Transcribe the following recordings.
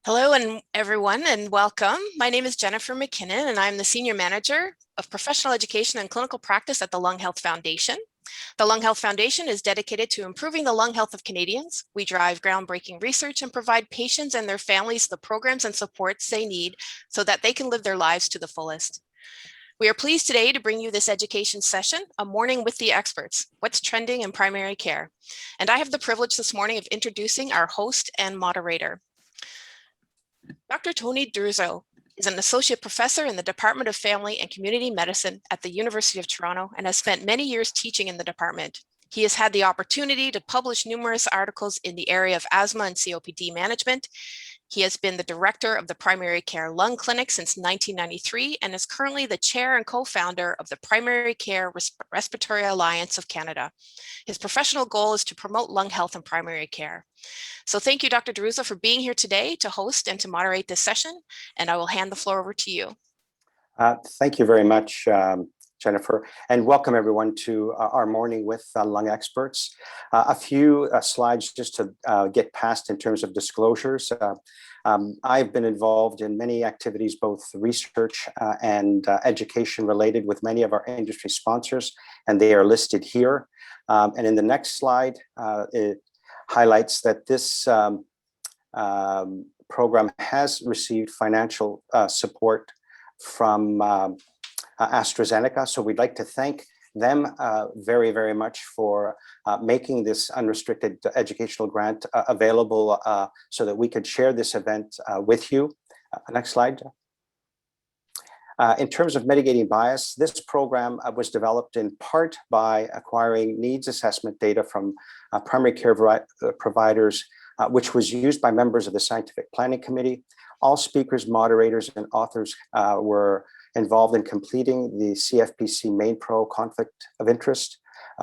Hello, everyone, and welcome. My name is Jennifer McKinnon, and I'm the Senior Manager of Professional Education and Clinical Practice at the Lung Health Foundation. The Lung Health Foundation is dedicated to improving the lung health of Canadians. We drive groundbreaking research and provide patients and their families the programs and supports they need so that they can live their lives to the fullest. We are pleased today to bring you this education session, A Morning with the Experts, What's Trending in Primary Care. And I have the privilege this morning of introducing our host and moderator. Dr. Tony Druzo is an associate professor in the Department of Family and Community Medicine at the University of Toronto and has spent many years teaching in the department. He has had the opportunity to publish numerous articles in the area of asthma and COPD management. He has been the director of the Primary Care Lung Clinic since 1993 and is currently the chair and co-founder of the Primary Care Respiratory Alliance of Canada. His professional goal is to promote lung health in primary care. So thank you, Dr. Druzo, for being here today to host and to moderate this session, and I will hand the floor over to you. Thank you very much, Jennifer, and welcome everyone to our morning with lung experts. A few slides just to get past in terms of disclosures. I've been involved in many activities, both research and education related with many of our industry sponsors, and they are listed here. And in the next slide, it highlights that this program has received financial support from AstraZeneca. So we'd like to thank them very, very much for making this unrestricted educational grant available so that we could share this event with you. Next slide. In terms of mitigating bias, this program was developed in part by acquiring needs assessment data from primary care providers, which was used by members of the Scientific Planning Committee. All speakers, moderators, and authors were involved in completing the CFPC Main Pro Conflict of Interest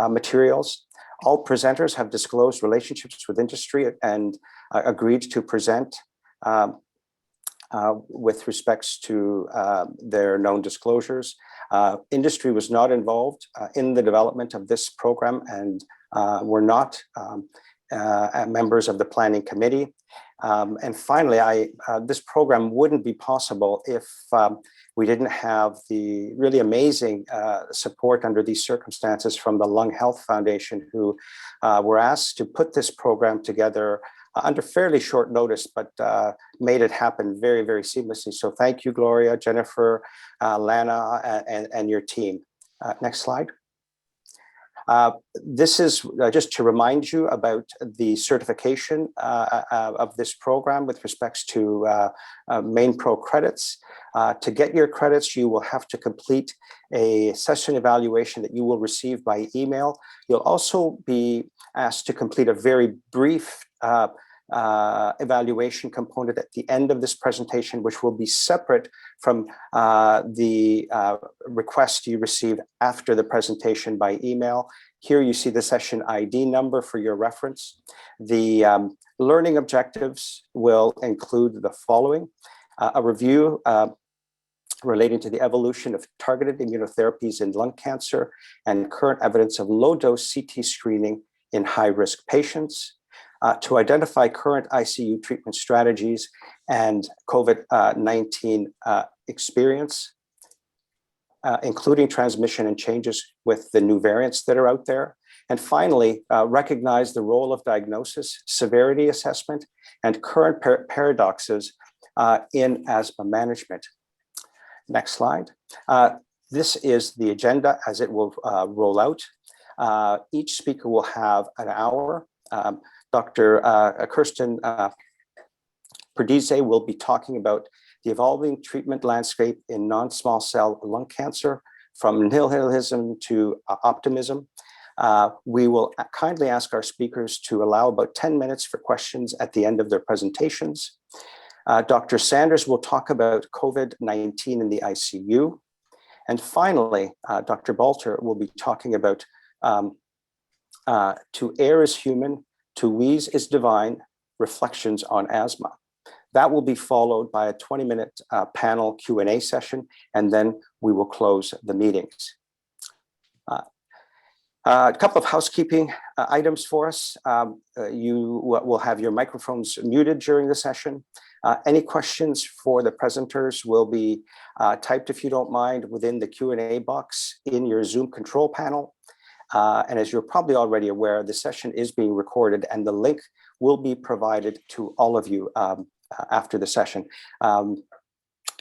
materials. All presenters have disclosed relationships with industry and agreed to present with respects to their known disclosures. Industry was not involved in the development of this program and were not members of the planning committee. And finally, this program wouldn't be possible if we didn't have the really amazing support under these circumstances from the Lung Health Foundation, who were asked to put this program together under fairly short notice, but made it happen very, very seamlessly. So thank you, Gloria, Jennifer, Lana, and your team. Next slide. This is just to remind you about the certification of this program with respects to Main Pro credits. To get your credits, you will have to complete a session evaluation that you will receive by email. You'll also be asked to complete a very brief evaluation component at the end of this presentation, which will be separate from the request you received after the presentation by email. Here you see the session ID number for your reference. The learning objectives will include the following: a review relating to the evolution of targeted immunotherapies in lung cancer and current evidence of low-dose CT screening in high-risk patients, to identify current ICU treatment strategies and COVID-19 experience, including transmission and changes with the new variants that are out there. And finally, recognize the role of diagnosis, severity assessment, and current paradoxes in asthma management. Next slide. This is the agenda as it will roll out. Each speaker will have an hour. Dr. Kirsten Perdize will be talking about the evolving treatment landscape in non-small cell lung cancer, from nihilism to optimism. We will kindly ask our speakers to allow about 10 minutes for questions at the end of their presentations. Dr. Sanders will talk about COVID-19 in the ICU. And finally, Dr. Balter will be talking about To Err is Human, To Wheeze is Divine, Reflections on Asthma. That will be followed by a 20-minute panel Q&A session, and then we will close the meetings. A couple of housekeeping items for us. You will have your microphones muted during the session. Any questions for the presenters will be typed, if you don't mind, within the Q&A box in your Zoom control panel. And as you're probably already aware, the session is being recorded and the link will be provided to all of you after the session.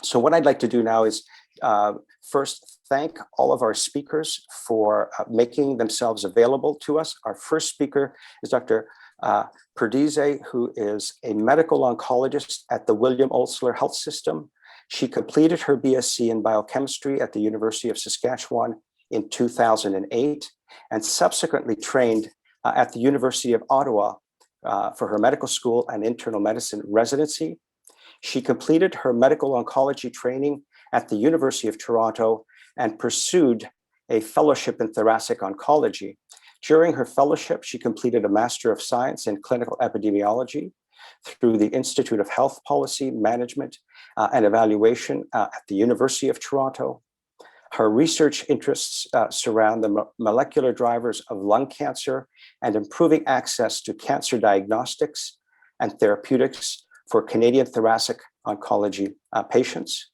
So what I'd like to do now is first thank all of our speakers for making themselves available to us. Our first speaker is Dr. Perdize, who is a medical oncologist at the William Osler Health System. She completed her BSc in biochemistry at the University of Saskatchewan in 2008 and subsequently trained at the University of Ottawa for her medical school and internal medicine residency. She completed her medical oncology training at the University of Toronto and pursued a fellowship in thoracic oncology. During her fellowship, she completed a Master of Science in Clinical Epidemiology through the Institute of Health Policy, Management and Evaluation at the University of Toronto. Her research interests surround the molecular drivers of lung cancer and improving access to cancer diagnostics and therapeutics for Canadian thoracic oncology patients.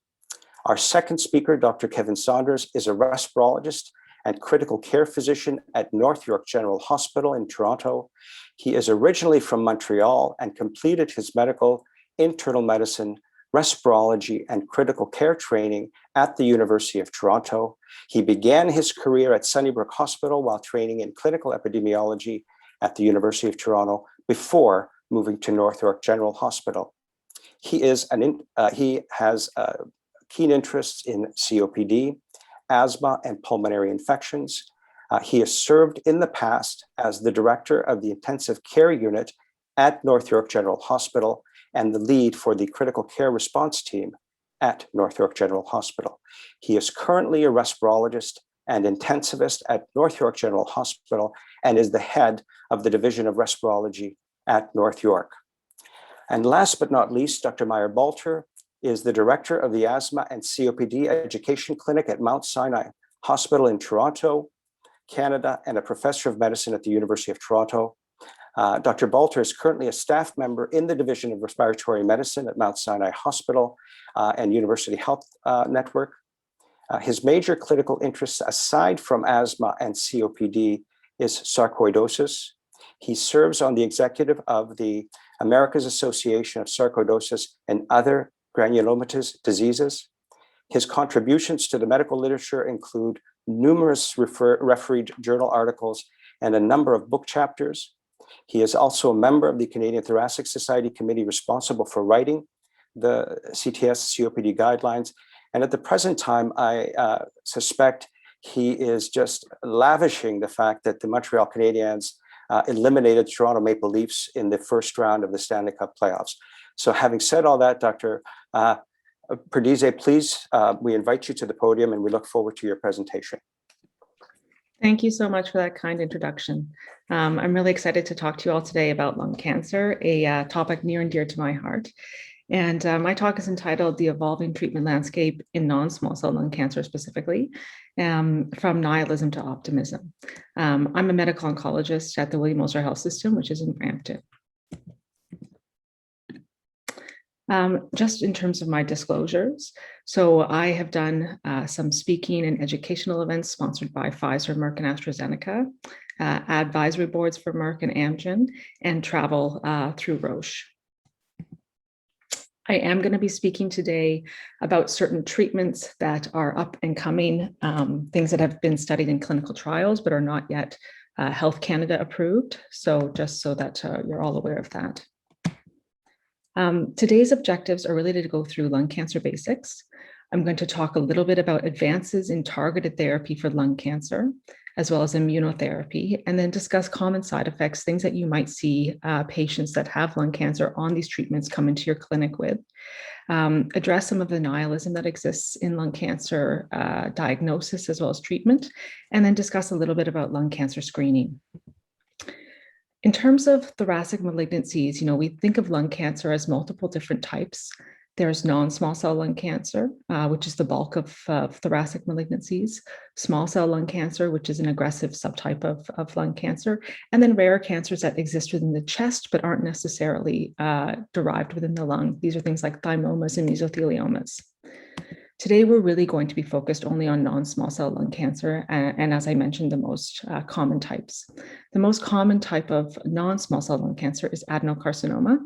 Our second speaker, Dr. Kevin Saunders, is a respirologist and critical care physician at North York General Hospital in Toronto. He is originally from Montreal and completed his medical, internal medicine, respirology, and critical care training at the University of Toronto. He began his career at Sunnybrook Hospital while training in clinical epidemiology at the University of Toronto before moving to North York General Hospital. He has keen interests in COPD, asthma, and pulmonary infections. He has served in the past as the director of the intensive care unit at North York General Hospital and the lead for the critical care response team at North York General Hospital. He is currently a respirologist and intensivist at North York General Hospital and is the head of the Division of Respirology at North York. And last but not least, Dr. Meyer-Balter is the director of the Asthma and COPD Education Clinic at Mount Sinai Hospital in Toronto, Canada, and a professor of medicine at the University of Toronto. Dr. Balter is currently a staff member in the Division of Respiratory Medicine at Mount Sinai Hospital and University Health Network. His major clinical interests, aside from asthma and COPD, is sarcoidosis. He serves on the executive of the America's Association of Sarcoidosis and Other Granulomatous Diseases. His contributions to the medical literature include numerous refereed journal articles and a number of book chapters. He is also a member of the Canadian Thoracic Society committee responsible for writing the CTS COPD guidelines. And at the present time, I suspect he is just lavishing the fact that the Montreal Canadiens eliminated Toronto Maple Leafs in the first round of the Stanley Cup playoffs. So having said all that, Dr. Perdize, please, we invite you to the podium and we look forward to your presentation. Thank you so much for that kind introduction. I'm really excited to talk to you all today about lung cancer, a topic near and dear to my heart. And my talk is entitled The Evolving Treatment Landscape in Non-Small Cell Lung Cancer specifically, from Nihilism to Optimism. I'm a medical oncologist at the William Osler Health System, which is in Brampton. Just in terms of my disclosures, so I have done some speaking and educational events sponsored by Pfizer, Merck, and AstraZeneca, advisory boards for Merck and Amgen, and travel through Roche. I am going to be speaking today about certain treatments that are up and coming, things that have been studied in clinical trials but are not yet Health Canada approved. So just so that you're all aware of that. Today's objectives are really to go through lung cancer basics. I'm going to talk a little bit about advances in targeted therapy for lung cancer, as well as immunotherapy, and then discuss common side effects, things that you might see patients that have lung cancer on these treatments come into your clinic with, address some of the nihilism that exists in lung cancer diagnosis as well as treatment, and then discuss a little bit about lung cancer screening. In terms of thoracic malignancies, we think of lung cancer as multiple different types. There's non-small cell lung cancer, which is the bulk of thoracic malignancies, small cell lung cancer, which is an aggressive subtype of lung cancer, and then rare cancers that exist within the chest but aren't necessarily derived within the lung. These are things like thymomas and mesotheliomas. Today, we're really going to be focused only on non-small cell lung cancer, and as I mentioned, the most common types. The most common type of non-small cell lung cancer is adenocarcinoma.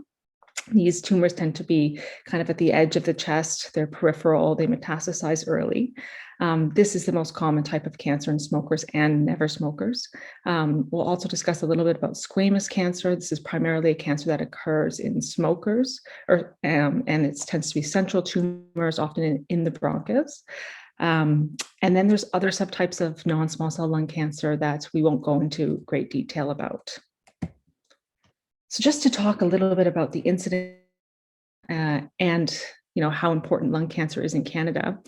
These tumors tend to be kind of at the edge of the chest, they're peripheral, they metastasize early. This is the most common type of cancer in smokers and never smokers. We'll also discuss a little bit about squamous cancer. This is primarily a cancer that occurs in smokers, and it tends to be central tumors, often in the bronchus. And then there's other subtypes of non-small cell lung cancer that we won't go into great detail about. So just to talk a little bit about the incidence and how important lung cancer is in Canada.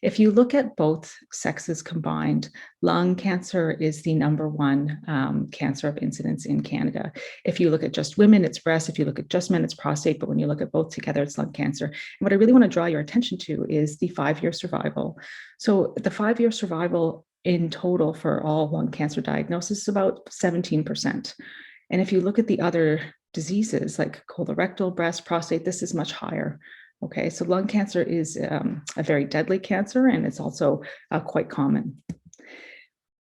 If you look at both sexes combined, lung cancer is the #1 cancer of incidence in Canada. If you look at just women, it's breast. If you look at just men, it's prostate. But when you look at both together, it's lung cancer. And what I really want to draw your attention to is the 5-year survival. So the 5-year survival in total for all lung cancer diagnosis is about 17%. And if you look at the other diseases like colorectal, breast, prostate, this is much higher. Okay, so lung cancer is a very deadly cancer, and it's also quite common.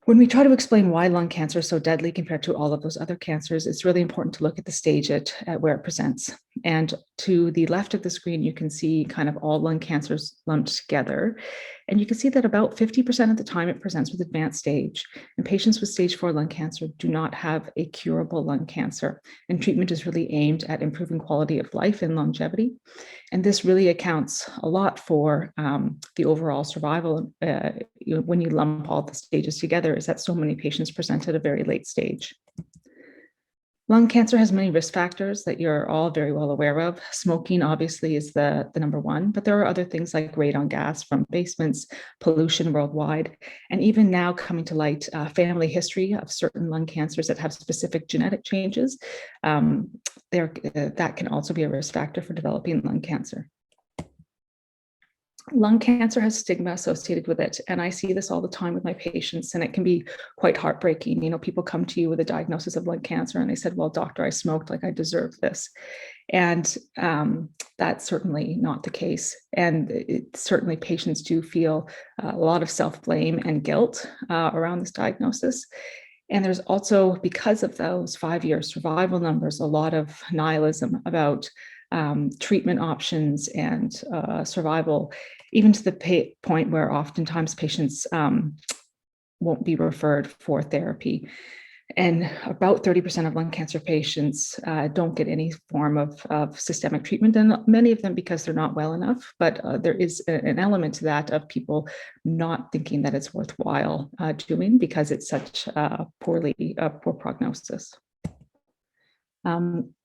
When we try to explain why lung cancer is so deadly compared to all of those other cancers, it's really important to look at the stage at where it presents. And to the left of the screen, you can see kind of all lung cancers lumped together. And you can see that about 50% of the time it presents with advanced stage. And patients with stage 4 lung cancer do not have a curable lung cancer. And treatment is really aimed at improving quality of life and longevity. And this really accounts a lot for the overall survival when you lump all the stages together, is that so many patients present at a very late stage. Lung cancer has many risk factors that you're all very well aware of. Smoking obviously is the #1, but there are other things like radon gas from basements, pollution worldwide, and even now coming to light, family history of certain lung cancers that have specific genetic changes. That can also be a risk factor for developing lung cancer. Lung cancer has stigma associated with it, and I see this all the time with my patients, and it can be quite heartbreaking. People come to you with a diagnosis of lung cancer and they said, well, doctor, I smoked, like I deserve this. And that's certainly not the case. And certainly patients do feel a lot of self-blame and guilt around this diagnosis. And there's also, because of those 5-year survival numbers, a lot of nihilism about treatment options and survival, even to the point where oftentimes patients won't be referred for therapy. And about 30% of lung cancer patients don't get any form of systemic treatment, and many of them because they're not well enough. But there is an element to that of people not thinking that it's worthwhile doing because it's such a poor prognosis.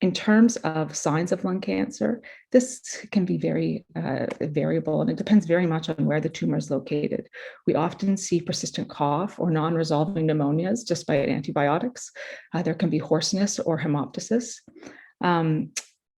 In terms of signs of lung cancer, this can be very variable, and it depends very much on where the tumor is located. We often see persistent cough or non-resolving pneumonias despite antibiotics. There can be hoarseness or hemoptysis.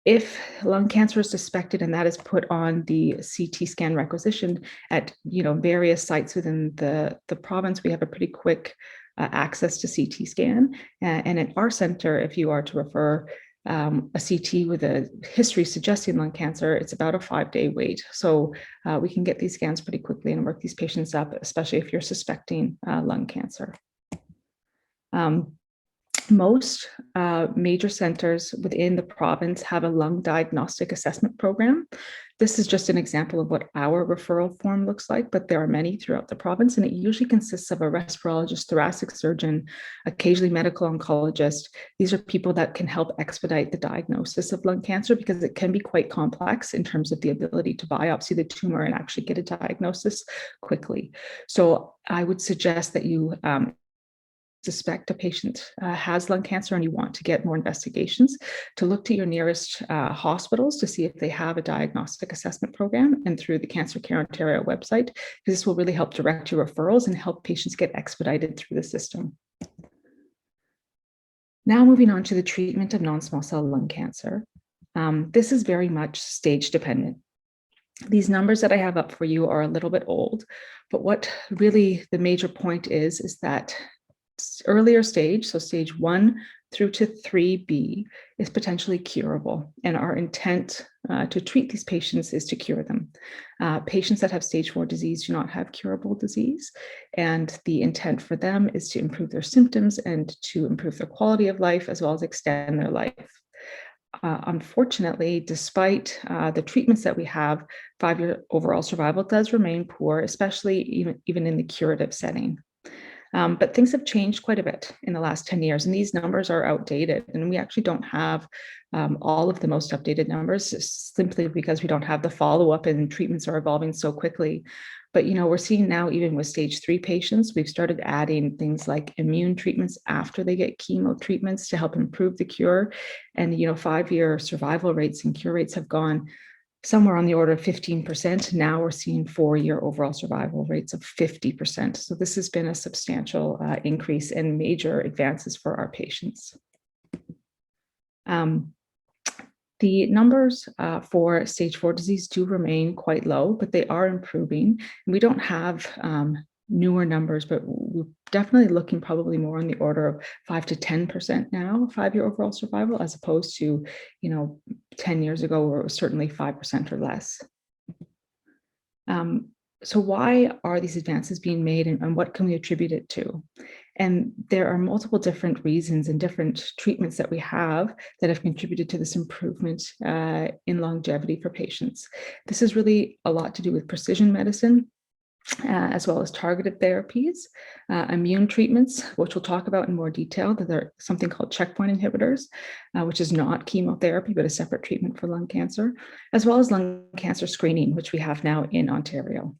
If lung cancer is suspected and that is put on the CT scan requisition at various sites within the province, we have a pretty quick access to CT scan. And at our center, if you are to refer a CT with a history suggesting lung cancer, it's about a 5-day wait. So we can get these scans pretty quickly and work these patients up, especially if you're suspecting lung cancer. Most major centers within the province have a lung diagnostic assessment program. This is just an example of what our referral form looks like, but there are many throughout the province, and it usually consists of a respirologist, thoracic surgeon, occasionally medical oncologist. These are people that can help expedite the diagnosis of lung cancer because it can be quite complex in terms of the ability to biopsy the tumor and actually get a diagnosis quickly. So I would suggest that you suspect a patient has lung cancer and you want to get more investigations, to look to your nearest hospitals to see if they have a diagnostic assessment program, and through the Cancer Care Ontario website, because this will really help direct your referrals and help patients get expedited through the system. Now moving on to the treatment of non-small cell lung cancer. This is very much stage dependent. These numbers that I have up for you are a little bit old, but what really the major point is that earlier stage, so stage 1 through to 3B, is potentially curable. And our intent to treat these patients is to cure them. Patients that have stage 4 disease do not have curable disease. And the intent for them is to improve their symptoms and to improve their quality of life, as well as extend their life. Unfortunately, despite the treatments that we have, 5-year overall survival does remain poor, especially even in the curative setting. But things have changed quite a bit in the last 10 years, and these numbers are outdated, and we actually don't have all of the most updated numbers simply because we don't have the follow-up and treatments are evolving so quickly. But, we're seeing now, even with stage 3 patients, we've started adding things like immune treatments after they get chemo treatments to help improve the cure. And, 5-year survival rates and cure rates have gone somewhere on the order of 15%. Now we're seeing 4-year overall survival rates of 50%. So this has been a substantial increase and major advances for our patients. The numbers for stage 4 disease do remain quite low, but they are improving. And we don't have newer numbers, but we're definitely looking probably more on the order of 5 to 10% now, 5-year overall survival, as opposed to, 10 years ago, where it was certainly 5% or less. So why are these advances being made, and what can we attribute it to? And there are multiple different reasons and different treatments that we have that have contributed to this improvement in longevity for patients. This is really a lot to do with precision medicine, as well as targeted therapies, immune treatments, which we'll talk about in more detail, that are something called checkpoint inhibitors, which is not chemotherapy, but a separate treatment for lung cancer, as well as lung cancer screening, which we have now in Ontario.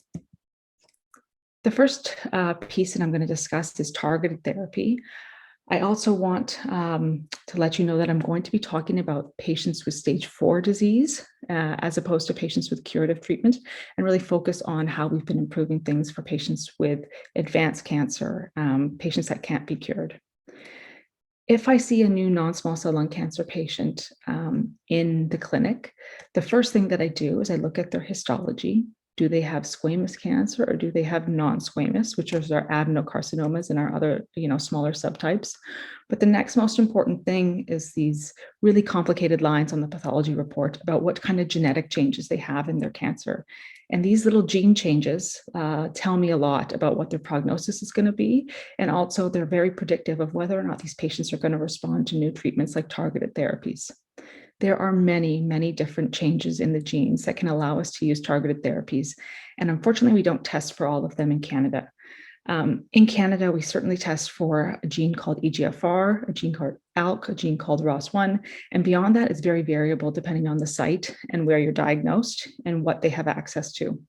The first piece that I'm going to discuss is targeted therapy. I also want to let you know that I'm going to be talking about patients with stage 4 disease as opposed to patients with curative treatment, and really focus on how we've been improving things for patients with advanced cancer, patients that can't be cured. If I see a new non-small cell lung cancer patient in the clinic, the first thing that I do is I look at their histology. Do they have squamous cancer, or do they have non-squamous, which is our adenocarcinomas and our other, smaller subtypes? But the next most important thing is these really complicated lines on the pathology report about what kind of genetic changes they have in their cancer. And these little gene changes tell me a lot about what their prognosis is going to be. And also they're very predictive of whether or not these patients are going to respond to new treatments like targeted therapies. There are many, many different changes in the genes that can allow us to use targeted therapies. And unfortunately, we don't test for all of them in Canada. In Canada, we certainly test for a gene called EGFR, a gene called ALK, a gene called ROS1. And beyond that, it's very variable depending on the site and where you're diagnosed and what they have access to.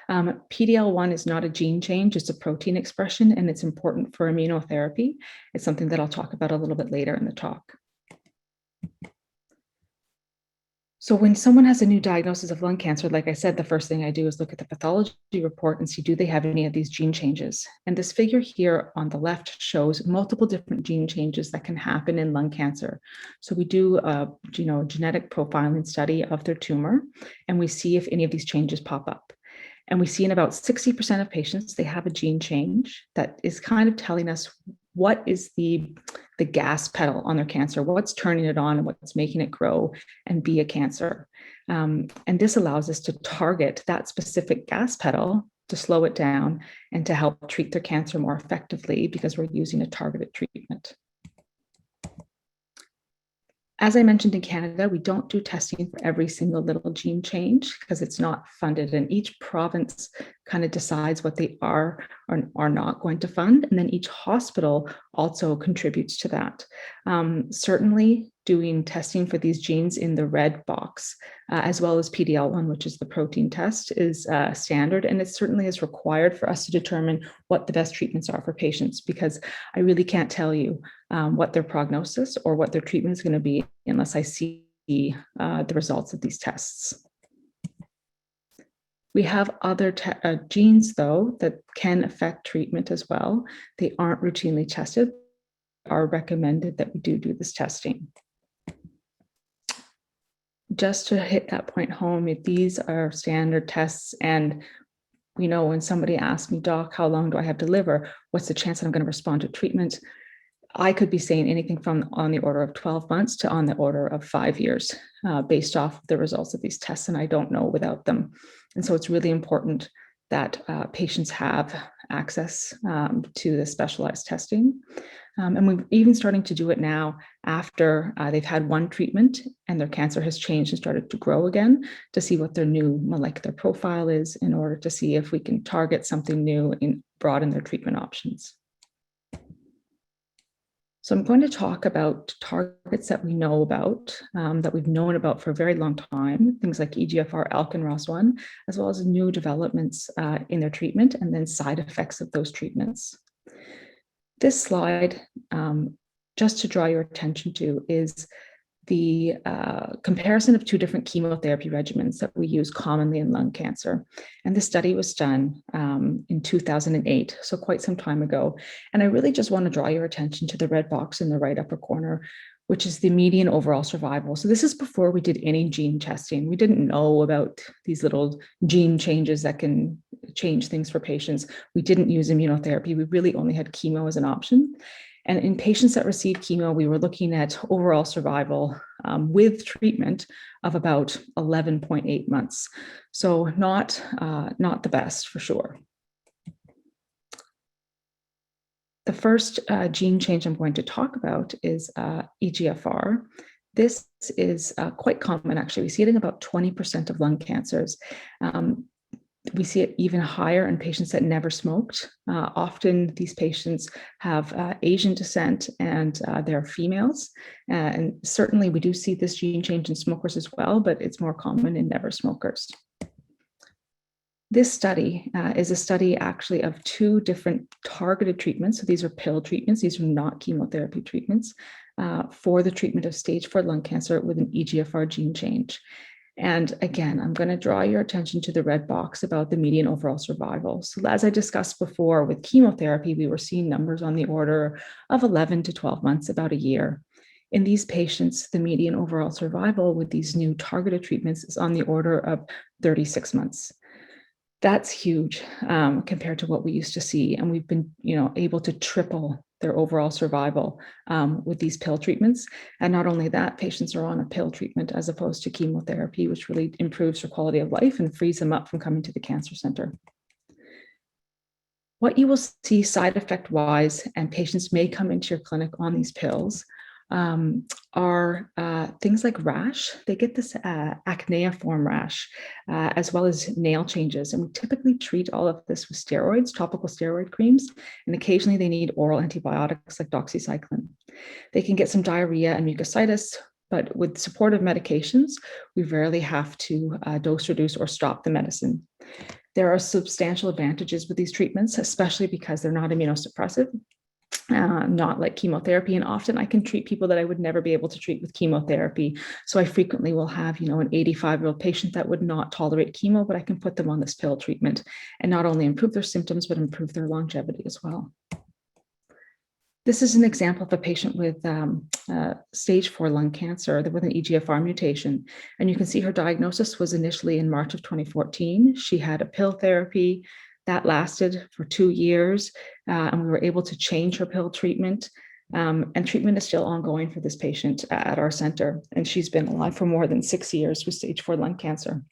PD-L1 is not a gene change, it's a protein expression, and it's important for immunotherapy. It's something that I'll talk about a little bit later in the talk. So when someone has a new diagnosis of lung cancer, like I said, the first thing I do is look at the pathology report and see, do they have any of these gene changes? And this figure here on the left shows multiple different gene changes that can happen in lung cancer. So we do a genetic profiling study of their tumor, and we see if any of these changes pop up. And we see in about 60% of patients, they have a gene change that is kind of telling us what is the gas pedal on their cancer, what's turning it on and what's making it grow and be a cancer. And this allows us to target that specific gas pedal to slow it down and to help treat their cancer more effectively because we're using a targeted treatment. As I mentioned, in Canada, we don't do testing for every single little gene change because it's not funded, and each province kind of decides what they are or are not going to fund. And then each hospital also contributes to that. Certainly doing testing for these genes in the red box, as well as PD-L1, which is the protein test, is standard. And it certainly is required for us to determine what the best treatments are for patients, because I really can't tell you what their prognosis or what their treatment is going to be unless I see the results of these tests. We have other genes, though, that can affect treatment as well. They aren't routinely tested, are recommended that we do this testing. just to hit that point home, these are standard tests. And we know when somebody asks me, doc, how long do I have to live, or what's the chance that I'm going to respond to treatment? I could be saying anything from on the order of 12 months to on the order of 5 years based off the results of these tests, and I don't know without them. And so it's really important that patients have access to the specialized testing. And we're even starting to do it now after they've had one treatment and their cancer has changed and started to grow again, to see what their new molecular profile is in order to see if we can target something new and broaden their treatment options. So I'm going to talk about targets that we know about, that we've known about for a very long time, things like EGFR, ALK, and ROS1, as well as new developments in their treatment, and then side effects of those treatments. This slide, just to draw your attention to, is the comparison of two different chemotherapy regimens that we use commonly in lung cancer. And this study was done in 2008, so quite some time ago. And I really just want to draw your attention to the red box in the right upper corner, which is the median overall survival. So this is before we did any gene testing. We didn't know about these little gene changes that can change things for patients. We didn't use immunotherapy. We really only had chemo as an option. And in patients that received chemo, we were looking at overall survival with treatment of about 11.8 months. So not the best for sure. The first gene change I'm going to talk about is EGFR. This is quite common, actually. We see it in about 20% of lung cancers. We see it even higher in patients that never smoked. Often these patients have Asian descent and they're females. And certainly we do see this gene change in smokers as well, but it's more common in never smokers. This study is a study actually of two different targeted treatments. So these are pill treatments. These are not chemotherapy treatments for the treatment of stage 4 lung cancer with an EGFR gene change. And again, I'm going to draw your attention to the red box about the median overall survival. So as I discussed before, with chemotherapy, we were seeing numbers on the order of 11 to 12 months, about a year. In these patients, the median overall survival with these new targeted treatments is on the order of 36 months. That's huge compared to what we used to see. And we've been, able to triple their overall survival with these pill treatments. And not only that, patients are on a pill treatment as opposed to chemotherapy, which really improves their quality of life and frees them up from coming to the cancer center. What you will see side effect wise, and patients may come into your clinic on these pills, are things like rash. They get this acneiform rash, as well as nail changes. And we typically treat all of this with steroids, topical steroid creams, and occasionally they need oral antibiotics like doxycycline. They can get some diarrhea and mucositis, but with supportive medications, we rarely have to dose reduce or stop the medicine. There are substantial advantages with these treatments, especially because they're not immunosuppressive. Not like chemotherapy, and often I can treat people that I would never be able to treat with chemotherapy. So I frequently will have, an 85-year-old patient that would not tolerate chemo, but I can put them on this pill treatment and not only improve their symptoms, but improve their longevity as well. This is an example of a patient with stage 4 lung cancer with an EGFR mutation. And you can see her diagnosis was initially in March of 2014. She had a pill therapy that lasted for 2 years, and we were able to change her pill treatment. And treatment is still ongoing for this patient at our center. And she's been alive for more than 6 years with stage 4 lung cancer.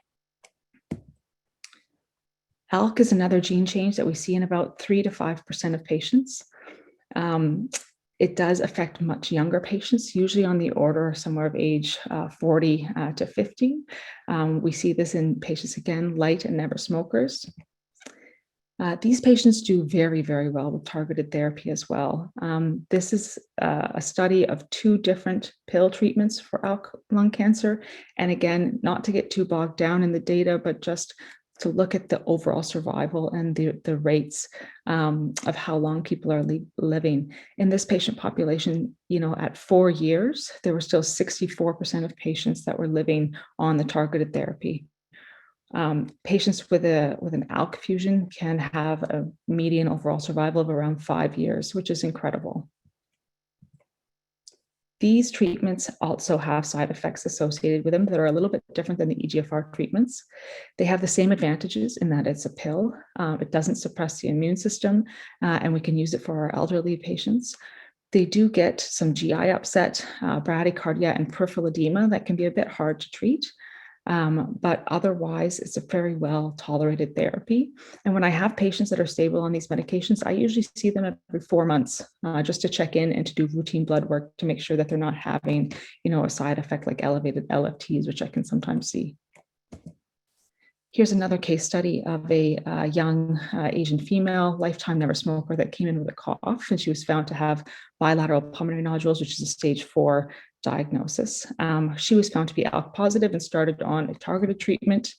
ALK is another gene change that we see in about 3 to 5% of patients. It does affect much younger patients, usually on the order somewhere of age 40 to 50. We see this in patients, again, light and never smokers. These patients do very, very well with targeted therapy as well. This is a study of 2 different pill treatments for ALK lung cancer. And again, not to get too bogged down in the data, but just to look at the overall survival and the rates of how long people are living. In this patient population, at 4 years, there were still 64% of patients that were living on the targeted therapy. Patients with an ALK fusion can have a median overall survival of around 5 years, which is incredible. These treatments also have side effects associated with them that are a little bit different than the EGFR treatments. They have the same advantages in that it's a pill. It doesn't suppress the immune system, and we can use it for our elderly patients. They do get some GI upset, bradycardia, and peripheral edema that can be a bit hard to treat. But otherwise, it's a very well tolerated therapy. And when I have patients that are stable on these medications, I usually see them every 4 months just to check in and to do routine blood work to make sure that they're not having, a side effect like elevated LFTs, which I can sometimes see. Here's another case study of a young Asian female, lifetime never smoker that came in with a cough, and she was found to have bilateral pulmonary nodules, which is a stage 4 diagnosis. She was found to be ALK positive and started on a targeted treatment.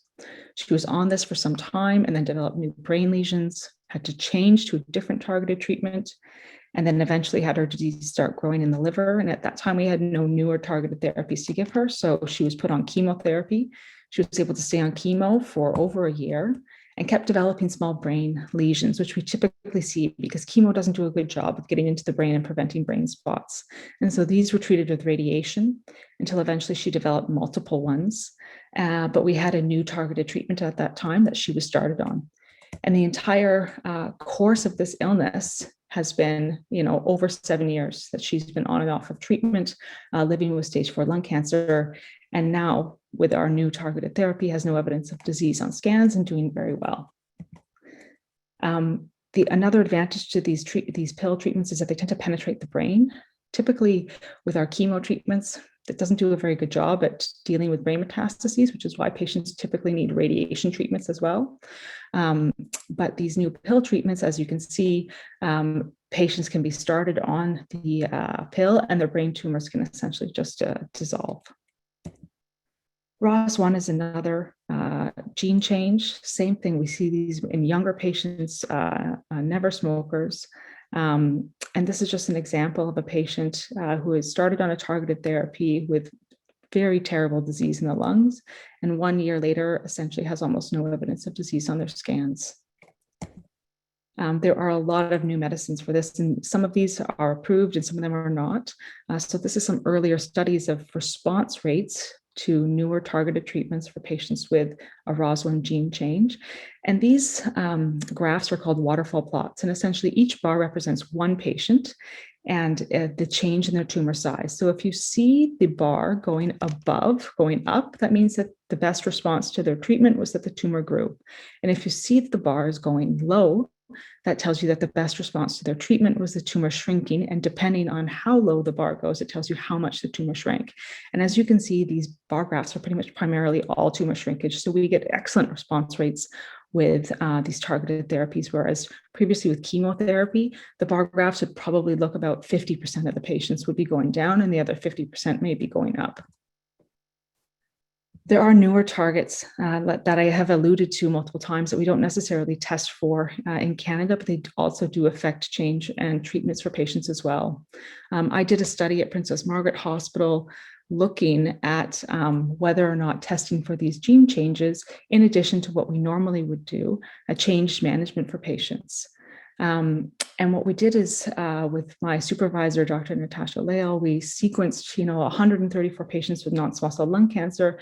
She was on this for some time and then developed new brain lesions, had to change to a different targeted treatment, and then eventually had her disease start growing in the liver. And at that time, we had no newer targeted therapies to give her, so she was put on chemotherapy. She was able to stay on chemo for over a year and kept developing small brain lesions, which we typically see because chemo doesn't do a good job of getting into the brain and preventing brain spots. And so these were treated with radiation until eventually she developed multiple ones. But we had a new targeted treatment at that time that she was started on. And the entire course of this illness has been, over 7 years that she's been on and off of treatment, living with stage 4 lung cancer. And now with our new targeted therapy has no evidence of disease on scans and doing very well. Another advantage to these pill treatments is that they tend to penetrate the brain. Typically with our chemo treatments, it doesn't do a very good job at dealing with brain metastases, which is why patients typically need radiation treatments as well. But these new pill treatments, as you can see, patients can be started on the pill and their brain tumors can essentially just dissolve. ROS1 is another gene change. Same thing, we see these in younger patients, never smokers. And this is just an example of a patient who has started on a targeted therapy with very terrible disease in the lungs, and 1 year later essentially has almost no evidence of disease on their scans. There are a lot of new medicines for this, and some of these are approved and some of them are not. So this is some earlier studies of response rates to newer targeted treatments for patients with a ROS1 gene change. And these graphs are called waterfall plots. And essentially each bar represents one patient and the change in their tumor size. So if you see the bar going up, that means that the best response to their treatment was that the tumor grew. And if you see the bar is going low, that tells you that the best response to their treatment was the tumor shrinking. And depending on how low the bar goes, it tells you how much the tumor shrank. And as you can see, these bar graphs are pretty much primarily all tumor shrinkage. So we get excellent response rates with these targeted therapies, whereas previously with chemotherapy, the bar graphs would probably look about 50% of the patients would be going down and the other 50% may be going up. There are newer targets that I have alluded to multiple times that we don't necessarily test for in Canada, but they also do affect change and treatments for patients as well. I did a study at Princess Margaret Hospital looking at whether or not testing for these gene changes, in addition to what we normally would do, changed management for patients. And what we did is with my supervisor, Dr. Natasha Leal, we sequenced 134 patients with non-small cell lung cancer,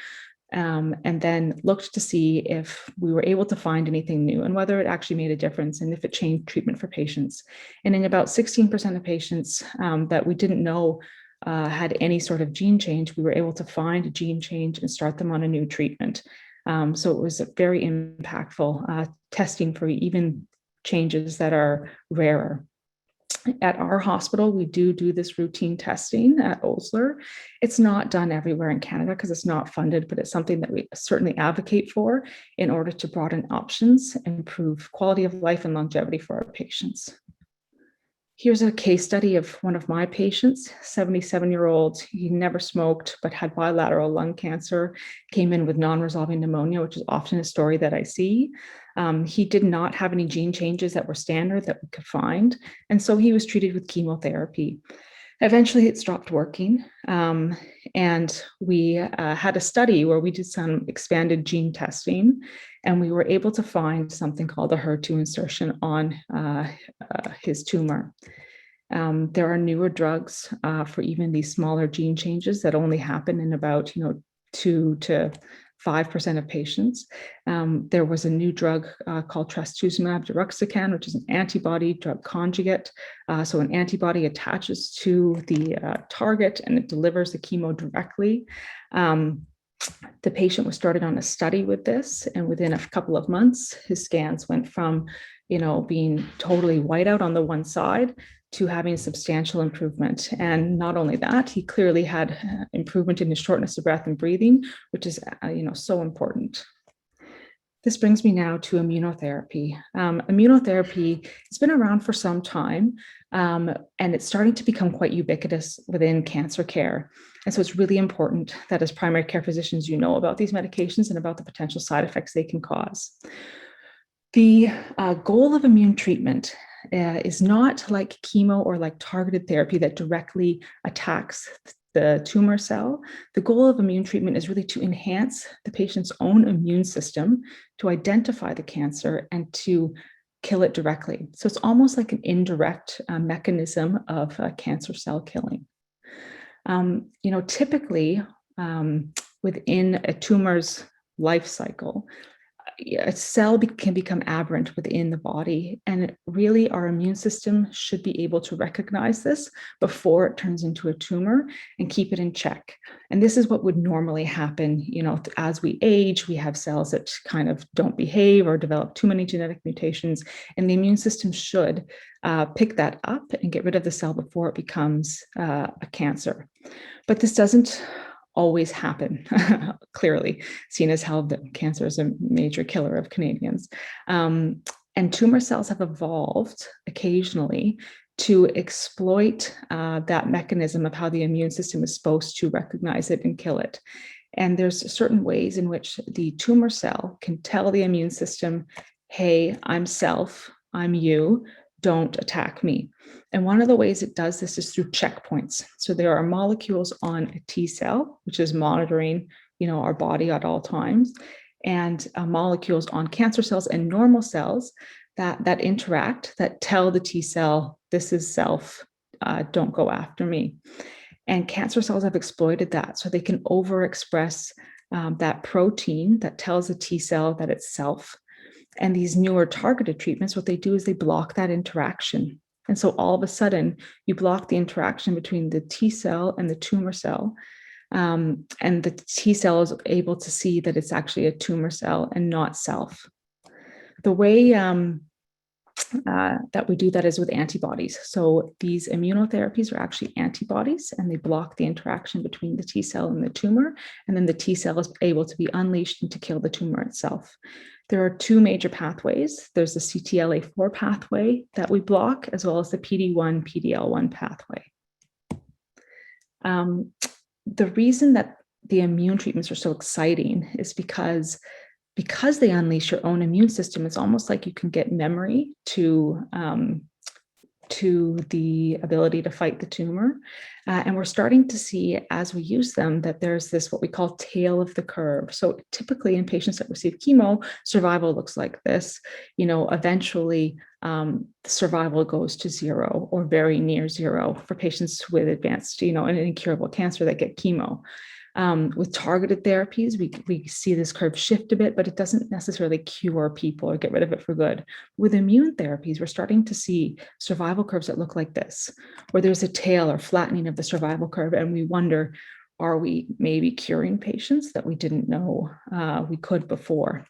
and then looked to see if we were able to find anything new and whether it actually made a difference and if it changed treatment for patients. And in about 16% of patients that we didn't know had any sort of gene change, we were able to find a gene change and start them on a new treatment. So it was very impactful testing for even changes that are rarer. At our hospital, we do this routine testing at Osler. It's not done everywhere in Canada because it's not funded, but it's something that we certainly advocate for in order to broaden options and improve quality of life and longevity for our patients. Here's a case study of one of my patients, 77-year-old. He never smoked, but had bilateral lung cancer, came in with non-resolving pneumonia, which is often a story that I see. He did not have any gene changes that were standard that we could find. And so he was treated with chemotherapy. Eventually it stopped working. And we had a study where we did some expanded gene testing, and we were able to find something called a HER2 insertion on his tumor. There are newer drugs for even these smaller gene changes that only happen in about 2 to 5% of patients. There was a new drug called trastuzumab deruxtecan, which is an antibody drug conjugate. So an antibody attaches to the target and it delivers the chemo directly. The patient was started on a study with this, and within a couple of months, his scans went from, being totally white out on the one side to having substantial improvement. And not only that, he clearly had improvement in his shortness of breath and breathing, which is, so important. This brings me now to immunotherapy. Immunotherapy has been around for some time, and it's starting to become quite ubiquitous within cancer care. And so it's really important that as primary care physicians, you know about these medications and about the potential side effects they can cause. The goal of immune treatment is not like chemo or like targeted therapy that directly attacks the tumor cell. The goal of immune treatment is really to enhance the patient's own immune system, to identify the cancer and to kill it directly. So it's almost like an indirect mechanism of cancer cell killing. Typically within a tumor's life cycle, a cell can become aberrant within the body, and really our immune system should be able to recognize this before it turns into a tumor and keep it in check. And this is what would normally happen, as we age, we have cells that kind of don't behave or develop too many genetic mutations, and the immune system should pick that up and get rid of the cell before it becomes a cancer. But this doesn't always happen, clearly, seen as how the cancer is a major killer of Canadians. And tumor cells have evolved occasionally to exploit that mechanism of how the immune system is supposed to recognize it and kill it. And there's certain ways in which the tumor cell can tell the immune system, hey, I'm self, I'm you, don't attack me. And one of the ways it does this is through checkpoints. So there are molecules on a T cell, which is monitoring, our body at all times, and molecules on cancer cells and normal cells that interact, that tell the T cell, this is self, don't go after me. And cancer cells have exploited that, so they can overexpress that protein that tells the T cell that it's self. And these newer targeted treatments, what they do is they block that interaction. And so all of a sudden, you block the interaction between the T cell and the tumor cell. And the T cell is able to see that it's actually a tumor cell and not self. The way that we do that is with antibodies. So these immunotherapies are actually antibodies, and they block the interaction between the T cell and the tumor. And then the T cell is able to be unleashed and to kill the tumor itself. There are two major pathways. There's the CTLA4 pathway that we block, as well as the PD-1, PD-L1 pathway. The reason that the immune treatments are so exciting is because they unleash your own immune system. It's almost like you can get memory to the ability to fight the tumor. And we're starting to see, as we use them, that there's this what we call tail of the curve. So typically in patients that receive chemo, survival looks like this. Eventually survival goes to zero or very near zero for patients with advanced, an incurable cancer that get chemo. With targeted therapies, we see this curve shift a bit, but it doesn't necessarily cure people or get rid of it for good. With immune therapies, we're starting to see survival curves that look like this, where there's a tail or flattening of the survival curve, and we wonder, are we maybe curing patients that we didn't know we could before?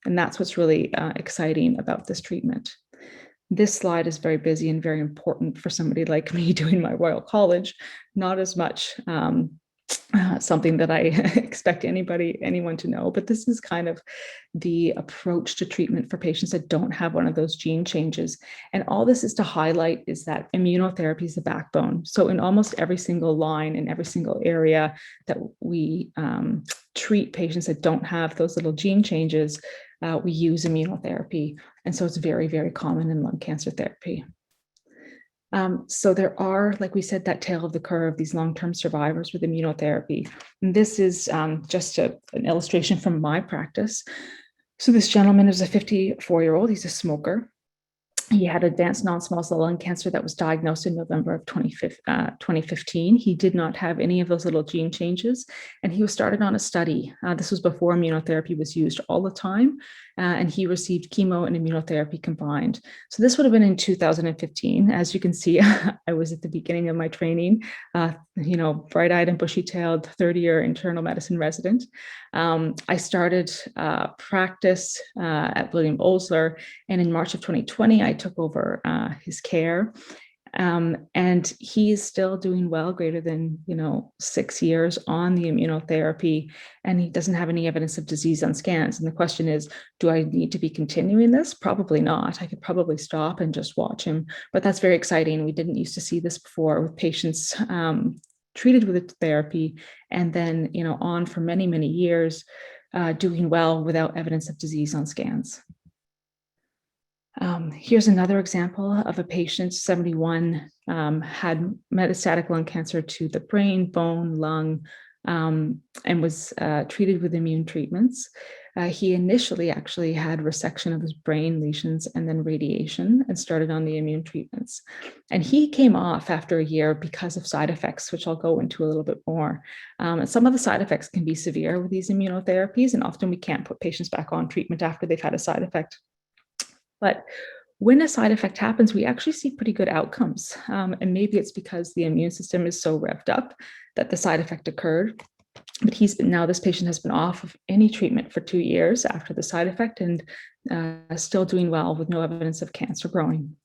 And that's what's really exciting about this treatment. This slide is very busy and very important for somebody like me doing my Royal College, not as much something that I expect anyone to know, but this is kind of the approach to treatment for patients that don't have one of those gene changes. And all this is to highlight is that immunotherapy is the backbone. So in almost every single line, in every single area that we treat patients that don't have those little gene changes, we use immunotherapy. And so it's very, very common in lung cancer therapy. So there are, like we said, that tail of the curve, these long-term survivors with immunotherapy. And this is just an illustration from my practice. So this gentleman is a 54-year-old, he's a smoker. He had advanced non-small cell lung cancer that was diagnosed in November of 2015. He did not have any of those little gene changes, and he was started on a study. This was before immunotherapy was used all the time, and he received chemo and immunotherapy combined. So this would have been in 2015. As you can see, I was at the beginning of my training, bright-eyed and bushy-tailed third-year internal medicine resident. I started practice at William Osler, and in March of 2020, I took over his care. And he's still doing well, greater than 6 years on the immunotherapy, and he doesn't have any evidence of disease on scans. And the question is, do I need to be continuing this? Probably not. I could probably stop and just watch him, but that's very exciting. We didn't used to see this before with patients treated with therapy and then on for many, many years, doing well without evidence of disease on scans. Here's another example of a patient, 71, had metastatic lung cancer to the brain, bone, lung, and was treated with immune treatments. He initially actually had resection of his brain lesions and then radiation and started on the immune treatments. And he came off after a year because of side effects, which I'll go into a little bit more. And some of the side effects can be severe with these immunotherapies, and often we can't put patients back on treatment after they've had a side effect. But when a side effect happens, we actually see pretty good outcomes. And maybe it's because the immune system is so revved up that the side effect occurred. But this patient has been off of any treatment for 2 years after the side effect and still doing well with no evidence of cancer growing.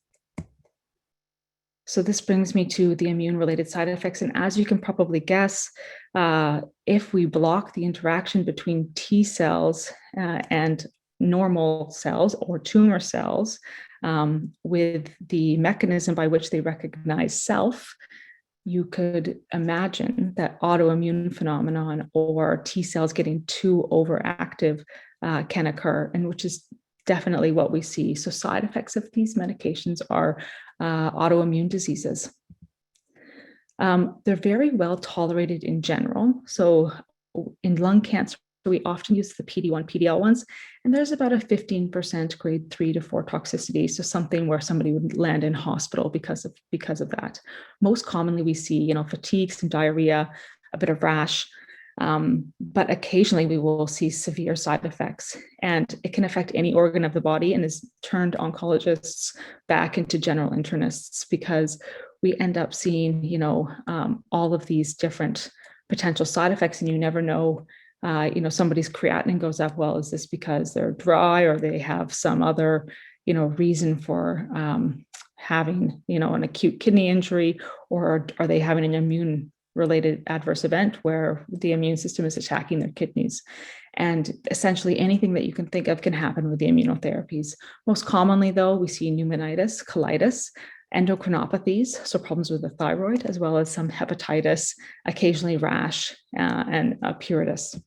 So this brings me to the immune-related side effects. And as you can probably guess, if we block the interaction between T cells and normal cells or tumor cells with the mechanism by which they recognize self, you could imagine that autoimmune phenomenon or T cells getting too overactive can occur, and which is definitely what we see. So side effects of these medications are autoimmune diseases. They're very well tolerated in general. So in lung cancer, we often use the PD-1, PD-L1s, and there's about a 15% grade 3 to 4 toxicity. So something where somebody would land in hospital because of that. Most commonly we see, fatigue, some diarrhea, a bit of rash, but occasionally we will see severe side effects, and it can affect any organ of the body and has turned oncologists back into general internists because we end up seeing, all of these different potential side effects, and you never know. Somebody's creatinine goes up. Well, is this because they're dry or they have some other, reason for having, an acute kidney injury, or are they having an immune-related adverse event where the immune system is attacking their kidneys? And essentially anything that you can think of can happen with the immunotherapies. Most commonly, though, we see pneumonitis, colitis, endocrinopathies, so problems with the thyroid, as well as some hepatitis, occasionally rash, and pruritus.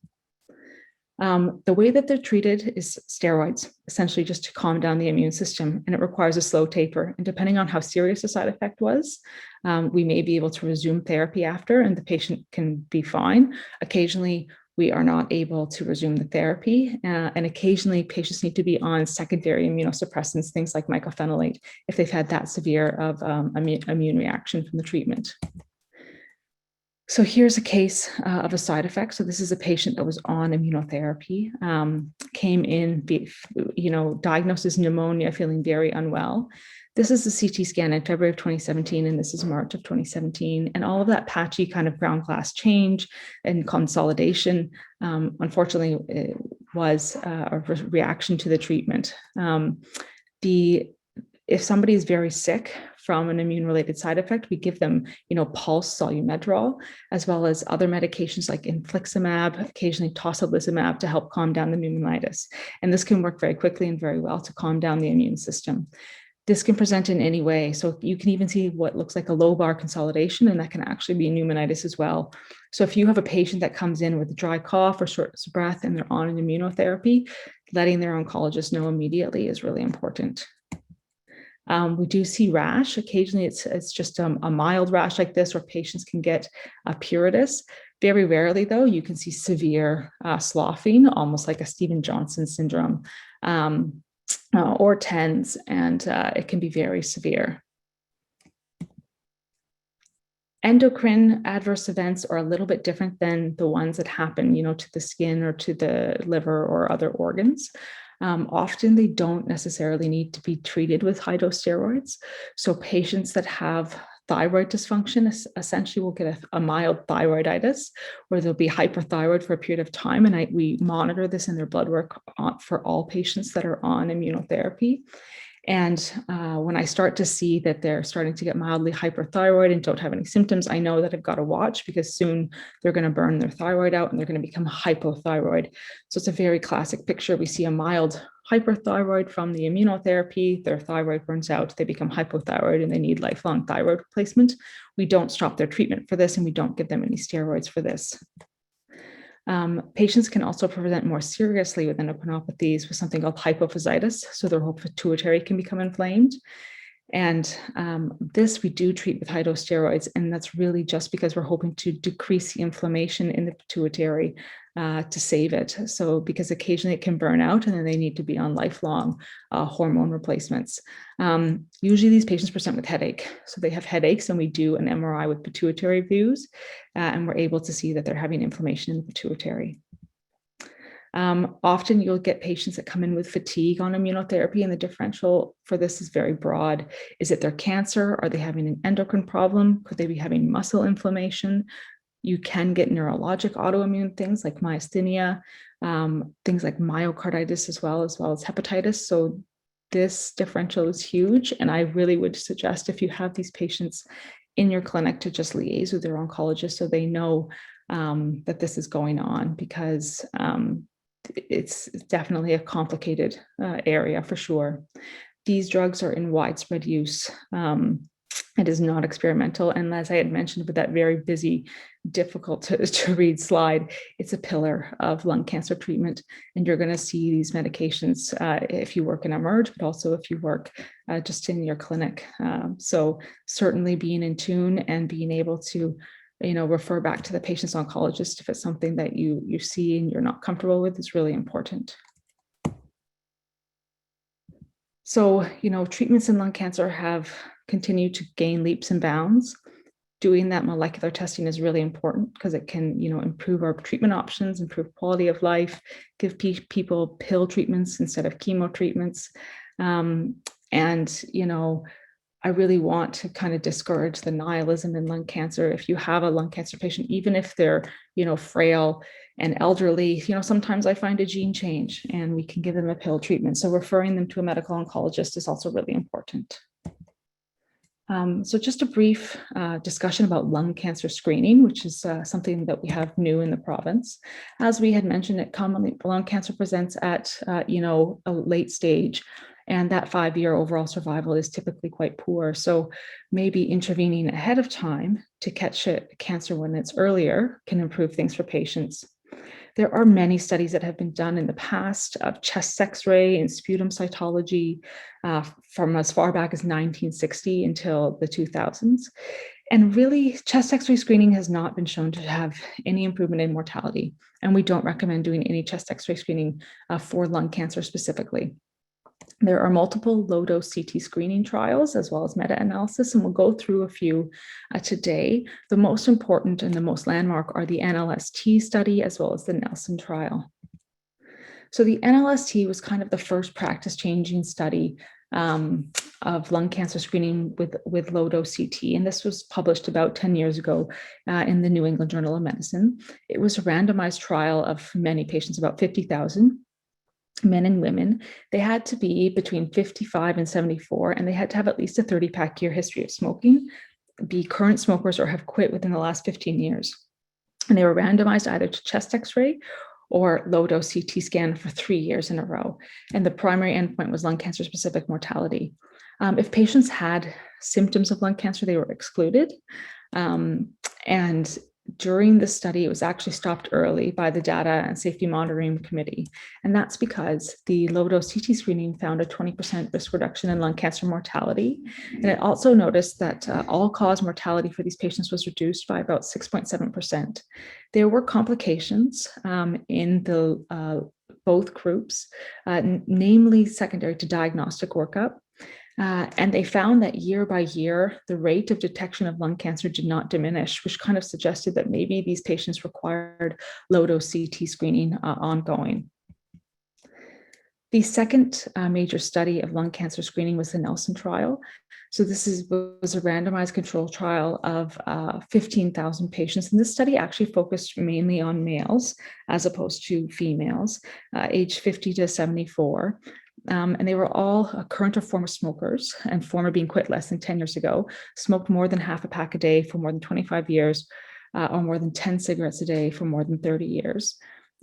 The way that they're treated is steroids, essentially just to calm down the immune system, and it requires a slow taper. And depending on how serious the side effect was, we may be able to resume therapy after, and the patient can be fine. Occasionally, we are not able to resume the therapy, and occasionally patients need to be on secondary immunosuppressants, things like mycophenolate, if they've had that severe of immune reaction from the treatment. So here's a case of a side effect. So this is a patient that was on immunotherapy, came in, diagnosed as pneumonia, feeling very unwell. This is the CT scan in February of 2017, and this is March of 2017. And all of that patchy kind of ground glass change and consolidation, unfortunately, it was a reaction to the treatment. If somebody is very sick from an immune-related side effect, we give them, pulse solumedrol, as well as other medications like infliximab, occasionally tocilizumab, to help calm down the pneumonitis. And this can work very quickly and very well to calm down the immune system. This can present in any way. So you can even see what looks like a lobar consolidation, and that can actually be pneumonitis as well. So if you have a patient that comes in with a dry cough or shortness of breath and they're on an immunotherapy, letting their oncologist know immediately is really important. We do see rash. Occasionally it's just a mild rash like this, or patients can get a pruritus. Very rarely, though, you can see severe sloughing, almost like a Stephen Johnson syndrome. or 10s, and it can be very severe. Endocrine adverse events are a little bit different than the ones that happen, to the skin or to the liver or other organs. Often they don't necessarily need to be treated with high-dose steroids. So patients that have thyroid dysfunction essentially will get a mild thyroiditis, where they'll be hyperthyroid for a period of time. And we monitor this in their blood work for all patients that are on immunotherapy. And when I start to see that they're starting to get mildly hyperthyroid and don't have any symptoms, I know that I've got to watch, because soon they're going to burn their thyroid out and they're going to become hypothyroid. So it's a very classic picture. We see a mild hyperthyroid from the immunotherapy, their thyroid burns out, they become hypothyroid, and they need lifelong thyroid replacement. We don't stop their treatment for this, and we don't give them any steroids for this. Patients can also present more seriously with endocrinopathies with something called hypophysitis. So their whole pituitary can become inflamed. And this we do treat with high-dose steroids. And that's really just because we're hoping to decrease the inflammation in the pituitary to save it. So because occasionally it can burn out, and then they need to be on lifelong hormone replacements. Usually these patients present with headache. So they have headaches, and we do an MRI with pituitary views, and we're able to see that they're having inflammation in the pituitary. Often you'll get patients that come in with fatigue on immunotherapy, and the differential for this is very broad. Is it their cancer? Are they having an endocrine problem? Could they be having muscle inflammation? You can get neurologic autoimmune things like myasthenia, things like myocarditis as well as hepatitis. So this differential is huge. And I really would suggest, if you have these patients in your clinic, to just liaise with their oncologist so they know that this is going on, because it's definitely a complicated area for sure. These drugs are in widespread use. It is not experimental. And as I had mentioned with that very busy, difficult to read slide, it's a pillar of lung cancer treatment. And you're going to see these medications if you work in Emerge, but also if you work just in your clinic. So certainly being in tune and being able to refer back to the patient's oncologist if it's something that you see and you're not comfortable with is really important. So, treatments in lung cancer have continued to gain leaps and bounds. Doing that molecular testing is really important because it can, improve our treatment options, improve quality of life, give people pill treatments instead of chemo treatments. I really want to kind of discourage the nihilism in lung cancer. If you have a lung cancer patient, even if they're, frail and elderly, sometimes I find a gene change and we can give them a pill treatment. So referring them to a medical oncologist is also really important. So just a brief discussion about lung cancer screening, which is something that we have new in the province. As we had mentioned, commonly lung cancer presents at, a late stage. And that 5-year overall survival is typically quite poor. So maybe intervening ahead of time to catch cancer when it's earlier can improve things for patients. There are many studies that have been done in the past of chest X-ray and sputum cytology from as far back as 1960 until the 2000s. And really, chest X-ray screening has not been shown to have any improvement in mortality. And we don't recommend doing any chest X-ray screening for lung cancer specifically. There are multiple low-dose CT screening trials as well as meta-analysis, and we'll go through a few today. The most important and the most landmark are the NLST study as well as the Nelson trial. So the NLST was kind of the first practice-changing study of lung cancer screening with low-dose CT, and this was published about 10 years ago in the New England Journal of Medicine. It was a randomized trial of many patients, about 50,000. Men and women. They had to be between 55 and 74, and they had to have at least a 30-pack year history of smoking, be current smokers, or have quit within the last 15 years. And they were randomized either to chest X-ray or low-dose CT scan for 3 years in a row. And the primary endpoint was lung cancer-specific mortality. If patients had symptoms of lung cancer, they were excluded. And during the study, it was actually stopped early by the Data and Safety Monitoring Committee. And that's because the low-dose CT screening found a 20% risk reduction in lung cancer mortality. And it also noticed that all-cause mortality for these patients was reduced by about 6.7%. There were complications in the both groups, namely secondary to diagnostic workup. And they found that year by year, the rate of detection of lung cancer did not diminish, which kind of suggested that maybe these patients required low-dose CT screening ongoing. The second major study of lung cancer screening was the Nelson trial. So this was a randomized controlled trial of 15,000 patients. And this study actually focused mainly on males as opposed to females, aged 50 to 74. And they were all current or former smokers, and former being quit less than 10 years ago, smoked more than half a pack a day for more than 25 years, or more than 10 cigarettes a day for more than 30 years.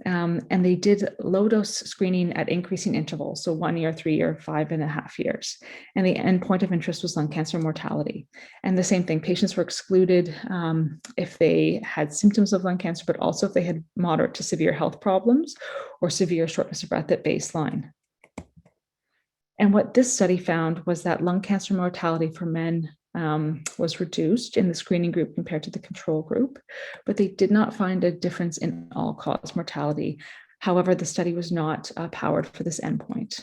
And they did low-dose screening at increasing intervals, so 1 year, 3 year, 5.5 years. And the endpoint of interest was lung cancer mortality. And the same thing, patients were excluded if they had symptoms of lung cancer, but also if they had moderate to severe health problems or severe shortness of breath at baseline. And what this study found was that lung cancer mortality for men was reduced in the screening group compared to the control group, but they did not find a difference in all-cause mortality. However, the study was not powered for this endpoint.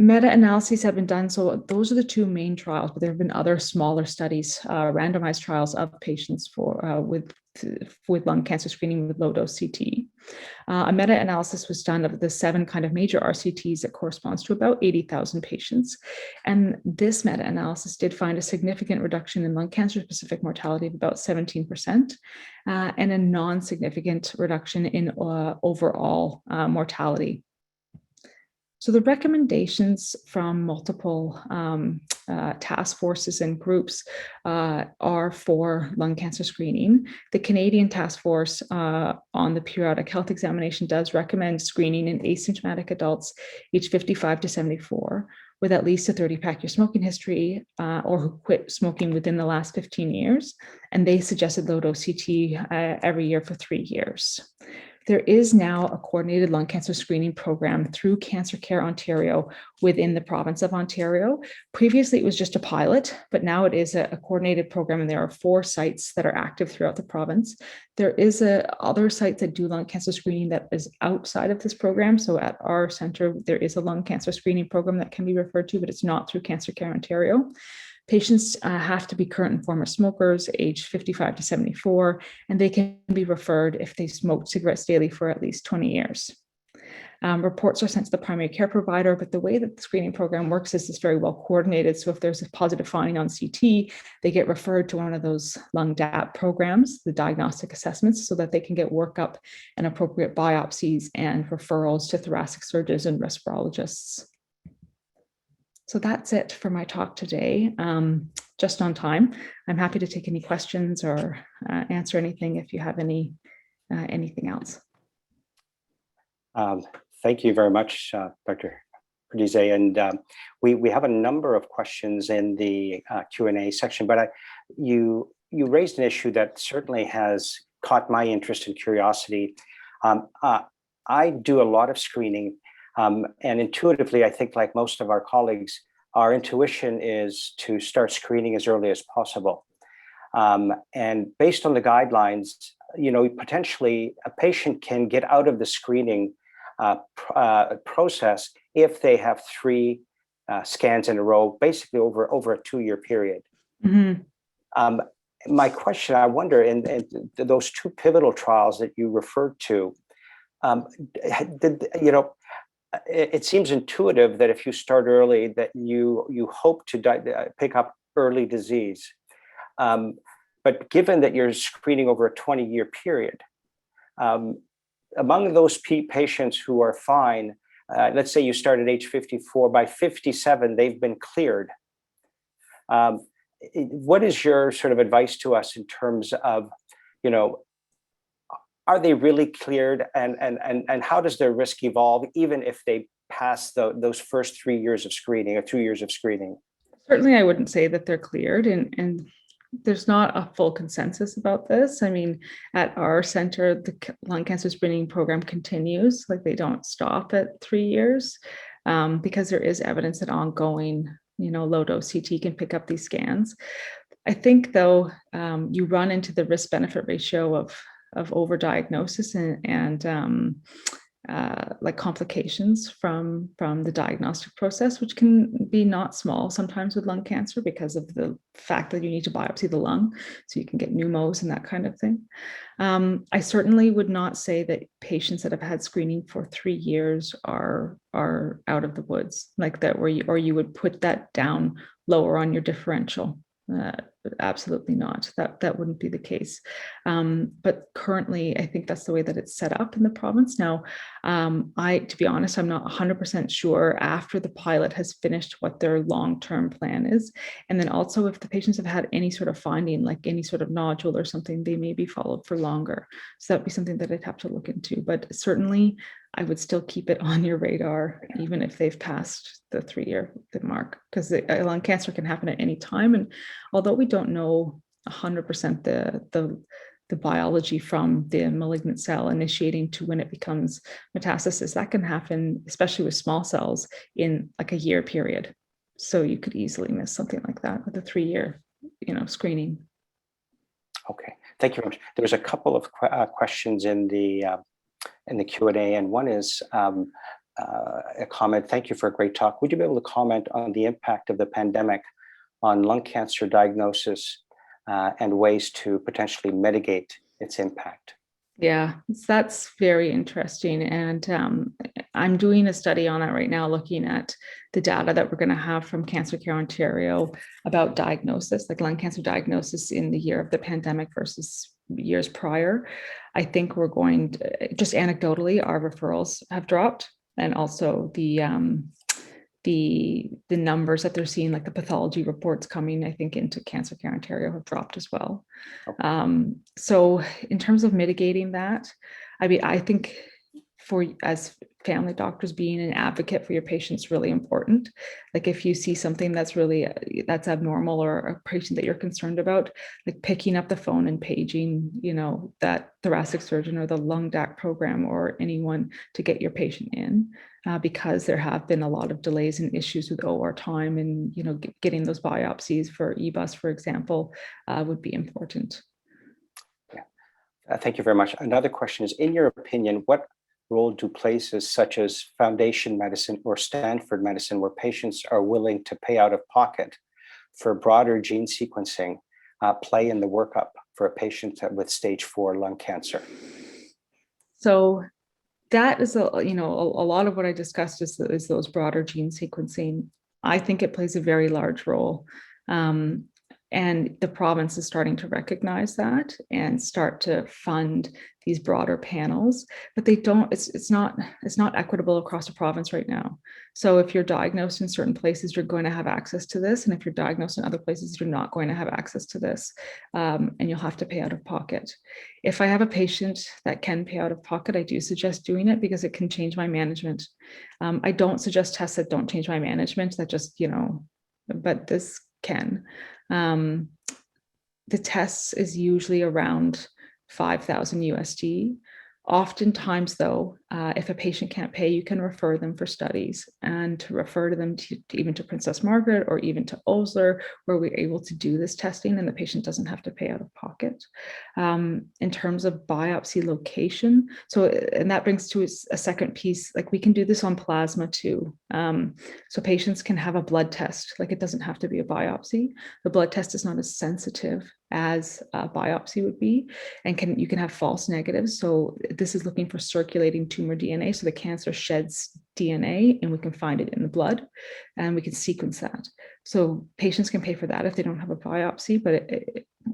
Meta-analyses have been done, so those are the two main trials, but there have been other smaller studies, randomized trials of patients with lung cancer screening with low-dose CT. A meta-analysis was done of the 7 kind of major RCTs that corresponds to about 80,000 patients. And this meta-analysis did find a significant reduction in lung cancer-specific mortality of about 17%, and a non-significant reduction in overall mortality. So the recommendations from multiple task forces and groups are for lung cancer screening. The Canadian Task Force on the Periodic Health Examination does recommend screening in asymptomatic adults aged 55 to 74 with at least a 30-pack year smoking history or who quit smoking within the last 15 years. And they suggested low-dose CT every year for 3 years. There is now a coordinated lung cancer screening program through Cancer Care Ontario within the province of Ontario. Previously, it was just a pilot, but now it is a coordinated program, and there are 4 sites that are active throughout the province. There is other sites that do lung cancer screening that is outside of this program. So at our center, there is a lung cancer screening program that can be referred to, but it's not through Cancer Care Ontario. Patients have to be current and former smokers, aged 55 to 74, and they can be referred if they smoked cigarettes daily for at least 20 years. Reports are sent to the primary care provider, but the way that the screening program works is it's very well coordinated. So if there's a positive finding on CT, they get referred to one of those lung DAP programs, the diagnostic assessments, so that they can get workup and appropriate biopsies and referrals to thoracic surgeons and respirologists. So that's it for my talk today, just on time. I'm happy to take any questions or answer anything if you have anything else. Thank you very much, Dr. Perdize. And we have a number of questions in the Q&A section, but you raised an issue that certainly has caught my interest and curiosity. I do a lot of screening. And intuitively, I think like most of our colleagues, our intuition is to start screening as early as possible. And based on the guidelines, potentially a patient can get out of the screening process if they have 3 scans in a row, basically over a 2-year period. Mm-hmm. My question, I wonder, in those 2 pivotal trials that you referred to, it seems intuitive that if you start early, that you hope to pick up early disease. But given that you're screening over a 20-year period, among those patients who are fine, let's say you start at age 54, by 57, they've been cleared. What is your sort of advice to us in terms of, are they really cleared, and how does their risk evolve even if they pass those first 3 years of screening or 2 years of screening? Certainly, I wouldn't say that they're cleared, and there's not a full consensus about this. I mean, at our center, the lung cancer screening program continues, like they don't stop at 3 years, because there is evidence that ongoing, low-dose CT can pick up these scans. I think, though, you run into the risk-benefit ratio of overdiagnosis and like complications from the diagnostic process, which can be not small sometimes with lung cancer because of the fact that you need to biopsy the lung so you can get pneumos and that kind of thing. I certainly would not say that patients that have had screening for 3 years are out of the woods like that, where you would put that down lower on your differential. Absolutely not. That wouldn't be the case. But currently, I think that's the way that it's set up in the province. Now, to be honest, I'm not 100% sure after the pilot has finished what their long-term plan is. And then also if the patients have had any sort of finding, like any sort of nodule or something, they may be followed for longer. So that'd be something that I'd have to look into. But certainly, I would still keep it on your radar, even if they've passed the 3-year mark, because lung cancer can happen at any time. And although we don't know 100% the biology from the malignant cell initiating to when it becomes metastasis, that can happen, especially with small cells, in like a year period. So you could easily miss something like that with a 3-year, screening. Okay, thank you very much. There's a couple of questions in the Q&A, and one is a comment. Thank you for a great talk. Would you be able to comment on the impact of the pandemic on lung cancer diagnosis and ways to potentially mitigate its impact? Yeah, that's very interesting. And I'm doing a study on that right now, looking at the data that we're going to have from Cancer Care Ontario about diagnosis, like lung cancer diagnosis in the year of the pandemic versus years prior. I think we're going to, just anecdotally, our referrals have dropped, and also the numbers that they're seeing, like the pathology reports coming, I think, into Cancer Care Ontario have dropped as well. Okay. So in terms of mitigating that, I mean, I think as family doctors, being an advocate for your patients is really important. Like if you see something that's abnormal or a patient that you're concerned about, like picking up the phone and paging, that thoracic surgeon or the lung DAC program or anyone to get your patient in, because there have been a lot of delays and issues with OR time, and getting those biopsies for EBUS, for example, would be important. Yeah, thank you very much. Another question is, in your opinion, what role do places such as Foundation Medicine or Stanford Medicine, where patients are willing to pay out of pocket for broader gene sequencing, play in the workup for a patient with stage 4 lung cancer? So that is a lot of what I discussed is those broader gene sequencing. I think it plays a very large role. And the province is starting to recognize that and start to fund these broader panels, but they don't, it's not equitable across the province right now. So if you're diagnosed in certain places, you're going to have access to this. And if you're diagnosed in other places, you're not going to have access to this. And you'll have to pay out of pocket. If I have a patient that can pay out of pocket, I do suggest doing it because it can change my management. I don't suggest tests that don't change my management, that just, but this can. The tests is usually around 5,000 USD. Oftentimes, though, if a patient can't pay, you can refer them for studies, and to refer to them even to Princess Margaret or even to Osler, where we're able to do this testing and the patient doesn't have to pay out of pocket. In terms of biopsy location, and that brings to a second piece, like we can do this on plasma too. So patients can have a blood test, like it doesn't have to be a biopsy. The blood test is not as sensitive as a biopsy would be, and you can have false negatives. So this is looking for circulating tumor DNA. So the cancer sheds DNA and we can find it in the blood and we can sequence that. So patients can pay for that if they don't have a biopsy, but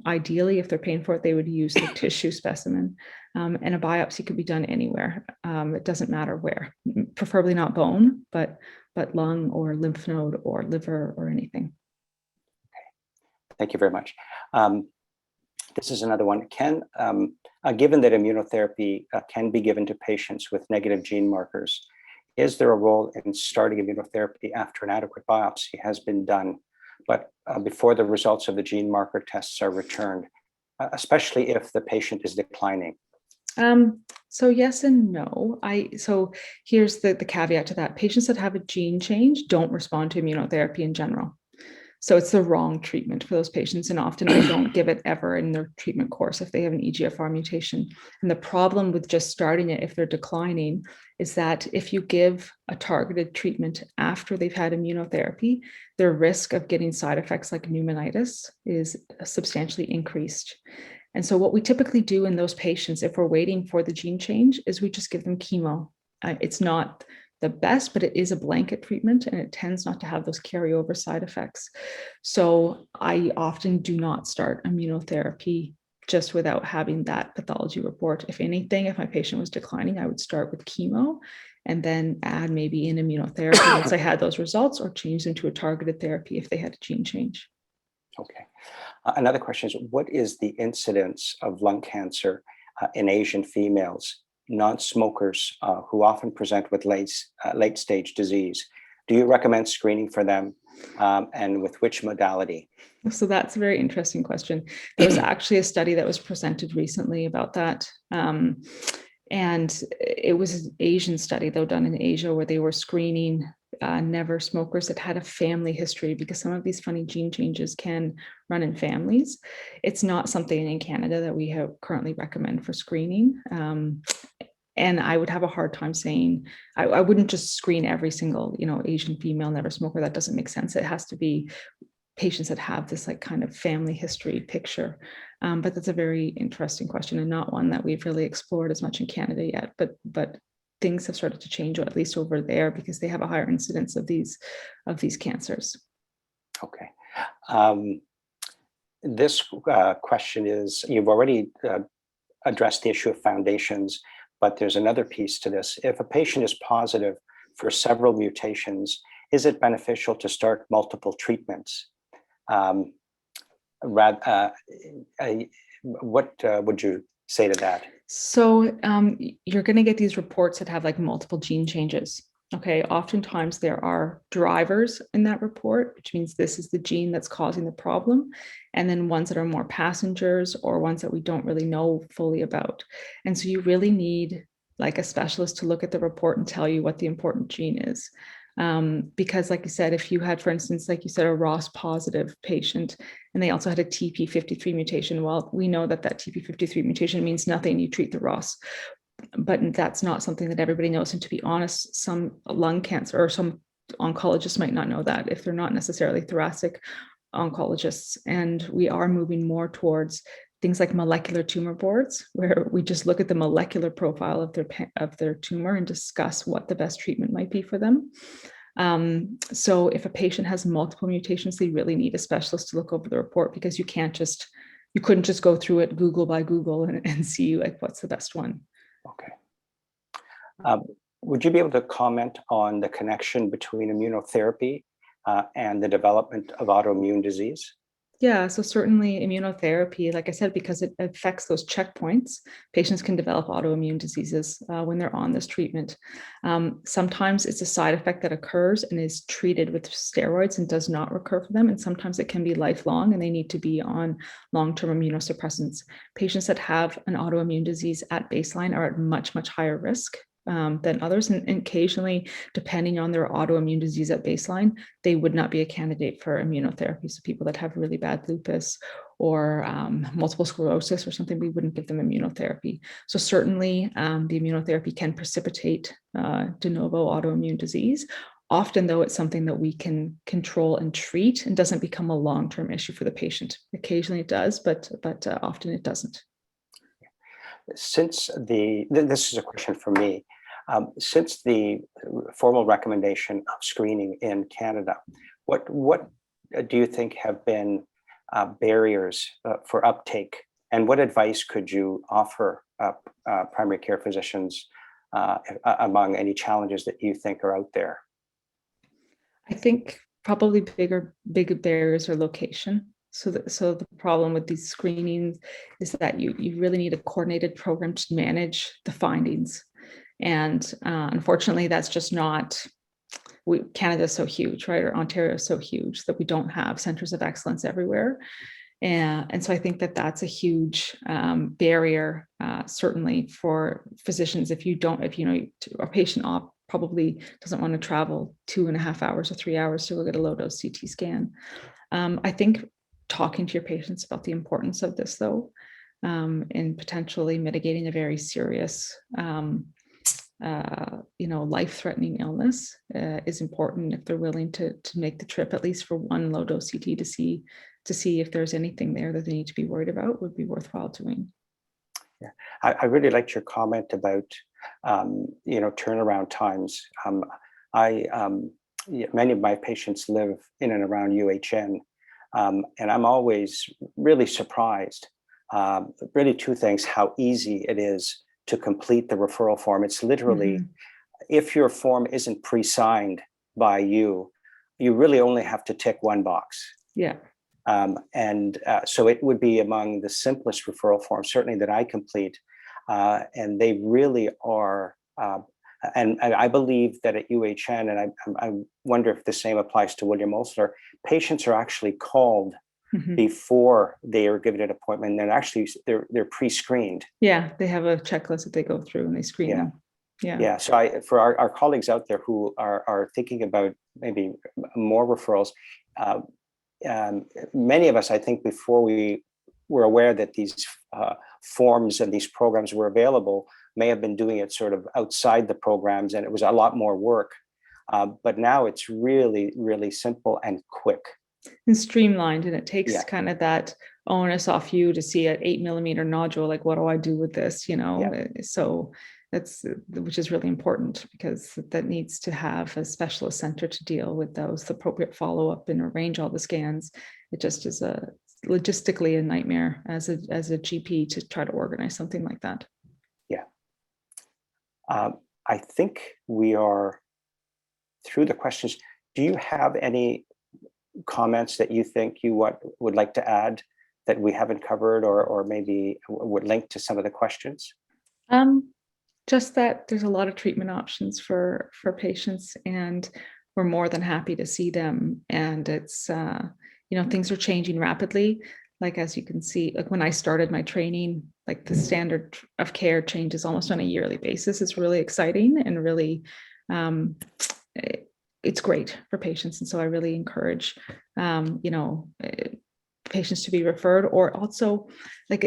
ideally, if they're paying for it, they would use the tissue specimen. And a biopsy could be done anywhere. It doesn't matter where, preferably not bone, but lung or lymph node or liver or anything. Thank you very much. This is another one. Given that immunotherapy can be given to patients with negative gene markers, is there a role in starting immunotherapy after an adequate biopsy has been done, but before the results of the gene marker tests are returned, especially if the patient is declining? So yes and no. So here's the caveat to that. Patients that have a gene change don't respond to immunotherapy in general. So it's the wrong treatment for those patients. And often they don't give it ever in their treatment course if they have an EGFR mutation. And the problem with just starting it if they're declining is that if you give a targeted treatment after they've had immunotherapy, their risk of getting side effects like pneumonitis is substantially increased. And so what we typically do in those patients, if we're waiting for the gene change, is we just give them chemo. It's not the best, but it is a blanket treatment and it tends not to have those carryover side effects. So I often do not start immunotherapy just without having that pathology report. If anything, if my patient was declining, I would start with chemo and then add maybe an immunotherapy once I had those results, or change them to a targeted therapy if they had a gene change. Okay. Another question is, what is the incidence of lung cancer in Asian females, non-smokers who often present with late-stage disease? Do you recommend screening for them, and with which modality? So that's a very interesting question. There was actually a study that was presented recently about that. And it was an Asian study, though, done in Asia, where they were screening never smokers that had a family history, because some of these funny gene changes can run in families. It's not something in Canada that we have currently recommend for screening. And I would have a hard time saying, I wouldn't just screen every single, Asian female never smoker. That doesn't make sense. It has to be patients that have this like kind of family history picture. But that's a very interesting question, and not one that we've really explored as much in Canada yet. But things have started to change, or at least over there, because they have a higher incidence of these cancers. Okay. This question is, you've already addressed the issue of foundations, but there's another piece to this. If a patient is positive for several mutations, is it beneficial to start multiple treatments? What would you say to that? So you're going to get these reports that have like multiple gene changes. Okay, oftentimes there are drivers in that report, which means this is the gene that's causing the problem, and then ones that are more passengers, or ones that we don't really know fully about. And so you really need like a specialist to look at the report and tell you what the important gene is. Because like you said, if you had, for instance, like you said, a ROS positive patient, and they also had a TP53 mutation, well, we know that TP53 mutation means nothing, you treat the ROS. But that's not something that everybody knows. And to be honest, some lung cancer, or some oncologists might not know that if they're not necessarily thoracic oncologists. And we are moving more towards things like molecular tumor boards, where we just look at the molecular profile of their tumor and discuss what the best treatment might be for them. So if a patient has multiple mutations, they really need a specialist to look over the report, because you couldn't just go through it Google by Google and see like what's the best one. Okay. Would you be able to comment on the connection between immunotherapy and the development of autoimmune disease? Yeah, so certainly immunotherapy, like I said, because it affects those checkpoints, patients can develop autoimmune diseases when they're on this treatment. Sometimes it's a side effect that occurs and is treated with steroids and does not recur for them. And sometimes it can be lifelong and they need to be on long-term immunosuppressants. Patients that have an autoimmune disease at baseline are at much, much higher risk than others. And occasionally, depending on their autoimmune disease at baseline, they would not be a candidate for immunotherapy. So people that have really bad lupus or multiple sclerosis or something, we wouldn't give them immunotherapy. So certainly the immunotherapy can precipitate de novo autoimmune disease. Often, though, it's something that we can control and treat and doesn't become a long-term issue for the patient. Occasionally it does, but often it doesn't. This is a question for me. Since the formal recommendation of screening in Canada, what do you think have been barriers for uptake, and what advice could you offer primary care physicians among any challenges that you think are out there? I think probably big barriers are location. So the problem with these screenings is that you really need a coordinated program to manage the findings. And unfortunately, that's just not, Canada is so huge, right? Or Ontario is so huge that we don't have centers of excellence everywhere. And so I think that that's a huge barrier, certainly for physicians. If a patient probably doesn't want to travel 2.5 hours or 3 hours to go get a low-dose CT scan. I think talking to your patients about the importance of this, though, and potentially mitigating a very serious, life-threatening illness is important if they're willing to make the trip, at least for one low-dose CT, to see if there's anything there that they need to be worried about, would be worthwhile doing. Yeah, I really liked your comment about turnaround times. Many of my patients live in and around UHN, and I'm always really surprised. Really, two things: how easy it is to complete the referral form. It's literally, if your form isn't pre-signed by you, you really only have to tick one box. Yeah. So it would be among the simplest referral forms, certainly, that I complete. And they really are, and I believe that at UHN, and I wonder if the same applies to William Osler, patients are actually called before they are given an appointment. And actually, they're pre-screened. Yeah, they have a checklist that they go through and they screen them. Yeah. So for our colleagues out there who are thinking about maybe more referrals, many of us, I think, before we were aware that these forms and these programs were available, may have been doing it sort of outside the programs, and it was a lot more work. But now it's really, really simple and quick. And streamlined, and it takes kind of that onus off you to see an 8mm nodule, like, what do I do with this, So that's, which is really important, because that needs to have a specialist center to deal with those appropriate follow-up and arrange all the scans. It just is logistically a nightmare as a GP to try to organize something like that. Yeah. I think we are through the questions. Do you have any comments that you think you would like to add that we haven't covered, or maybe would link to some of the questions? Just that there's a lot of treatment options for patients, and we're more than happy to see them. And it's, things are changing rapidly. Like, as you can see, like when I started my training, like the standard of care changes almost on a yearly basis. It's really exciting and really, it's great for patients. And so I really encourage, patients to be referred, or also, like,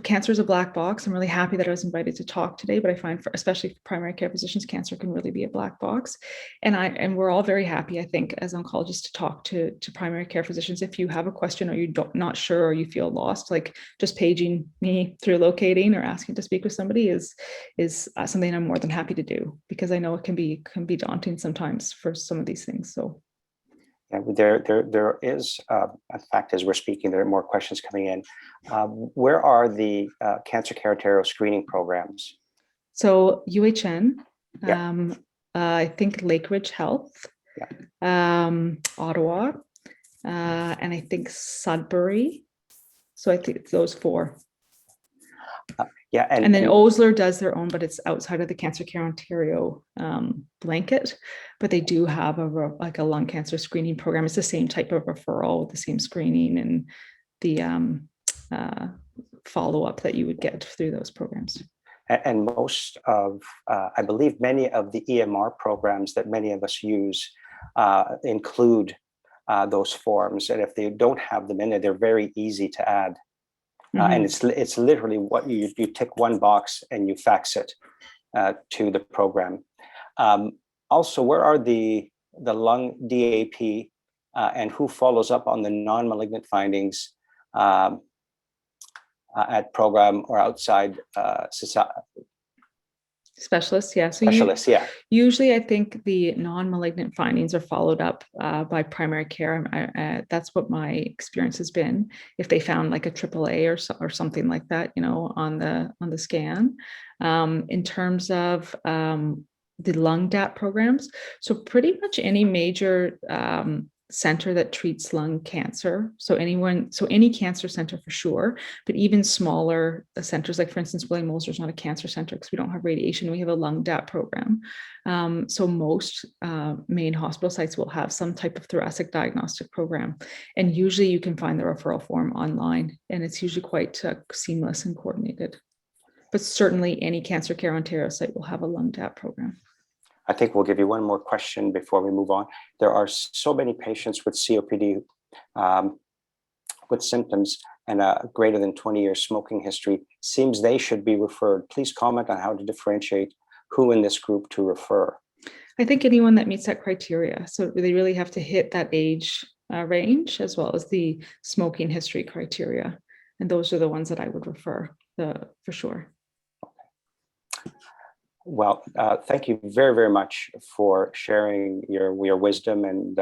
cancer is a black box. I'm really happy that I was invited to talk today, but I find especially for primary care physicians, cancer can really be a black box. And we're all very happy, I think, as oncologists, to talk to primary care physicians. If you have a question, or not sure, or you feel lost, like, just paging me through locating or asking to speak with somebody is something I'm more than happy to do, because I know it can be daunting sometimes for some of these things. So yeah, there is, in fact, as we're speaking, there are more questions coming in. Where are the cancer care Ontario screening programs? So UHN, I think Lakeridge Health, Ottawa, and I think Sudbury. So I think it's those four. And then Osler does their own, but it's outside of the Cancer Care Ontario blanket. But they do have a lung cancer screening program. It's the same type of referral with the same screening and the follow-up that you would get through those programs. And most of, I believe, many of the EMR programs that many of us use include those forms. And if they don't have them in there, they're very easy to add. And it's literally what you tick one box and you fax it to the program. Also, where are the lung DAP and who follows up on the non-malignant findings at program or outside society? Specialists, yeah. So Specialists, usually I think the non-malignant findings are followed up by primary care. That's what my experience has been. If they found like a AAA or something like that, on the scan. In terms of the lung DAP programs, so pretty much any major center that treats lung cancer. So any cancer center for sure, but even smaller centers, like, for instance, William Osler is not a cancer center because we don't have radiation. We have a lung DAP program. So most main hospital sites will have some type of thoracic diagnostic program. And usually you can find the referral form online, and it's usually quite seamless and coordinated. But certainly any Cancer Care Ontario site will have a lung DAP program. I think we'll give you one more question before we move on. There are so many patients with COPD with symptoms and a greater than 20-year smoking history seems they should be referred. Please comment on how to differentiate who in this group to refer. I think anyone that meets that criteria. So they really have to hit that age range as well as the smoking history criteria. And those are the ones that I would refer for sure. Well, thank you very, very much for sharing your wisdom and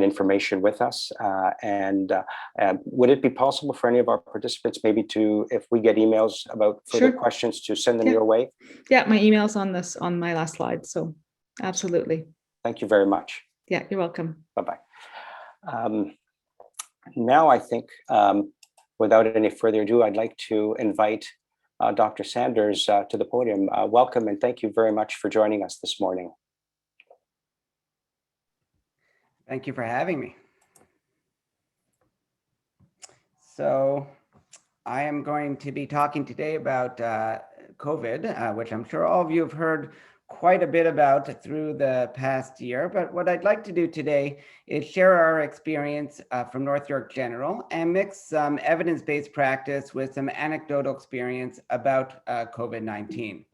information with us. Would it be possible for any of our participants maybe to, if we get emails about further questions, to send them your way? Yeah, my email's on my last slide. So absolutely. Thank you very much. Yeah, you're welcome. Bye-bye. Now I think without any further ado, I'd like to invite Dr. Sanders to the podium. Welcome and thank you very much for joining us this morning. Thank you for having me. So I am going to be talking today about COVID, which I'm sure all of you have heard quite a bit about through the past year. But what I'd like to do today is share our experience from North York General and mix some evidence-based practice with some anecdotal experience about COVID-19.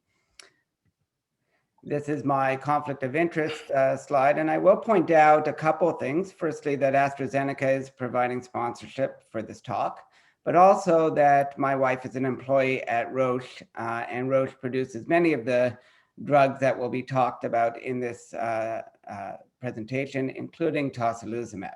This is my conflict of interest slide, and I will point out a couple of things. Firstly, that AstraZeneca is providing sponsorship for this talk, but also that my wife is an employee at Roche, and Roche produces many of the drugs that will be talked about in this presentation, including tocilizumab.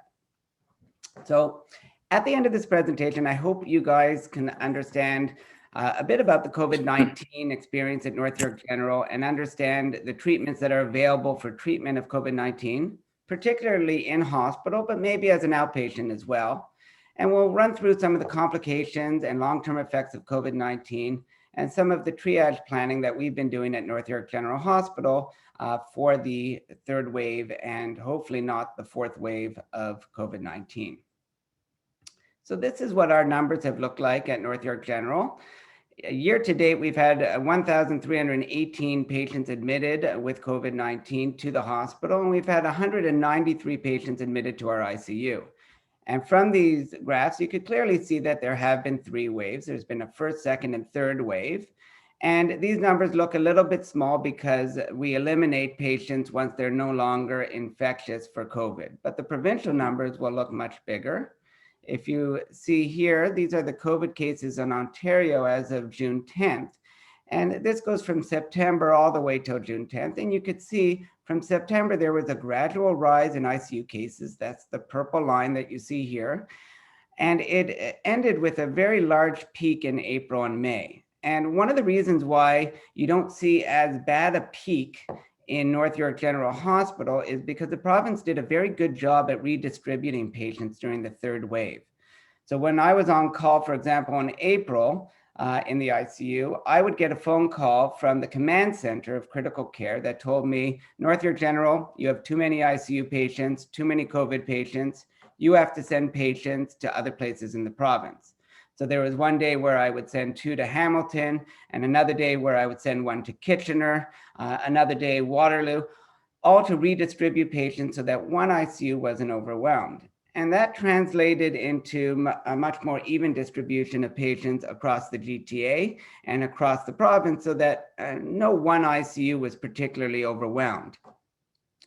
So at the end of this presentation, I hope you guys can understand a bit about the COVID-19 experience at North York General and understand the treatments that are available for treatment of COVID-19, particularly in hospital, but maybe as an outpatient as well. And we'll run through some of the complications and long-term effects of COVID-19 and some of the triage planning that we've been doing at North York General Hospital for the third wave and hopefully not the fourth wave of COVID-19. So this is what our numbers have looked like at North York General. Year to date, we've had 1,318 patients admitted with COVID-19 to the hospital, and we've had 193 patients admitted to our ICU. And from these graphs, you could clearly see that there have been three waves. There's been a first, second, and third wave. And these numbers look a little bit small because we eliminate patients once they're no longer infectious for COVID. But the provincial numbers will look much bigger. If you see here, these are the COVID cases in Ontario as of June 10th. And this goes from September all the way till June 10th. And you could see from September, there was a gradual rise in ICU cases. That's the purple line that you see here. And it ended with a very large peak in April and May. And one of the reasons why you don't see as bad a peak in North York General Hospital is because the province did a very good job at redistributing patients during the third wave. So when I was on call, for example, in April in the ICU, I would get a phone call from the command center of critical care that told me, North York General, you have too many ICU patients, too many COVID patients. You have to send patients to other places in the province. So there was one day where I would send 2 to Hamilton, and another day where I would send 1 to Kitchener, another day Waterloo, all to redistribute patients so that one ICU wasn't overwhelmed. And that translated into a much more even distribution of patients across the GTA and across the province so that no one ICU was particularly overwhelmed.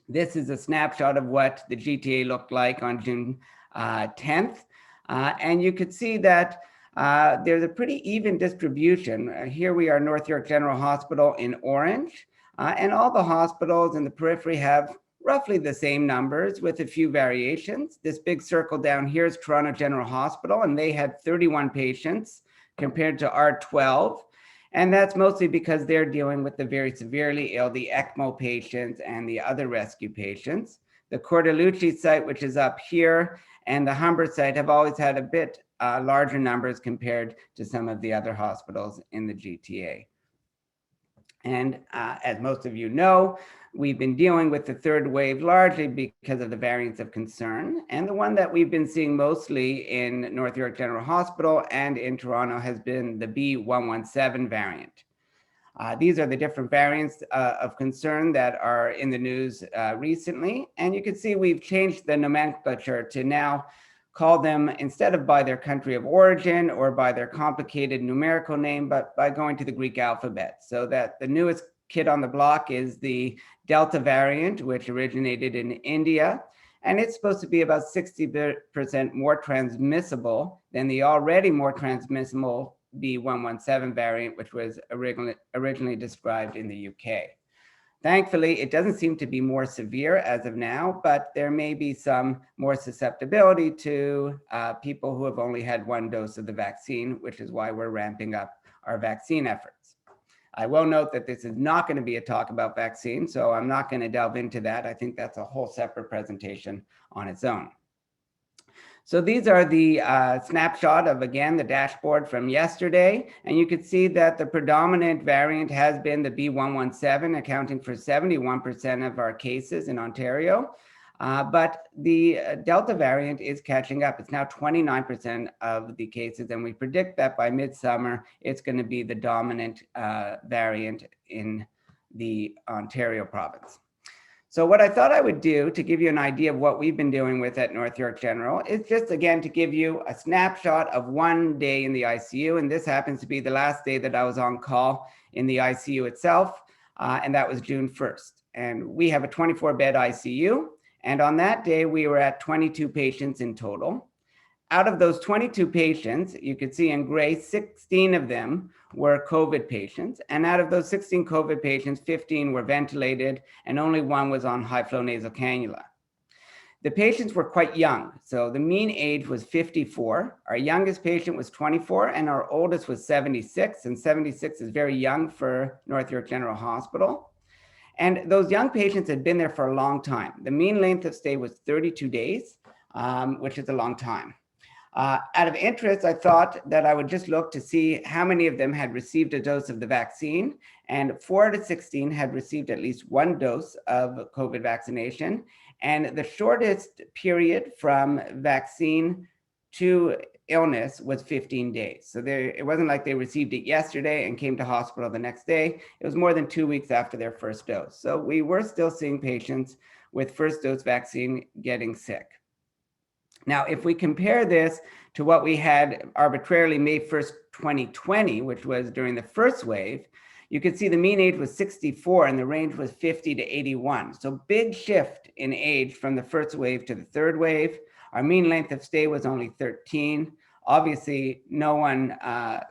This is a snapshot of what the GTA looked like on June 10th. And you could see that there's a pretty even distribution. Here we are, North York General Hospital in orange, and all the hospitals in the periphery have roughly the same numbers with a few variations. This big circle down here is Toronto General Hospital, and they had 31 patients compared to our 12. And that's mostly because they're dealing with the very severely ill, the ECMO patients and the other rescue patients. The Cordalucci site, which is up here, and the Humber site have always had a bit larger numbers compared to some of the other hospitals in the GTA. And as most of you know, we've been dealing with the third wave largely because of the variants of concern. And the one that we've been seeing mostly in North York General Hospital and in Toronto has been the B117 variant. These are the different variants of concern that are in the news recently. And you can see we've changed the nomenclature to now call them, instead of by their country of origin or by their complicated numerical name, but by going to the Greek alphabet. So that the newest kid on the block is the Delta variant, which originated in India. And it's supposed to be about 60% more transmissible than the already more transmissible B117 variant, which was originally described in the UK. Thankfully, it doesn't seem to be more severe as of now, but there may be some more susceptibility to people who have only had one dose of the vaccine, which is why we're ramping up our vaccine efforts. I will note that this is not going to be a talk about vaccines, so I'm not going to delve into that. I think that's a whole separate presentation on its own. So these are the snapshot of, again, the dashboard from yesterday. And you can see that the predominant variant has been the B117, accounting for 71% of our cases in Ontario. But the Delta variant is catching up. It's now 29% of the cases. And we predict that by midsummer, it's going to be the dominant variant in the Ontario province. So what I thought I would do to give you an idea of what we've been doing with at North York General is just, again, to give you a snapshot of one day in the ICU. And this happens to be the last day that I was on call in the ICU itself. And that was June 1st. And we have a 24-bed ICU. And on that day, we were at 22 patients in total. Out of those 22 patients, you can see in gray, 16 of them were COVID patients. And out of those 16 COVID patients, 15 were ventilated and only one was on high flow nasal cannula. The patients were quite young. So the mean age was 54. Our youngest patient was 24 and our oldest was 76. And 76 is very young for North York General Hospital. And those young patients had been there for a long time. The mean length of stay was 32 days, which is a long time. Out of interest, I thought that I would just look to see how many of them had received a dose of the vaccine, and 4 out of 16 had received at least one dose of COVID vaccination. And the shortest period from vaccine to illness was 15 days. So it wasn't like they received it yesterday and came to hospital the next day. It was more than 2 weeks after their first dose. So we were still seeing patients with first dose vaccine getting sick. Now, if we compare this to what we had arbitrarily May 1st, 2020, which was during the first wave, you can see the mean age was 64 and the range was 50 to 81. So big shift in age from the first wave to the third wave. Our mean length of stay was only 13. Obviously, no one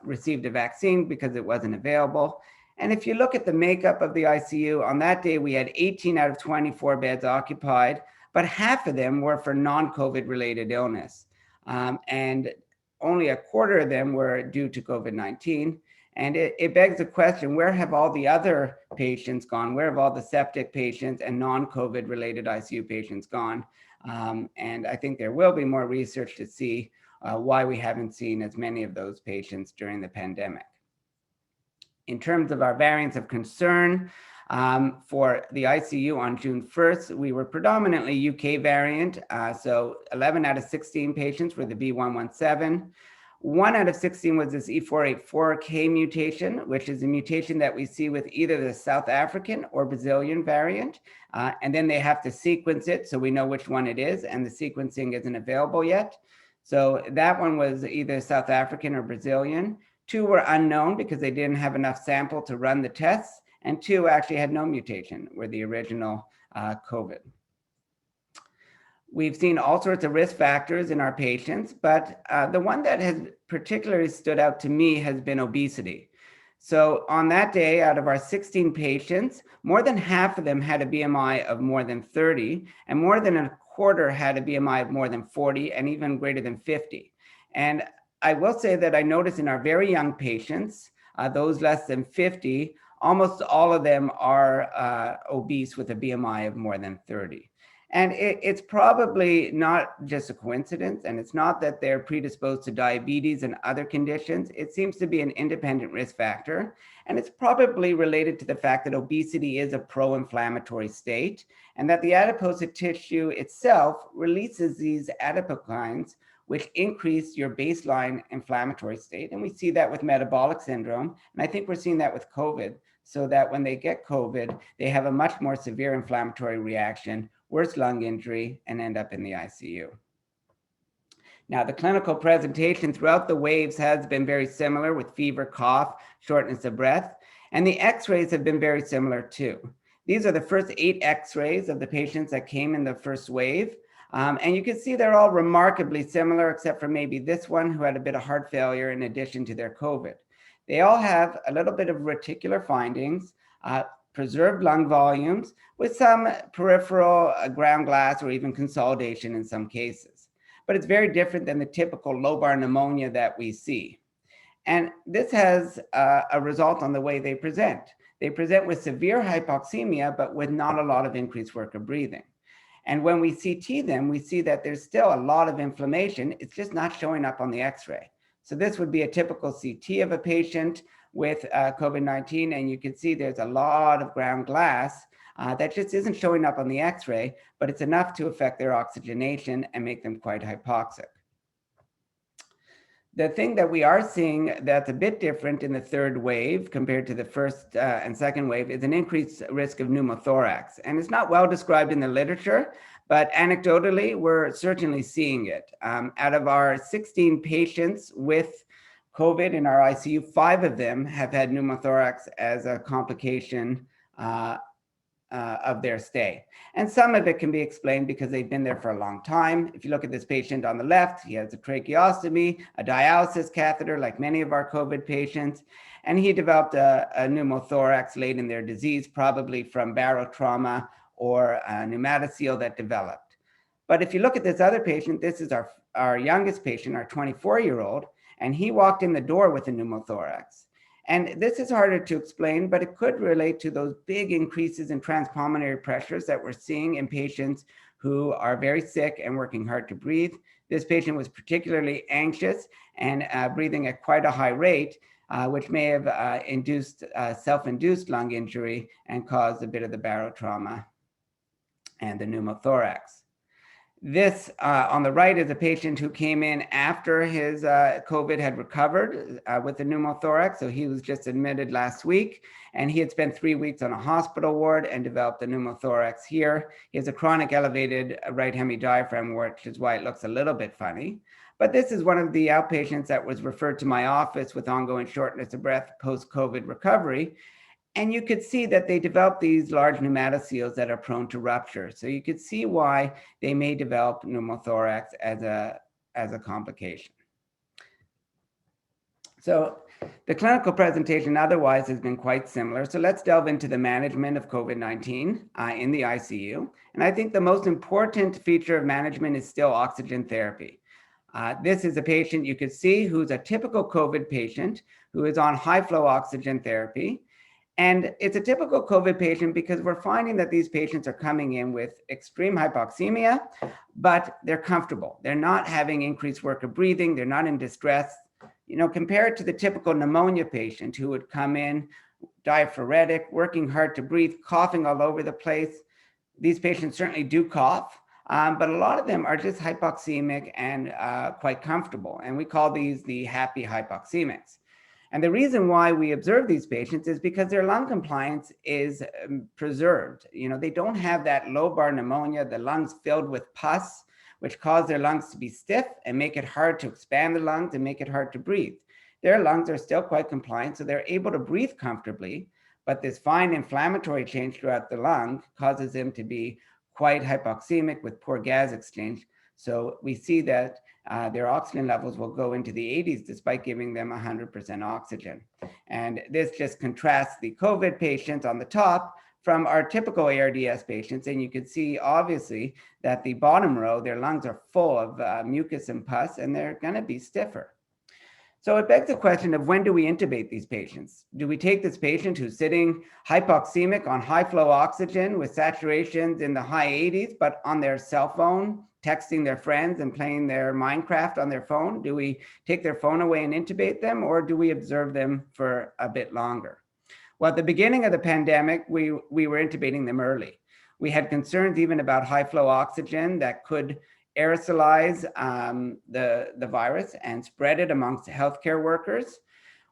received a vaccine because it wasn't available. And if you look at the makeup of the ICU, on that day, we had 18 out of 24 beds occupied, but half of them were for non-COVID related illness. And only a quarter of them were due to COVID-19. And it begs the question, where have all the other patients gone? Where have all the septic patients and non-COVID related ICU patients gone? And I think there will be more research to see why we haven't seen as many of those patients during the pandemic. In terms of our variants of concern, for the ICU on June 1st, we were predominantly UK variant. So 11 out of 16 patients were the B117. 1 out of 16 was this E484K mutation, which is a mutation that we see with either the South African or Brazilian variant. And then they have to sequence it so we know which one it is, and the sequencing isn't available yet. So that one was either South African or Brazilian. 2 were unknown because they didn't have enough sample to run the tests. And 2 actually had no mutation, were the original COVID. We've seen all sorts of risk factors in our patients, but the one that has particularly stood out to me has been obesity. So on that day, out of our 16 patients, more than half of them had a BMI of more than 30, and more than a quarter had a BMI of more than 40, and even greater than 50. And I will say that I noticed in our very young patients, those less than 50, almost all of them are obese with a BMI of more than 30. And it's probably not just a coincidence, and it's not that they're predisposed to diabetes and other conditions. It seems to be an independent risk factor, and it's probably related to the fact that obesity is a pro-inflammatory state, and that the adipose tissue itself releases these adipokines, which increase your baseline inflammatory state. And we see that with metabolic syndrome, and I think we're seeing that with COVID. so that when they get COVID, they have a much more severe inflammatory reaction, worse lung injury, and end up in the ICU. Now, the clinical presentation throughout the waves has been very similar with fever, cough, shortness of breath, and the x-rays have been very similar too. These are the first 8 x-rays of the patients that came in the first wave. And you can see they're all remarkably similar, except for maybe this one who had a bit of heart failure in addition to their COVID. They all have a little bit of reticular findings, preserved lung volumes with some peripheral ground glass or even consolidation in some cases. But it's very different than the typical lobar pneumonia that we see. And this has a result on the way they present. They present with severe hypoxemia, but with not a lot of increased work of breathing. And when we CT them, we see that there's still a lot of inflammation. It's just not showing up on the x-ray. So this would be a typical CT of a patient with COVID-19, and you can see there's a lot of ground glass that just isn't showing up on the x-ray, but it's enough to affect their oxygenation and make them quite hypoxic. The thing that we are seeing that's a bit different in the third wave compared to the first and second wave is an increased risk of pneumothorax. And it's not well described in the literature, but anecdotally, we're certainly seeing it. Out of our 16 patients with COVID in our ICU, 5 of them have had pneumothorax as a complication of their stay. And some of it can be explained because they've been there for a long time. If you look at this patient on the left, he has a tracheostomy, a dialysis catheter, like many of our COVID patients, and he developed a pneumothorax late in their disease, probably from barotrauma or a pneumatocele that developed. But if you look at this other patient, this is our youngest patient, our 24-year-old, and he walked in the door with a pneumothorax. And this is harder to explain, but it could relate to those big increases in transpulmonary pressures that we're seeing in patients who are very sick and working hard to breathe. This patient was particularly anxious and breathing at quite a high rate, which may have induced self-induced lung injury and caused a bit of the barotrauma and the pneumothorax. This on the right is a patient who came in after his COVID had recovered with a pneumothorax. So he was just admitted last week, and he had spent 3 weeks on a hospital ward and developed a pneumothorax here. He has a chronic elevated right hemidiaphragm, which is why it looks a little bit funny. But this is one of the outpatients that was referred to my office with ongoing shortness of breath post-COVID recovery. And you could see that they develop these large pneumatoceles that are prone to rupture. So you could see why they may develop pneumothorax as a complication. So the clinical presentation otherwise has been quite similar. So let's delve into the management of COVID-19 in the ICU. And I think the most important feature of management is still oxygen therapy. This is a patient you could see who's a typical COVID patient who is on high flow oxygen therapy. And it's a typical COVID patient because we're finding that these patients are coming in with extreme hypoxemia, but they're comfortable. They're not having increased work of breathing. They're not in distress. You know, compared to the typical pneumonia patient who would come in diaphoretic, working hard to breathe, coughing all over the place. These patients certainly do cough, but a lot of them are just hypoxemic and quite comfortable. And we call these the happy hypoxemics. And the reason why we observe these patients is because their lung compliance is preserved. You know, they don't have that lobar pneumonia, the lungs filled with pus, which cause their lungs to be stiff and make it hard to expand the lungs and make it hard to breathe. Their lungs are still quite compliant, so they're able to breathe comfortably, but this fine inflammatory change throughout the lung causes them to be quite hypoxemic with poor gas exchange. So we see that their oxygen levels will go into the 80s despite giving them 100% oxygen. And this just contrasts the COVID patients on the top from our typical ARDS patients. And you can see obviously that the bottom row, their lungs are full of mucus and pus, and they're going to be stiffer. So it begs the question of when do we intubate these patients? Do we take this patient who's sitting hypoxemic on high flow oxygen with saturations in the high 80s, but on their cell phone, texting their friends and playing their Minecraft on their phone? Do we take their phone away and intubate them, or do we observe them for a bit longer? Well, at the beginning of the pandemic, we were intubating them early. We had concerns even about high flow oxygen that could aerosolize the virus and spread it amongst healthcare workers.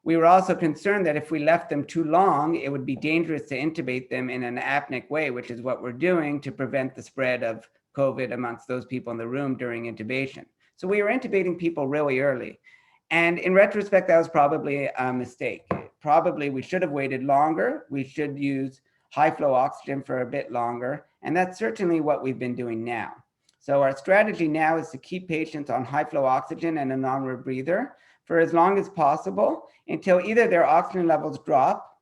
We were also concerned that if we left them too long, it would be dangerous to intubate them in an apneic way, which is what we're doing to prevent the spread of COVID amongst those people in the room during intubation. So we were intubating people really early. And in retrospect, that was probably a mistake. Probably we should have waited longer. We should use high flow oxygen for a bit longer. And that's certainly what we've been doing now. So our strategy now is to keep patients on high flow oxygen and a non-rebreather for as long as possible until either their oxygen levels drop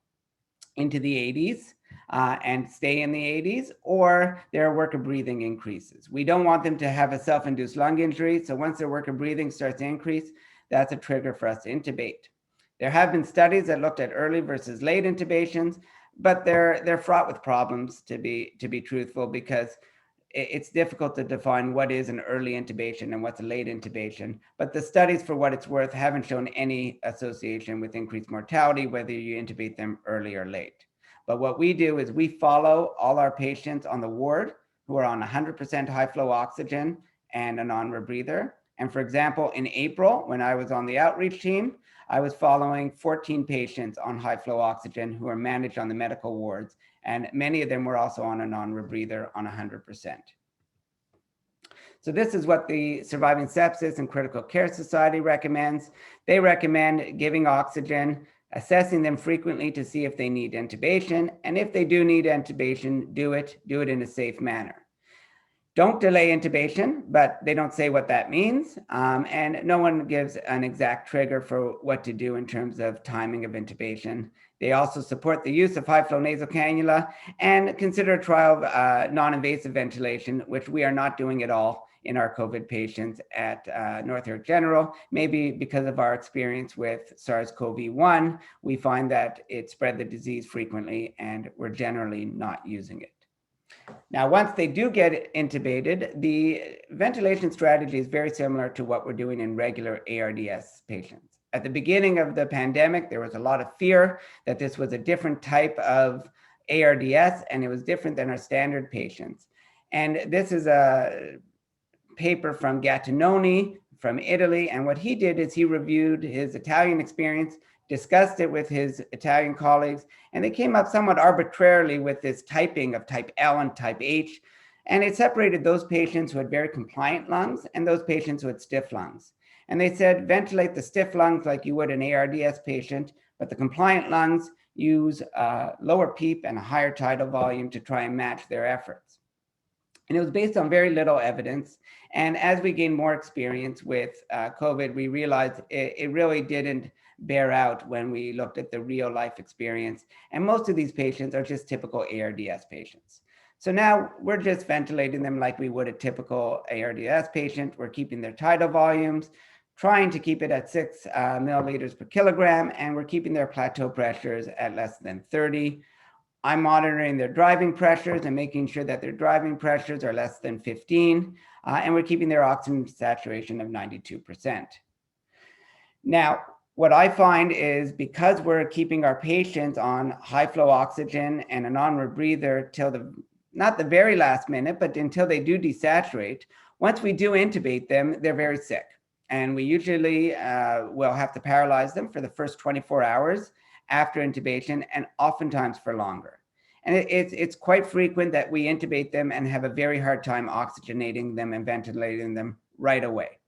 into the 80s and stay in the 80s, or their work of breathing increases. We don't want them to have a self-induced lung injury. So once their work of breathing starts to increase, that's a trigger for us to intubate. There have been studies that looked at early versus late intubations, but they're fraught with problems, to be truthful, because it's difficult to define what is an early intubation and what's a late intubation. But the studies, for what it's worth, haven't shown any association with increased mortality, whether you intubate them early or late. But what we do is we follow all our patients on the ward who are on 100% high flow oxygen and a non-rebreather. And for example, in April, when I was on the outreach team, I was following 14 patients on high flow oxygen who are managed on the medical wards. And many of them were also on a non-rebreather on 100%. So this is what the Surviving Sepsis and Critical Care Society recommends. They recommend giving oxygen, assessing them frequently to see if they need intubation. And if they do need intubation, do it in a safe manner. Don't delay intubation, but they don't say what that means. And no one gives an exact trigger for what to do in terms of timing of intubation. They also support the use of high flow nasal cannula and consider a trial of non-invasive ventilation, which we are not doing at all in our COVID patients at North York General. Maybe because of our experience with SARS-CoV-1, we find that it spread the disease frequently and we're generally not using it. Now, once they do get intubated, the ventilation strategy is very similar to what we're doing in regular ARDS patients. At the beginning of the pandemic, there was a lot of fear that this was a different type of ARDS and it was different than our standard patients. And this is a paper from Gattinoni from Italy. And what he did is he reviewed his Italian experience, discussed it with his Italian colleagues, and they came up somewhat arbitrarily with this typing of type L and type H. And it separated those patients who had very compliant lungs and those patients who had stiff lungs. And they said, ventilate the stiff lungs like you would an ARDS patient, but the compliant lungs use a lower PEEP and a higher tidal volume to try and match their efforts. And it was based on very little evidence. And as we gained more experience with COVID, we realized it really didn't bear out when we looked at the real life experience. And most of these patients are just typical ARDS patients. So now we're just ventilating them like we would a typical ARDS patient. We're keeping their tidal volumes, trying to keep it at 6 milliliters per kilogram, and we're keeping their plateau pressures at less than 30. I'm monitoring their driving pressures and making sure that their driving pressures are less than 15, and we're keeping their oxygen saturation of 92%. Now, what I find is because we're keeping our patients on high flow oxygen and a non-rebreather till not the very last minute, but until they do desaturate, once we do intubate them, they're very sick. And we usually will have to paralyze them for the first 24 hours after intubation, and oftentimes for longer. And it's quite frequent that we intubate them and have a very hard time oxygenating them and ventilating them right away.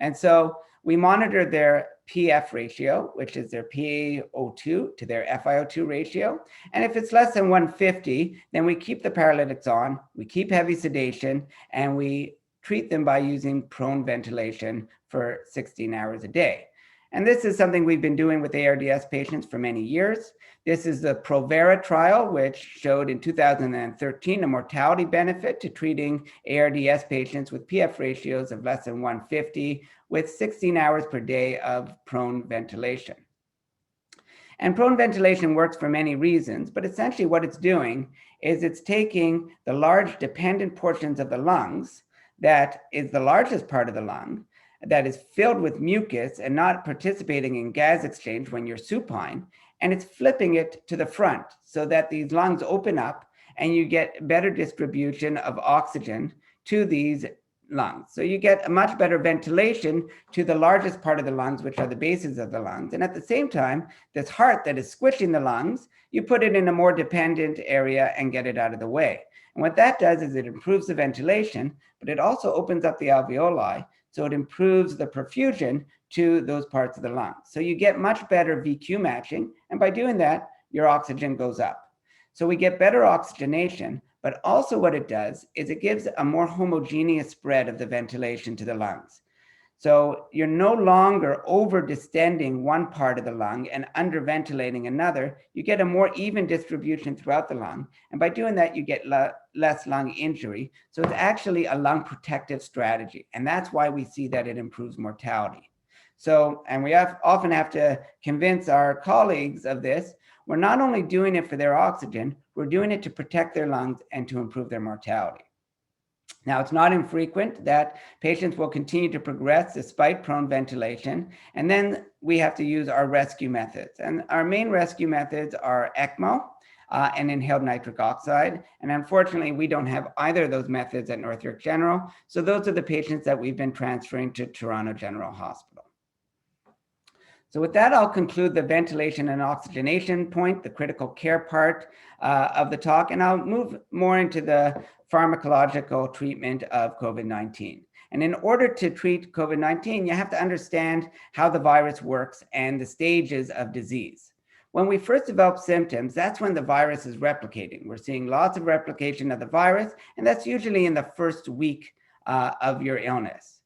And so we monitor their PF ratio, which is their PaO2 to their FiO2 ratio. And if it's less than 150, then we keep the paralytics on, we keep heavy sedation, and we treat them by using prone ventilation for 16 hours a day. And this is something we've been doing with ARDS patients for many years. This is the Provera trial, which showed in 2013 a mortality benefit to treating ARDS patients with PF ratios of less than 150 with 16 hours per day of prone ventilation. And prone ventilation works for many reasons, but essentially what it's doing is it's taking the large dependent portions of the lungs, that is the largest part of the lung, that is filled with mucus and not participating in gas exchange when you're supine, and it's flipping it to the front so that these lungs open up and you get better distribution of oxygen to these lungs. So you get a much better ventilation to the largest part of the lungs, which are the bases of the lungs. And at the same time, this heart that is squishing the lungs, you put it in a more dependent area and get it out of the way. And what that does is it improves the ventilation, but it also opens up the alveoli. So it improves the perfusion to those parts of the lungs. So you get much better VQ matching. And by doing that, your oxygen goes up. So we get better oxygenation, but also what it does is it gives a more homogeneous spread of the ventilation to the lungs. So you're no longer over distending one part of the lung and under ventilating another. You get a more even distribution throughout the lung. And by doing that, you get less lung injury. So it's actually a lung protective strategy. And that's why we see that it improves mortality. So, and we often have to convince our colleagues of this. We're not only doing it for their oxygen, we're doing it to protect their lungs and to improve their mortality. Now, it's not infrequent that patients will continue to progress despite prone ventilation, and then we have to use our rescue methods. And our main rescue methods are ECMO and inhaled nitric oxide. And unfortunately, we don't have either of those methods at North York General. So those are the patients that we've been transferring to Toronto General Hospital. So with that, I'll conclude the ventilation and oxygenation point, the critical care part of the talk, and I'll move more into the pharmacological treatment of COVID-19. And in order to treat COVID-19, you have to understand how the virus works and the stages of disease. When we first develop symptoms, that's when the virus is replicating. We're seeing lots of replication of the virus, and that's usually in the first week of your illness.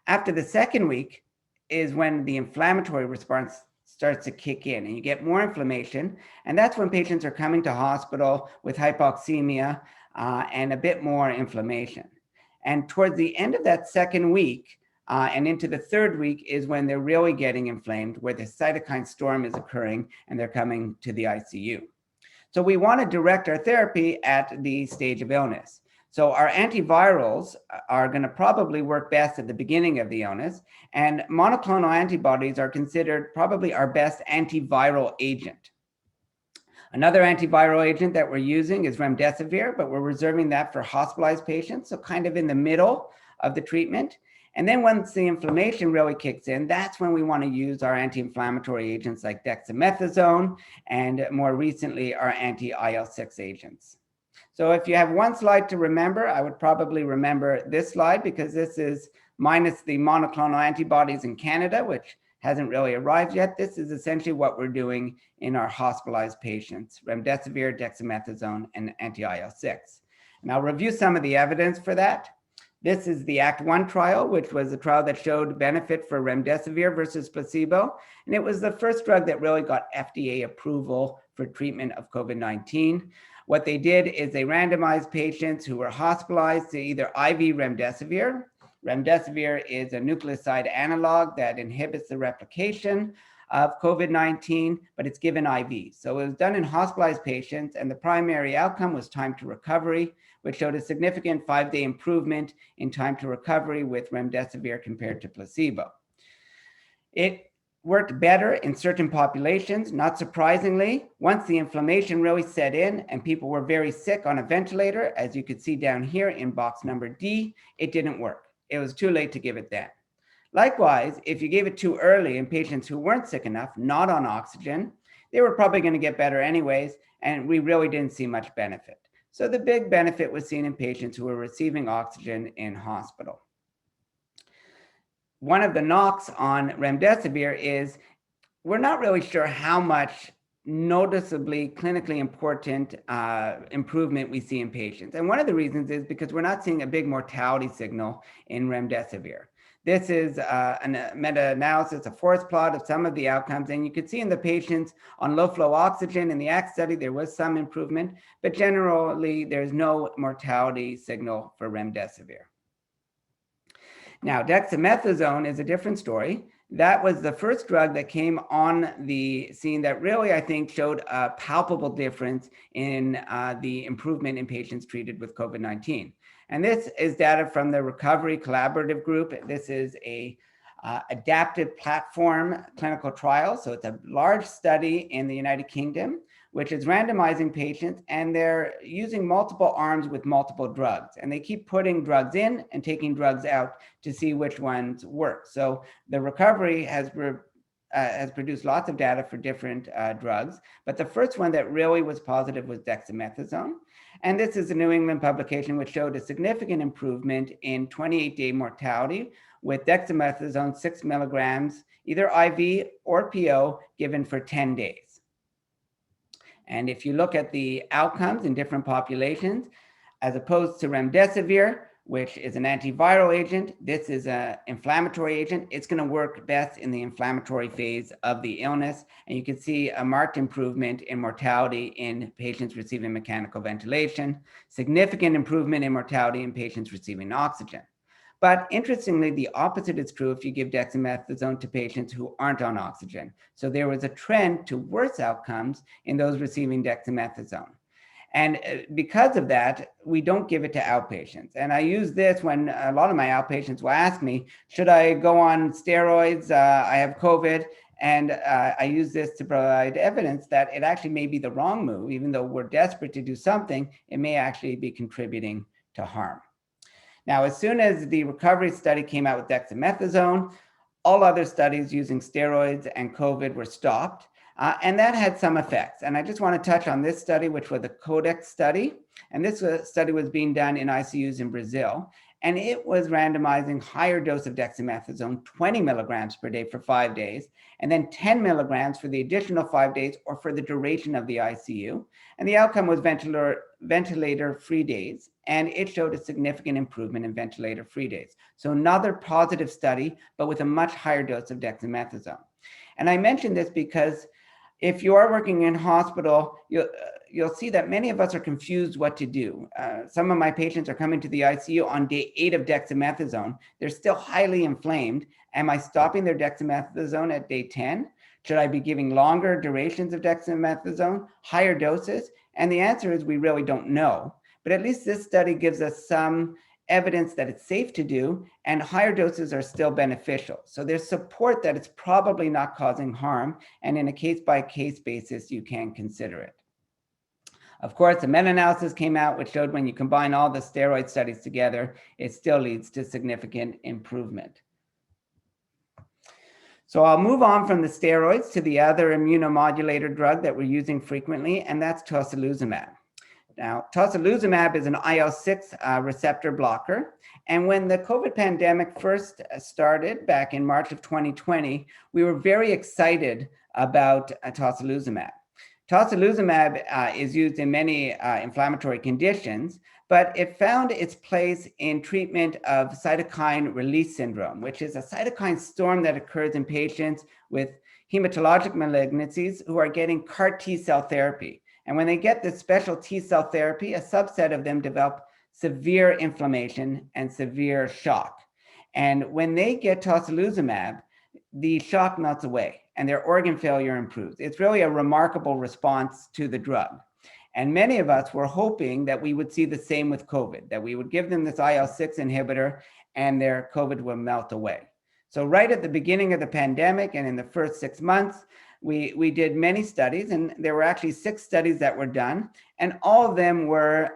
After the second week, is when the inflammatory response starts to kick in and you get more inflammation. And that's when patients are coming to hospital with hypoxemia and a bit more inflammation. And towards the end of that second week and into the third week is when they're really getting inflamed, where the cytokine storm is occurring and they're coming to the ICU. So we want to direct our therapy at the stage of illness. So our antivirals are going to probably work best at the beginning of the illness, and monoclonal antibodies are considered probably our best antiviral agent. Another antiviral agent that we're using is remdesivir, but we're reserving that for hospitalized patients, so kind of in the middle of the treatment. And then once the inflammation really kicks in, that's when we want to use our anti-inflammatory agents like dexamethasone and more recently our anti-IL-6 agents. So if you have one slide to remember, I would probably remember this slide because this is minus the monoclonal antibodies in Canada, which hasn't really arrived yet. This is essentially what we're doing in our hospitalized patients, remdesivir, dexamethasone, and anti-IL-6. And I'll review some of the evidence for that. This is the ACT-1 trial, which was a trial that showed benefit for remdesivir versus placebo. And it was the first drug that really got FDA approval for treatment of COVID-19. What they did is they randomized patients who were hospitalized to either IV remdesivir. Remdesivir is a nucleoside analog that inhibits the replication of COVID-19, but it's given IV. So it was done in hospitalized patients, and the primary outcome was time to recovery, which showed a significant 5-day improvement in time to recovery with remdesivir compared to placebo. It worked better in certain populations, not surprisingly. Once the inflammation really set in and people were very sick on a ventilator, as you could see down here in box number D, it didn't work. It was too late to give it then. Likewise, if you gave it too early in patients who weren't sick enough, not on oxygen, they were probably going to get better anyways, and we really didn't see much benefit. So the big benefit was seen in patients who were receiving oxygen in hospital. One of the knocks on remdesivir is we're not really sure how much noticeably clinically important improvement we see in patients. And one of the reasons is because we're not seeing a big mortality signal in remdesivir. This is a meta-analysis, a forest plot of some of the outcomes. And you can see in the patients on low flow oxygen in the ACT study, there was some improvement, but generally there's no mortality signal for remdesivir. Now, dexamethasone is a different story. That was the first drug that came on the scene that really, I think, showed a palpable difference in the improvement in patients treated with COVID-19. And this is data from the Recovery Collaborative Group. This is a adaptive platform clinical trial. So it's a large study in the United Kingdom which is randomizing patients, and they're using multiple arms with multiple drugs. And they keep putting drugs in and taking drugs out to see which ones work. So the recovery has produced lots of data for different drugs, but the first one that really was positive was dexamethasone. And this is a New England publication which showed a significant improvement in 28-day mortality with dexamethasone 6 milligrams, either IV or PO, given for 10 days. And if you look at the outcomes in different populations, as opposed to remdesivir, which is an antiviral agent, this is an inflammatory agent. It's going to work best in the inflammatory phase of the illness. And you can see a marked improvement in mortality in patients receiving mechanical ventilation, significant improvement in mortality in patients receiving oxygen. But interestingly, the opposite is true if you give dexamethasone to patients who aren't on oxygen. So there was a trend to worse outcomes in those receiving dexamethasone. And because of that, we don't give it to outpatients. And I use this when a lot of my outpatients will ask me, should I go on steroids? I have COVID. And I use this to provide evidence that it actually may be the wrong move. Even though we're desperate to do something, it may actually be contributing to harm. Now, as soon as the recovery study came out with dexamethasone, all other studies using steroids and COVID were stopped. And that had some effects. And I just want to touch on this study, which was the Codex study. And this study was being done in ICUs in Brazil. And it was randomizing higher dose of dexamethasone, 20 milligrams per day for 5 days, and then 10 milligrams for the additional 5 days or for the duration of the ICU. And the outcome was ventilator-free days. And it showed a significant improvement in ventilator-free days. So another positive study, but with a much higher dose of dexamethasone. And I mention this because if you are working in hospital, you'll see that many of us are confused what to do. Some of my patients are coming to the ICU on day 8 of dexamethasone. They're still highly inflamed. Am I stopping their dexamethasone at day 10? Should I be giving longer durations of dexamethasone, higher doses? And the answer is we really don't know. But at least this study gives us some evidence that it's safe to do, and higher doses are still beneficial. So there's support that it's probably not causing harm, and in a case-by-case basis, you can consider it. Of course, a meta-analysis came out which showed when you combine all the steroid studies together, it still leads to significant improvement. So I'll move on from the steroids to the other immunomodulator drug that we're using frequently, and that's tocilizumab. Now, tocilizumab is an IL-6 receptor blocker. And when the COVID pandemic first started back in March of 2020, we were very excited about tocilizumab. Tocilizumab is used in many inflammatory conditions, but it found its place in treatment of cytokine release syndrome, which is a cytokine storm that occurs in patients with hematologic malignancies who are getting CAR T-cell therapy. And when they get this special T-cell therapy, a subset of them develop severe inflammation and severe shock. And when they get tocilizumab, the shock melts away and their organ failure improves. It's really a remarkable response to the drug. And many of us were hoping that we would see the same with COVID, that we would give them this IL-6 inhibitor and their COVID would melt away. So right at the beginning of the pandemic and in the first 6 months, we did many studies, and there were actually 6 studies that were done, and all of them were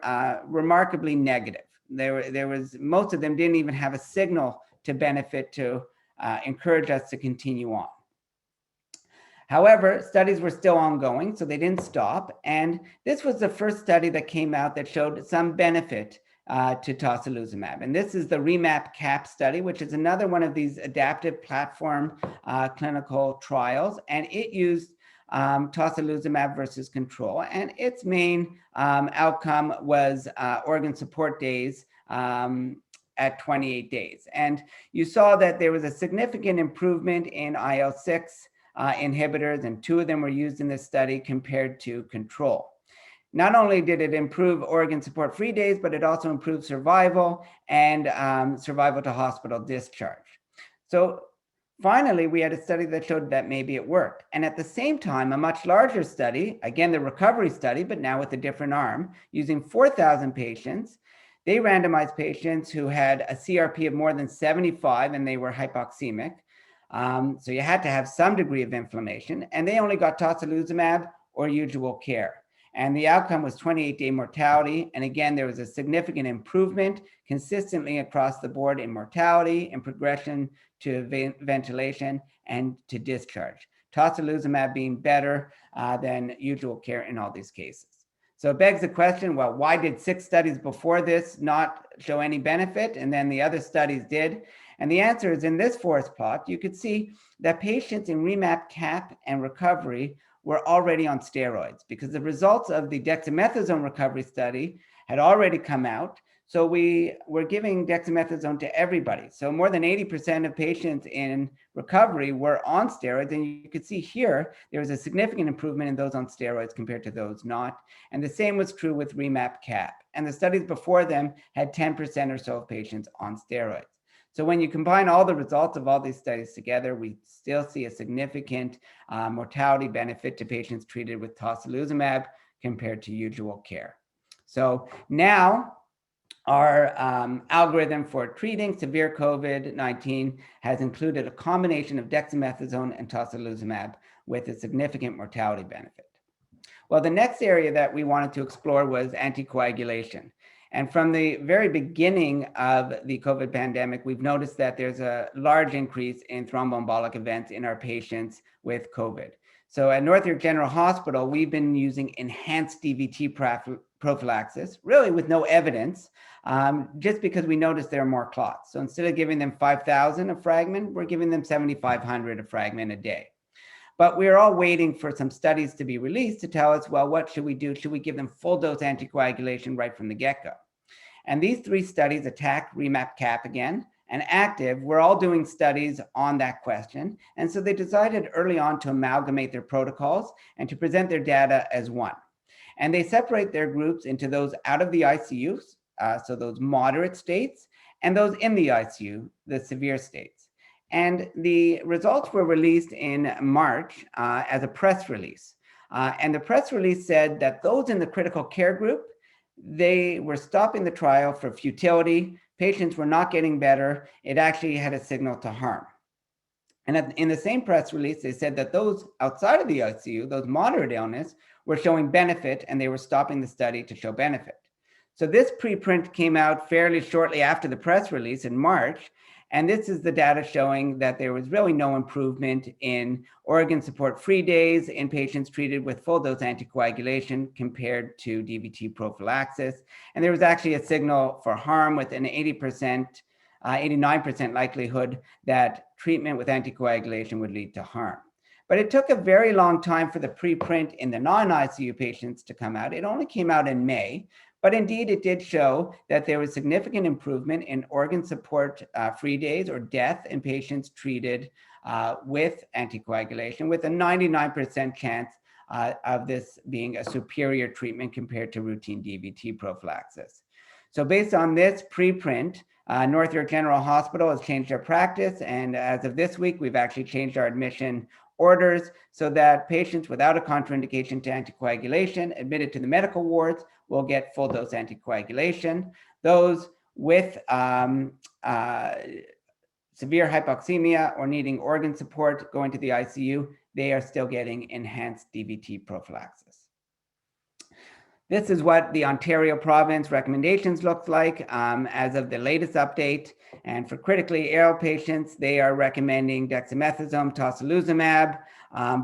remarkably negative. Most of them didn't even have a signal to benefit to encourage us to continue on. However, studies were still ongoing, so they didn't stop. And this was the first study that came out that showed some benefit to tocilizumab. And this is the REMAP-CAP study, which is another one of these adaptive platform clinical trials. And it used tocilizumab versus control. And its main outcome was organ support days at 28 days. And you saw that there was a significant improvement in IL-6 inhibitors, and 2 of them were used in this study compared to control. Not only did it improve organ support free days, but it also improved survival and survival to hospital discharge. So finally, we had a study that showed that maybe it worked. And at the same time, a much larger study, again, the recovery study, but now with a different arm, using 4,000 patients, they randomized patients who had a CRP of more than 75 and they were hypoxemic. So you had to have some degree of inflammation, and they only got tocilizumab or usual care. And the outcome was 28-day mortality. And again, there was a significant improvement consistently across the board in mortality and progression to ventilation and to discharge. Tocilizumab being better than usual care in all these cases. So it begs the question, well, why did 6 studies before this not show any benefit, and then the other studies did? And the answer is in this forest plot. You could see that patients in REMAP-CAP and recovery were already on steroids because the results of the dexamethasone recovery study had already come out. So we were giving dexamethasone to everybody. So more than 80% of patients in recovery were on steroids. And you could see here, there was a significant improvement in those on steroids compared to those not. And the same was true with REMAP-CAP. And the studies before them had 10% or so of patients on steroids. So when you combine all the results of all these studies together, we still see a significant mortality benefit to patients treated with tocilizumab compared to usual care. So now our algorithm for treating severe COVID-19 has included a combination of dexamethasone and tocilizumab with a significant mortality benefit. Well, the next area that we wanted to explore was anticoagulation. And from the very beginning of the COVID pandemic, we've noticed that there's a large increase in thromboembolic events in our patients with COVID. So at North York General Hospital, we've been using enhanced DVT prophylaxis, really with no evidence, just because we noticed there are more clots. So instead of giving them 5,000 a fragment, we're giving them 7,500 a fragment a day. But we're all waiting for some studies to be released to tell us, well, what should we do? Should we give them full dose anticoagulation right from the get-go? And these 3 studies, ATTACK, REMAP-CAP again, and ACTIVE, were all doing studies on that question. And so they decided early on to amalgamate their protocols and to present their data as one. And they separate their groups into those out of the ICU, so those moderate states, and those in the ICU, the severe states. And the results were released in March as a press release. And the press release said that those in the critical care group, they were stopping the trial for futility. Patients were not getting better. It actually had a signal to harm. And in the same press release, they said that those outside of the ICU, those moderate illness, were showing benefit, and they were stopping the study to show benefit. So this preprint came out fairly shortly after the press release in March. And this is the data showing that there was really no improvement in organ support-free days in patients treated with full-dose anticoagulation compared to DVT prophylaxis. And there was actually a signal for harm with an 89% likelihood that treatment with anticoagulation would lead to harm. But it took a very long time for the preprint in the non-ICU patients to come out. It only came out in May. But indeed, it did show that there was significant improvement in organ support-free days or death in patients treated with anticoagulation, with a 99% chance of this being a superior treatment compared to routine DVT prophylaxis. So based on this preprint, North York General Hospital has changed their practice. And as of this week, we've actually changed our admission orders so that patients without a contraindication to anticoagulation admitted to the medical wards will get full dose anticoagulation. Those with severe hypoxemia or needing organ support going to the ICU, they are still getting enhanced DVT prophylaxis. This is what the Ontario province recommendations look like as of the latest update. And for critically ill patients, they are recommending dexamethasone, tocilizumab,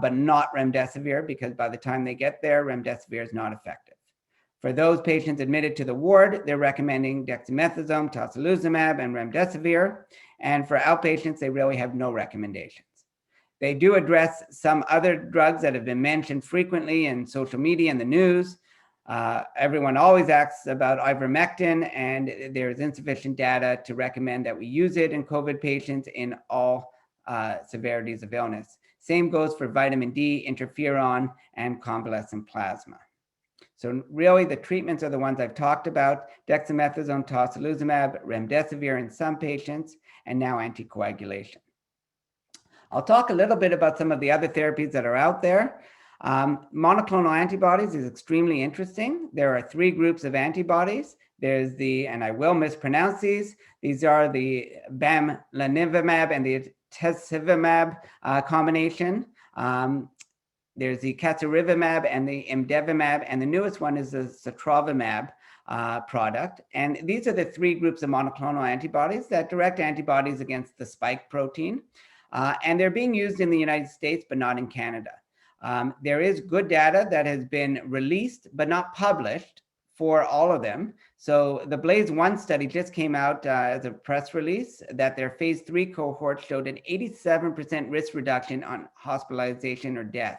but not remdesivir, because by the time they get there, remdesivir is not effective. For those patients admitted to the ward, they're recommending dexamethasone, tocilizumab, and remdesivir. And for outpatients, they really have no recommendations. They do address some other drugs that have been mentioned frequently in social media and the news. Everyone always asks about ivermectin, and there's insufficient data to recommend that we use it in COVID patients in all severities of illness. Same goes for vitamin D, interferon, and convalescent plasma. So really the treatments are the ones I've talked about: dexamethasone, tocilizumab, remdesivir in some patients, and now anticoagulation. I'll talk a little bit about some of the other therapies that are out there. Monoclonal antibodies is extremely interesting. There are 3 groups of antibodies. There's the, and I will mispronounce these are the bamlanivimab and the atezolizumab combination. there's the casirivimab and the imdevimab, and the newest one is the sotrovimab product. And these are the three groups of monoclonal antibodies that direct antibodies against the spike protein. And they're being used in the United States, but not in Canada. There is good data that has been released, but not published for all of them. So the BLAZE-1 study just came out as a press release that their phase 3 cohort showed an 87% risk reduction on hospitalization or death.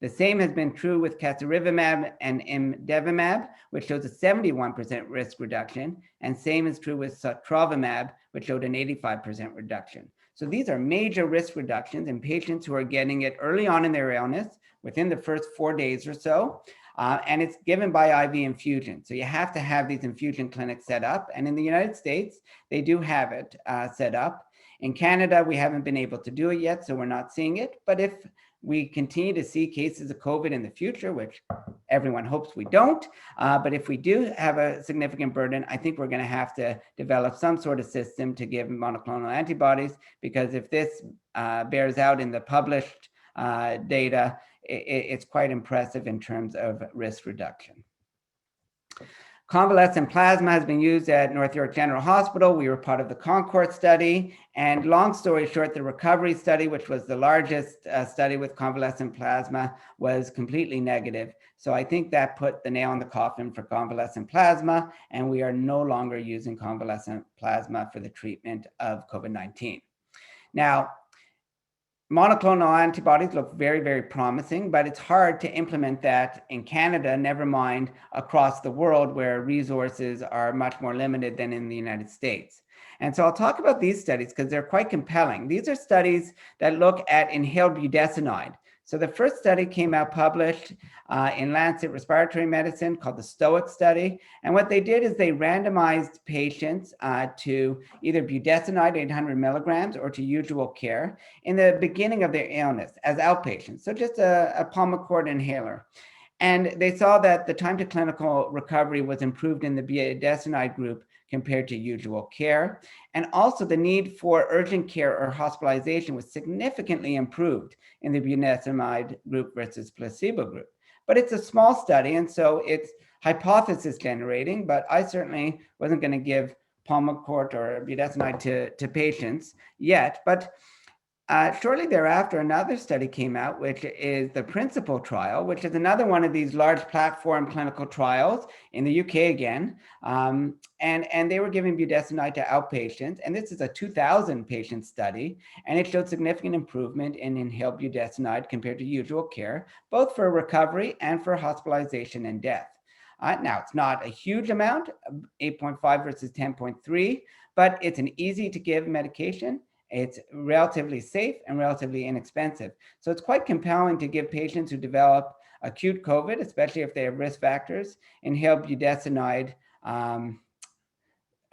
The same has been true with casirivimab and imdevimab, which shows a 71% risk reduction, and same is true with sotrovimab, which showed an 85% reduction. So these are major risk reductions in patients who are getting it early on in their illness, within the first 4 days or so, and it's given by IV infusion. So you have to have these infusion clinics set up, and in the United States, they do have it set up. In Canada, we haven't been able to do it yet, so we're not seeing it, but if we continue to see cases of COVID in the future, which everyone hopes we don't, but if we do have a significant burden, I think we're going to have to develop some sort of system to give monoclonal antibodies, because if this bears out in the published data, it's quite impressive in terms of risk reduction. Convalescent plasma has been used at North York General Hospital. We were part of the Concord study. And long story short, the recovery study, which was the largest study with convalescent plasma, was completely negative. So I think that put the nail in the coffin for convalescent plasma, and we are no longer using convalescent plasma for the treatment of COVID-19. Now, monoclonal antibodies look very, very promising, but it's hard to implement that in Canada, never mind across the world where resources are much more limited than in the United States. And so I'll talk about these studies because they're quite compelling. These are studies that look at inhaled budesonide. So the first study came out published in Lancet Respiratory Medicine called the STOIC study. And what they did is they randomized patients to either budesonide 800 milligrams or to usual care in the beginning of their illness as outpatients. So just a Pulmicort inhaler. And they saw that the time to clinical recovery was improved in the budesonide group compared to usual care. And also the need for urgent care or hospitalization was significantly improved in the budesonide group versus placebo group. But it's a small study, and so it's hypothesis generating, but I certainly wasn't going to give Pulmicort or budesonide to patients yet. But shortly thereafter, another study came out, which is the Principal trial, which is another one of these large platform clinical trials in the UK again. And they were giving budesonide to outpatients. And this is a 2,000 patient study. And it showed significant improvement in inhaled budesonide compared to usual care, both for recovery and for hospitalization and death. Now, it's not a huge amount, 8.5 versus 10.3, but it's an easy to give medication. It's relatively safe and relatively inexpensive. So it's quite compelling to give patients who develop acute COVID, especially if they have risk factors, inhaled budesonide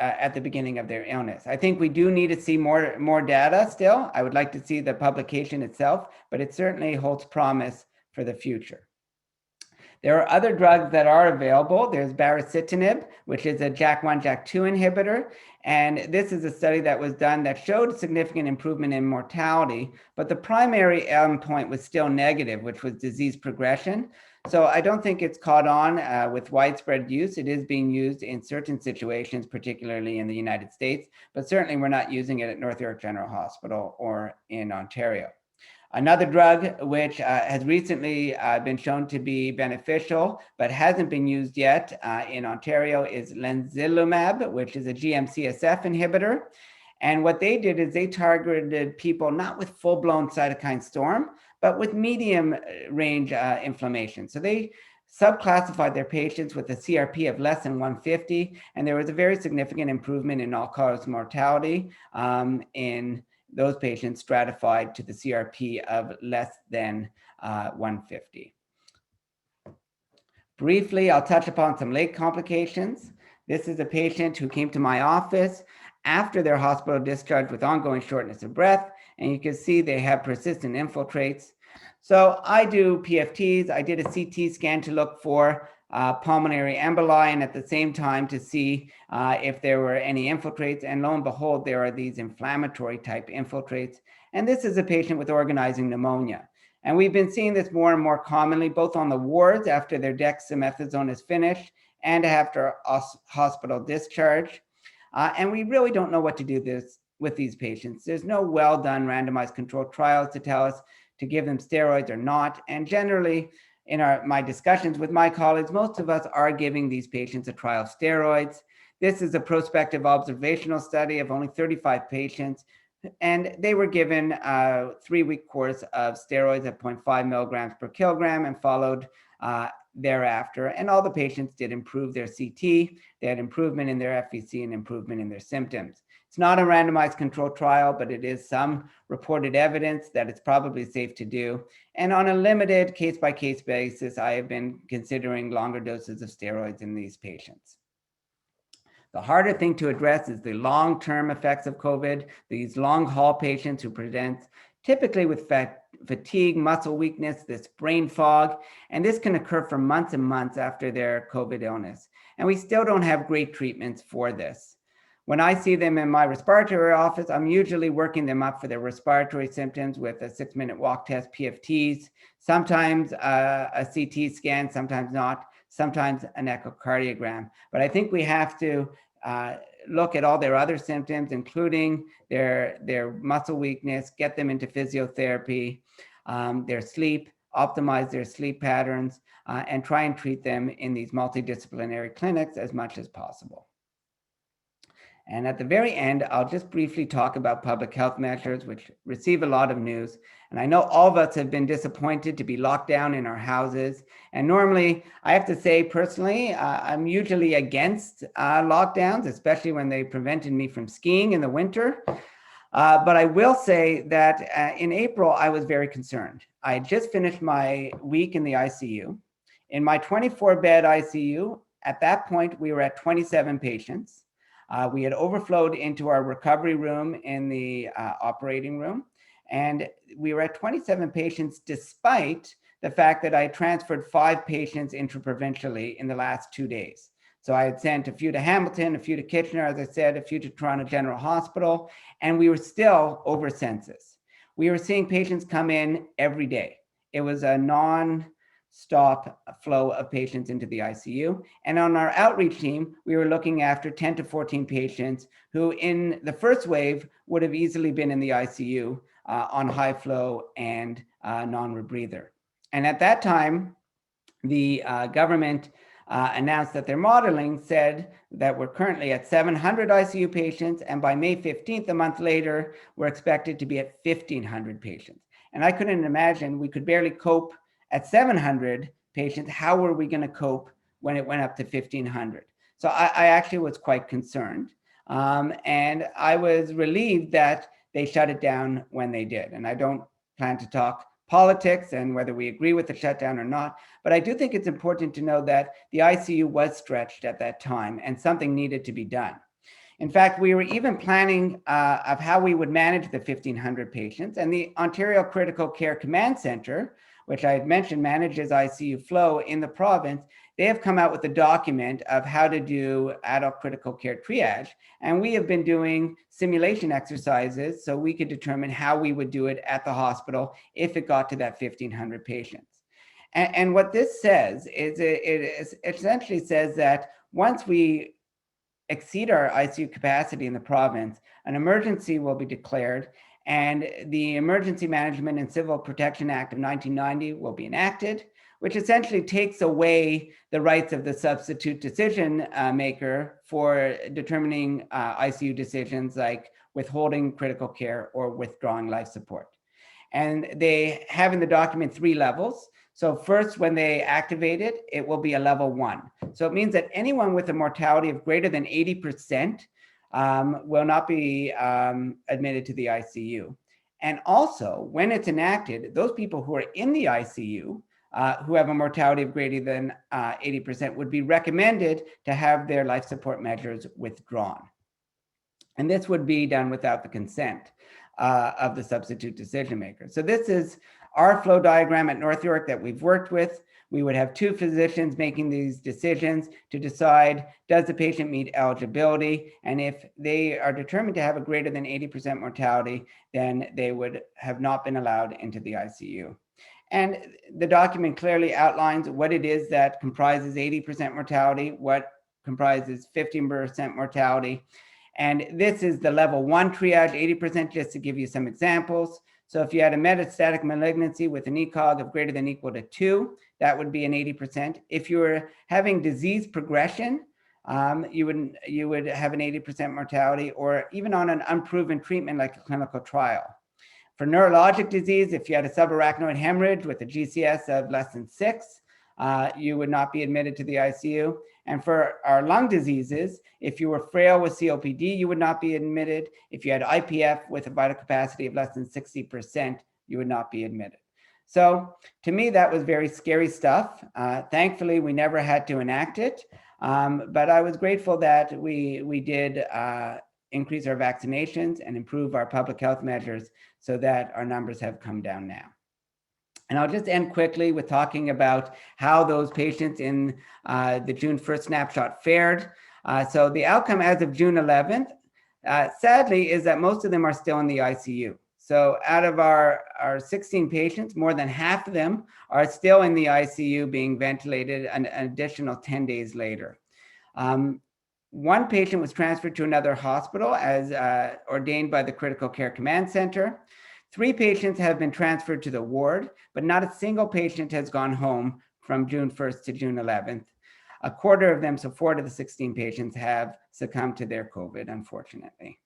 at the beginning of their illness. I think we do need to see more data still. I would like to see the publication itself, but it certainly holds promise for the future. There are other drugs that are available. There's baricitinib, which is a JAK1, JAK2 inhibitor. And this is a study that was done that showed significant improvement in mortality, but the primary endpoint was still negative, which was disease progression. So I don't think it's caught on with widespread use. It is being used in certain situations, particularly in the United States, but certainly we're not using it at North York General Hospital or in Ontario. Another drug which has recently been shown to be beneficial but hasn't been used yet in Ontario is lenzilumab, which is a GM-CSF inhibitor. And what they did is they targeted people not with full-blown cytokine storm, but with medium range inflammation. So they subclassified their patients with a CRP of less than 150, and there was a very significant improvement in all-cause mortality in those patients stratified to the CRP of less than 150. Briefly, I'll touch upon some late complications. This is a patient who came to my office after their hospital discharge with ongoing shortness of breath, and you can see they have persistent infiltrates. So I do PFTs. I did a CT scan to look for pulmonary emboli, and at the same time to see if there were any infiltrates. And lo and behold, there are these inflammatory type infiltrates. And this is a patient with organizing pneumonia. And we've been seeing this more and more commonly, both on the wards after their dexamethasone is finished and after hospital discharge. And we really don't know what to do with these patients. There's no well-done randomized controlled trials to tell us to give them steroids or not. And generally, in my discussions with my colleagues, most of us are giving these patients a trial of steroids. This is a prospective observational study of only 35 patients, and they were given a 3-week course of steroids at 0.5 milligrams per kilogram and followed thereafter. And all the patients did improve their CT. They had improvement in their FVC and improvement in their symptoms. It's not a randomized controlled trial, but it is some reported evidence that it's probably safe to do. And on a limited case-by-case basis, I have been considering longer doses of steroids in these patients. The harder thing to address is the long-term effects of COVID, these long-haul patients who present typically with fatigue, muscle weakness, this brain fog, and this can occur for months and months after their COVID illness. And we still don't have great treatments for this. When I see them in my respiratory office, I'm usually working them up for their respiratory symptoms with a 6-minute walk test, PFTs, sometimes a CT scan, sometimes not, sometimes an echocardiogram. But I think we have to look at all their other symptoms, including their muscle weakness, get them into physiotherapy, their sleep, optimize their sleep patterns, and try and treat them in these multidisciplinary clinics as much as possible. And at the very end, I'll just briefly talk about public health measures, which receive a lot of news. And I know all of us have been disappointed to be locked down in our houses. And normally, I have to say personally, I'm usually against lockdowns, especially when they prevented me from skiing in the winter. But I will say that in April, I was very concerned. I had just finished my week in the ICU. In my 24-bed ICU, at that point, we were at 27 patients. We had overflowed into our recovery room in the operating room, and we were at 27 patients despite the fact that I transferred 5 patients intraprovincially in the last 2 days. So I had sent a few to Hamilton, a few to Kitchener, as I said, a few to Toronto General Hospital, and we were still over census. We were seeing patients come in every day. It was a non-stop flow of patients into the ICU. And on our outreach team, we were looking after 10 to 14 patients who in the first wave would have easily been in the ICU on high flow and non-rebreather. And at that time, the government announced that their modeling said that we're currently at 700 ICU patients, and by May 15th, a month later, we're expected to be at 1,500 patients. And I couldn't imagine, we could barely cope at 700 patients. How were we going to cope when it went up to 1,500? So I actually was quite concerned. And I was relieved that they shut it down when they did. And I don't plan to talk politics and whether we agree with the shutdown or not, but I do think it's important to know that the ICU was stretched at that time and something needed to be done. In fact, we were even planning of how we would manage the 1,500 patients, and the Ontario Critical Care Command Center, which I had mentioned manages ICU flow in the province, they have come out with a document of how to do adult critical care triage. And we have been doing simulation exercises so we could determine how we would do it at the hospital if it got to that 1,500 patients. And what this says is it essentially says that once we exceed our ICU capacity in the province, an emergency will be declared, and the Emergency Management and Civil Protection Act of 1990 will be enacted, which essentially takes away the rights of the substitute decision maker for determining ICU decisions like withholding critical care or withdrawing life support. And they have in the document 3 levels. So first, when they activate it, it will be a level 1. So it means that anyone with a mortality of greater than 80% will not be admitted to the ICU. And also, when it's enacted, those people who are in the ICU who have a mortality of greater than 80% would be recommended to have their life support measures withdrawn. And this would be done without the consent of the substitute decision maker. So this is our flow diagram at North York that we've worked with. We would have 2 physicians making these decisions to decide, does the patient meet eligibility? And if they are determined to have a greater than 80% mortality, then they would have not been allowed into the ICU. And the document clearly outlines what it is that comprises 80% mortality, what comprises 15% mortality. And this is the level 1 triage, 80%, just to give you some examples. So if you had a metastatic malignancy with an ECOG of greater than or equal to 2, that would be an 80%. If you were having disease progression, you would have an 80% mortality, or even on an unproven treatment like a clinical trial. For neurologic disease, if you had a subarachnoid hemorrhage with a GCS of less than 6, you would not be admitted to the ICU. And for our lung diseases, if you were frail with COPD, you would not be admitted. If you had IPF with a vital capacity of less than 60%, you would not be admitted. So to me, that was very scary stuff. Thankfully, we never had to enact it. But I was grateful that we did increase our vaccinations and improve our public health measures so that our numbers have come down now. And I'll just end quickly with talking about how those patients in the June 1st snapshot fared. So the outcome as of June 11th, sadly, is that most of them are still in the ICU. So out of our 16 patients, more than half of them are still in the ICU being ventilated an additional 10 days later. One patient was transferred to another hospital as ordained by the Critical Care Command Center. 3 patients have been transferred to the ward, but not a single patient has gone home from June 1st to June 11th. A quarter of them, so 4 of the 16 patients, have succumbed to their COVID, unfortunately.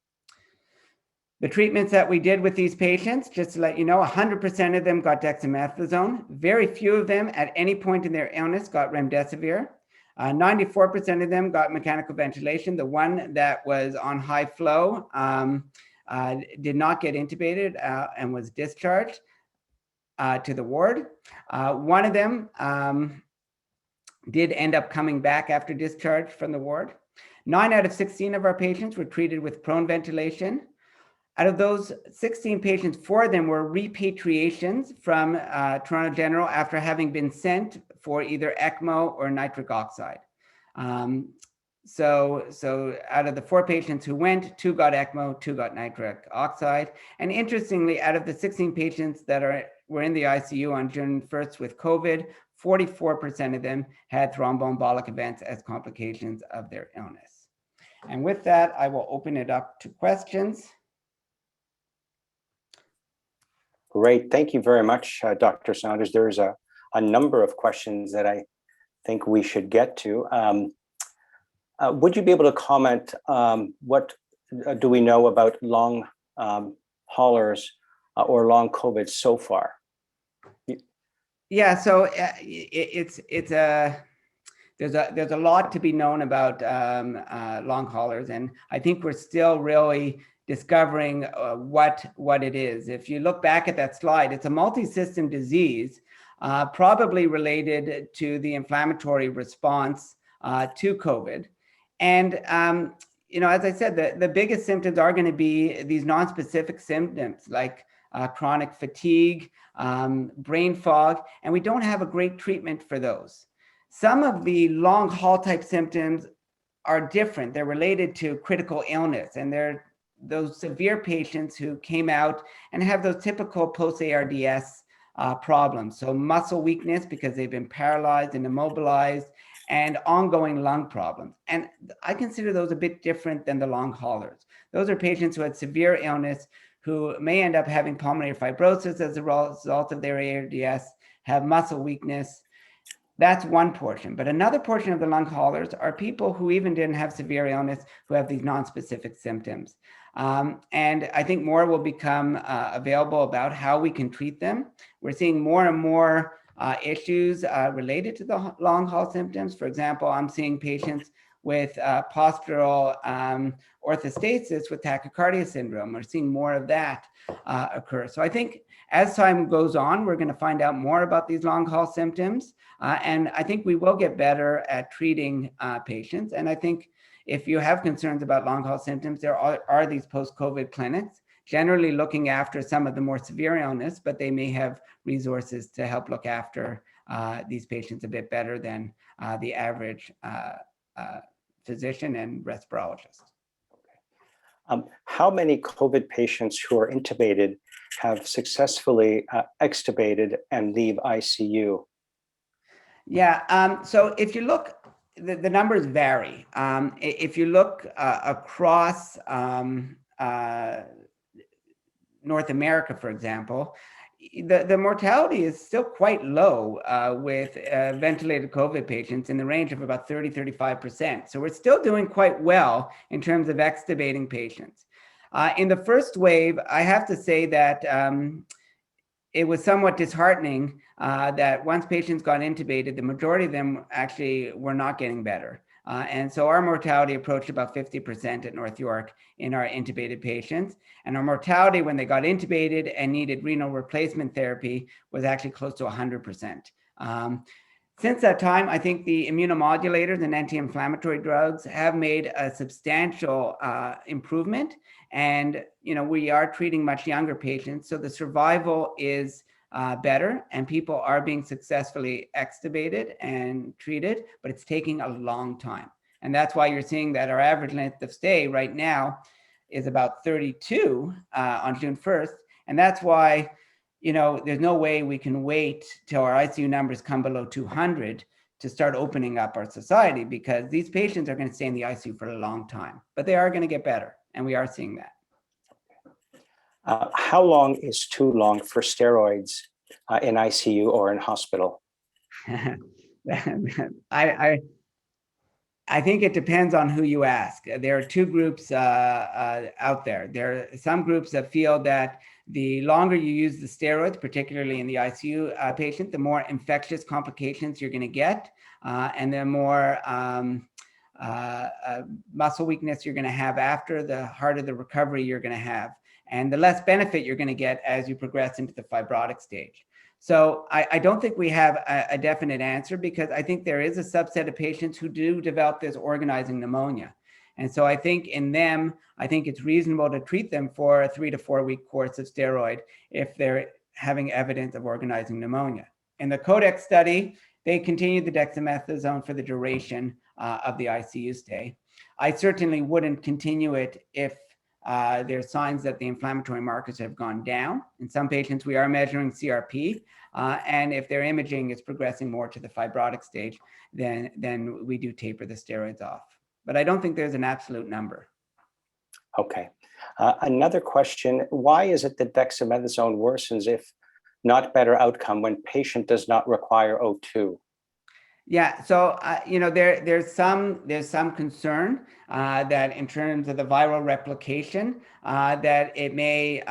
The treatments that we did with these patients, just to let you know, 100% of them got dexamethasone. Very few of them at any point in their illness got remdesivir. 94% of them got mechanical ventilation. The one that was on high flow did not get intubated and was discharged to the ward. One of them did end up coming back after discharge from the ward. 9 out of 16 of our patients were treated with prone ventilation. Out of those 16 patients, 4 of them were repatriations from Toronto General after having been sent for either ECMO or nitric oxide. So out of the 4 patients who went, 2 got ECMO, 2 got nitric oxide. And interestingly, out of the 16 patients that were in the ICU on June 1st with COVID, 44% of them had thromboembolic events as complications of their illness. And with that, I will open it up to questions. Great. Thank you very much, Dr. Saunders. There's a number of questions that I think we should get to. Would you be able to comment what do we know about long haulers or long COVID so far? Yeah, so there's a lot to be known about long haulers, and I think we're still really discovering what it is. If you look back at that slide, it's a multi-system disease, probably related to the inflammatory response to COVID. And as I said, the biggest symptoms are going to be these non-specific symptoms like chronic fatigue, brain fog, and we don't have a great treatment for those. Some of the long haul type symptoms are different. They're related to critical illness, and they're those severe patients who came out and have those typical post-ARDS problems. So muscle weakness because they've been paralyzed and immobilized, and ongoing lung problems. And I consider those a bit different than the long haulers. Those are patients who had severe illness who may end up having pulmonary fibrosis as a result of their ARDS, have muscle weakness. That's one portion. But another portion of the long haulers are people who even didn't have severe illness, who have these non-specific symptoms. And I think more will become available about how we can treat them. We're seeing more and more issues related to the long haul symptoms. For example, I'm seeing patients with postural orthostasis with tachycardia syndrome. We're seeing more of that occur. So I think as time goes on, we're going to find out more about these long haul symptoms. And I think we will get better at treating patients. And I think if you have concerns about long haul symptoms, there are these post-COVID clinics generally looking after some of the more severe illness, but they may have resources to help look after these patients a bit better than the average physician and respirologist. How many COVID patients who are intubated have successfully extubated and leave ICU? Yeah, so if you look, the numbers vary. If you look across North America, for example, the mortality is still quite low with ventilated COVID patients in the range of about 30-35%. So we're still doing quite well in terms of extubating patients. In the first wave, I have to say that it was somewhat disheartening that once patients got intubated, the majority of them actually were not getting better. And so our mortality approached about 50% at North York in our intubated patients. And our mortality when they got intubated and needed renal replacement therapy was actually close to 100%. Since that time, I think the immunomodulators and anti-inflammatory drugs have made a substantial improvement. And we are treating much younger patients, so the survival is better, and people are being successfully extubated and treated, but it's taking a long time. And that's why you're seeing that our average length of stay right now is about 32 on June 1st. And that's why there's no way we can wait till our ICU numbers come below 200 to start opening up our society, because these patients are going to stay in the ICU for a long time, but they are going to get better, and we are seeing that. How long is too long for steroids in ICU or in hospital? I think it depends on who you ask. There are two groups out there. There are some groups that feel that the longer you use the steroids, particularly in the ICU patient, the more infectious complications you're going to get, and the more muscle weakness you're going to have after, the harder the recovery you're going to have, and the less benefit you're going to get as you progress into the fibrotic stage. So I don't think we have a definite answer, because I think there is a subset of patients who do develop this organizing pneumonia. And so I think in them, I think it's reasonable to treat them for a 3 to 4 week course of steroid if they're having evidence of organizing pneumonia. In the Codex study, they continued the dexamethasone for the duration of the ICU stay. I certainly wouldn't continue it if there's signs that the inflammatory markers have gone down. In some patients, we are measuring CRP, and if their imaging is progressing more to the fibrotic stage, then we do taper the steroids off. But I don't think there's an absolute number. Okay. Another question, why is it that dexamethasone worsens if not better outcome when patient does not require O2? Yeah, so there's some concern that in terms of the viral replication, that it may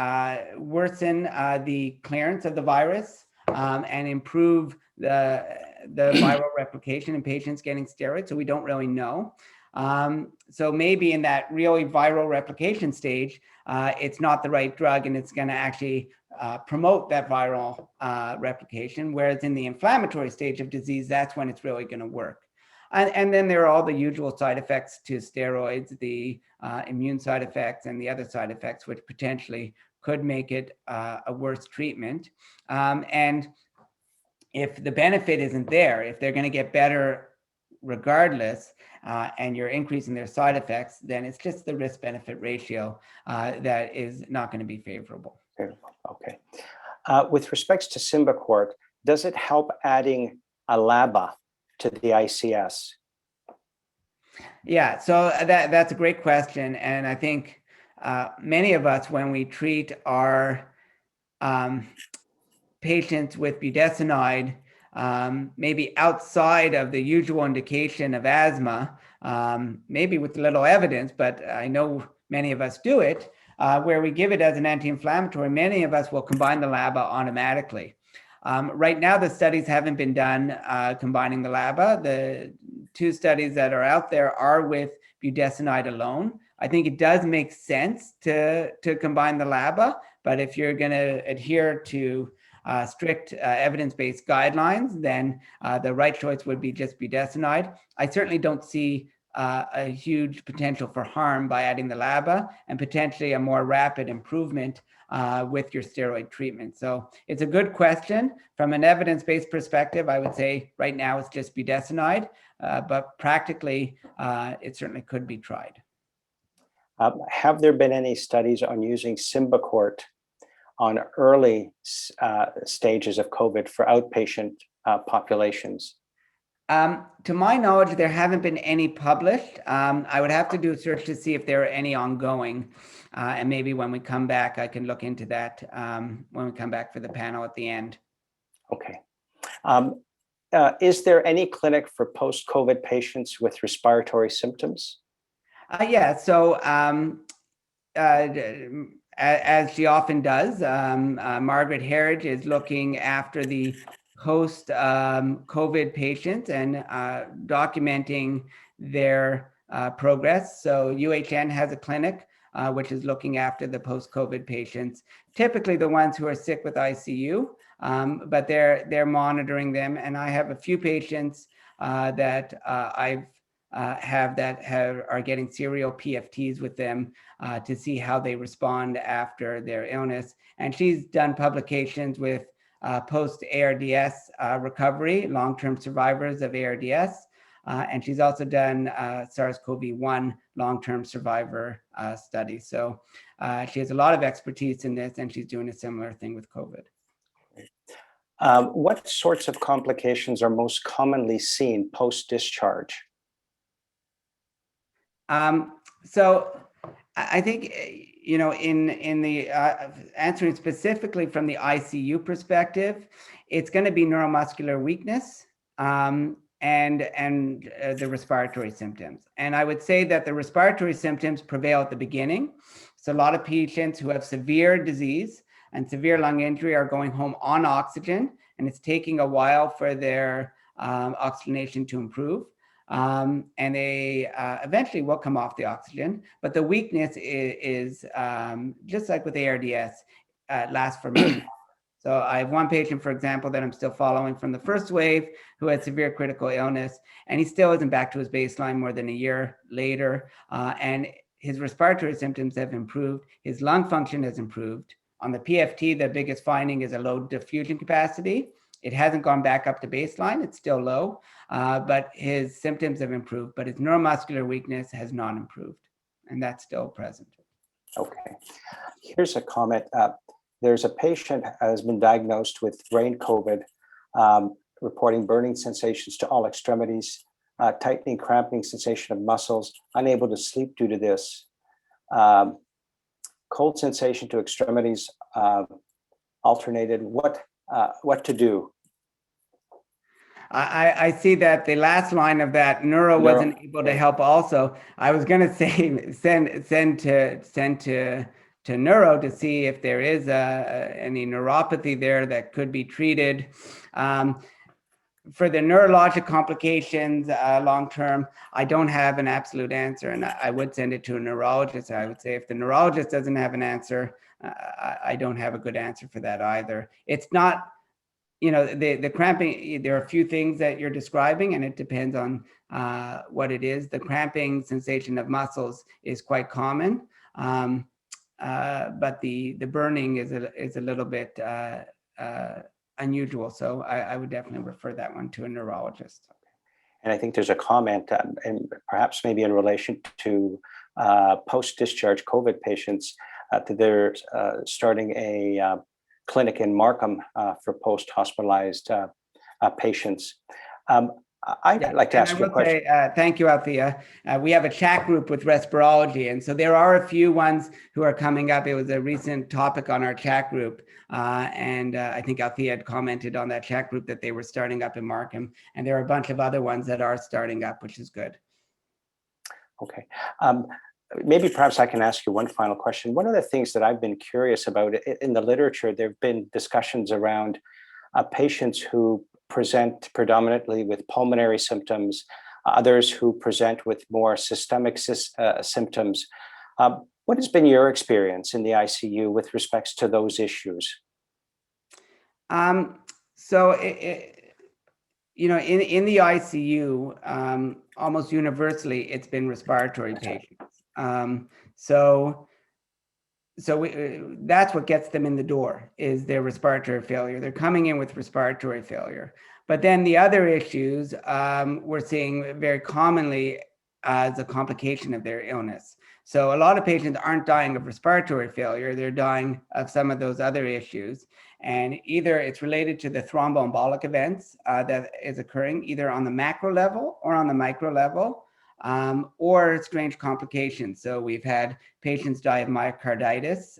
worsen the clearance of the virus and improve the viral replication in patients getting steroids. So we don't really know. So maybe in that really viral replication stage, it's not the right drug, and it's going to actually promote that viral replication, whereas in the inflammatory stage of disease, that's when it's really going to work. And then there are all the usual side effects to steroids, the immune side effects and the other side effects, which potentially could make it a worse treatment. And if the benefit isn't there, if they're going to get better regardless, and you're increasing their side effects, then it's just the risk-benefit ratio that is not going to be favorable. Okay. With respects to Symbicort, does it help adding a LABA to the ICS? Yeah, so that's a great question. And I think many of us, when we treat our patients with budesonide, maybe outside of the usual indication of asthma, maybe with little evidence, but I know many of us do it, where we give it as an anti-inflammatory, many of us will combine the LABA automatically. Right now, the studies haven't been done combining the LABA. The two studies that are out there are with budesonide alone. I think it does make sense to combine the LABA, but if you're going to adhere to strict evidence-based guidelines, then the right choice would be just budesonide. I certainly don't see a huge potential for harm by adding the LABA, and potentially a more rapid improvement with your steroid treatment. So it's a good question. From an evidence-based perspective, I would say right now it's just budesonide, but practically it certainly could be tried. Have there been any studies on using Symbicort on early stages of COVID for outpatient populations? To my knowledge, there haven't been any published. I would have to do a search to see if there are any ongoing. And maybe when we come back, I can look into that when we come back for the panel at the end. Okay. Is there any clinic for post-COVID patients with respiratory symptoms? Yeah, so as she often does, Margaret Herridge is looking after the post-COVID patients and documenting their progress. So UHN has a clinic which is looking after the post-COVID patients, typically the ones who are sick with ICU, but they're monitoring them. And I have a few patients that are getting serial PFTs with them to see how they respond after their illness. And she's done publications with post-ARDS recovery, long-term survivors of ARDS. And she's also done SARS-CoV-1 long-term survivor studies. So she has a lot of expertise in this, and she's doing a similar thing with COVID. What sorts of complications are most commonly seen post-discharge? So I think, you know, in the answering specifically from the ICU perspective, it's going to be neuromuscular weakness and the respiratory symptoms. And I would say that the respiratory symptoms prevail at the beginning. So a lot of patients who have severe disease and severe lung injury are going home on oxygen, and it's taking a while for their oxygenation to improve. And they eventually will come off the oxygen, but the weakness is just like with ARDS, lasts for months. So I have one patient, for example, that I'm still following from the first wave who had severe critical illness, and he still isn't back to his baseline more than a year later. And his respiratory symptoms have improved. His lung function has improved. On the PFT, the biggest finding is a low diffusion capacity. It hasn't gone back up to baseline. It's still low, but his symptoms have improved, but his neuromuscular weakness has not improved, and that's still present. Okay. Here's a comment. There's a patient who has been diagnosed with brain COVID, reporting burning sensations to all extremities, tightening, cramping sensation of muscles, unable to sleep due to this, cold sensation to extremities, alternated. What to do? I see that the last line of that neuro wasn't able to help also. I was going to say send to neuro to see if there is any neuropathy there that could be treated. For the neurologic complications long-term, I don't have an absolute answer, and I would send it to a neurologist. I would say if the neurologist doesn't have an answer, I don't have a good answer for that either. It's not, you know, the cramping, there are a few things that you're describing, and it depends on what it is. The cramping sensation of muscles is quite common, but the burning is a little bit unusual. So I would definitely refer that one to a neurologist. And I think there's a comment, and perhaps maybe in relation to post-discharge COVID patients, that they're starting a clinic in Markham for post-hospitalized patients. I'd like to ask you a question. Thank you, Althea. We have a chat group with respirology, and so there are a few ones who are coming up. It was a recent topic on our chat group, and I think Althea had commented on that chat group that they were starting up in Markham, and there are a bunch of other ones that are starting up, which is good. Okay. Maybe perhaps I can ask you one final question. One of the things that I've been curious about in the literature, there have been discussions around patients who present predominantly with pulmonary symptoms, others who present with more systemic symptoms. What has been your experience in the ICU with respects to those issues? So, you know, in the ICU, almost universally, it's been respiratory patients. That's what gets them in the door, is their respiratory failure. They're coming in with respiratory failure. But then the other issues we're seeing very commonly as a complication of their illness. So a lot of patients aren't dying of respiratory failure, they're dying of some of those other issues. And either it's related to the thromboembolic events that is occurring either on the macro level or on the micro level, or strange complications. So we've had patients die of myocarditis.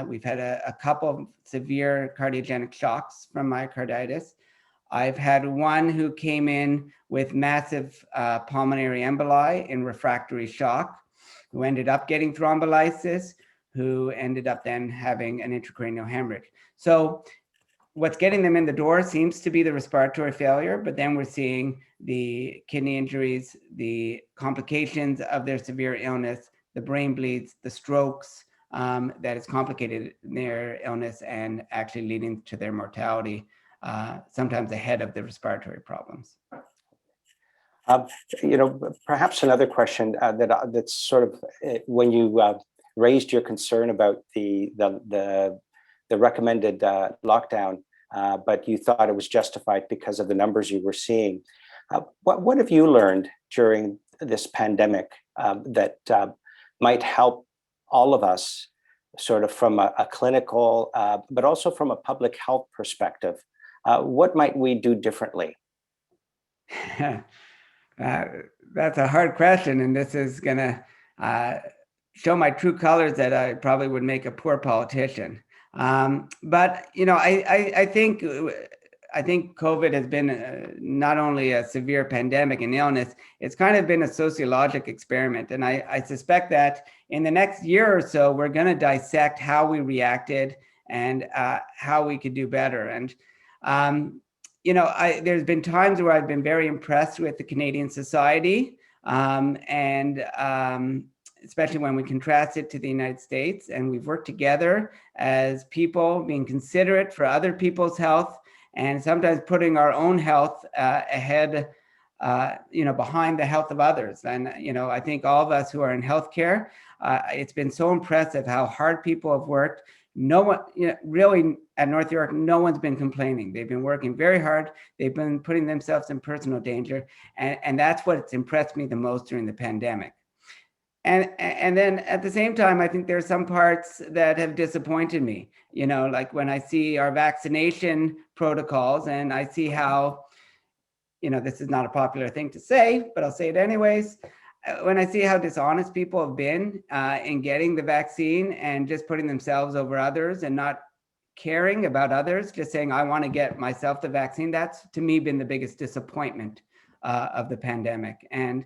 We've had a couple of severe cardiogenic shocks from myocarditis. I've had one who came in with massive pulmonary emboli in refractory shock, who ended up getting thrombolysis, who ended up then having an intracranial hemorrhage. So what's getting them in the door seems to be the respiratory failure, but then we're seeing the kidney injuries, the complications of their severe illness, the brain bleeds, the strokes, that has complicated their illness and actually leading to their mortality, sometimes ahead of the respiratory problems. Perhaps another question that's sort of when you raised your concern about the recommended lockdown, but you thought it was justified because of the numbers you were seeing. What have you learned during this pandemic that might help all of us, sort of from a clinical, but also from a public health perspective? What might we do differently? That's a hard question, and this is going to show my true colors that I probably would make a poor politician. But I think COVID has been not only a severe pandemic and illness, it's kind of been a sociologic experiment. And I suspect that in the next year or so, we're going to dissect how we reacted and how we could do better. And there's been times where I've been very impressed with the Canadian society, especially when we contrast it to the United States, and we've worked together as people, being considerate for other people's health, and sometimes putting our own health ahead, behind the health of others. And, I think all of us who are in healthcare, it's been so impressive how hard people have worked. No one, really at North York, no one's been complaining. They've been working very hard. They've been putting themselves in personal danger. And that's what's impressed me the most during the pandemic. And then at the same time, I think there are some parts that have disappointed me, like when I see our vaccination protocols and I see how, this is not a popular thing to say, but I'll say it anyways. When I see how dishonest people have been in getting the vaccine and just putting themselves over others and not caring about others, just saying, I want to get myself the vaccine, that's to me been the biggest disappointment of the pandemic. And,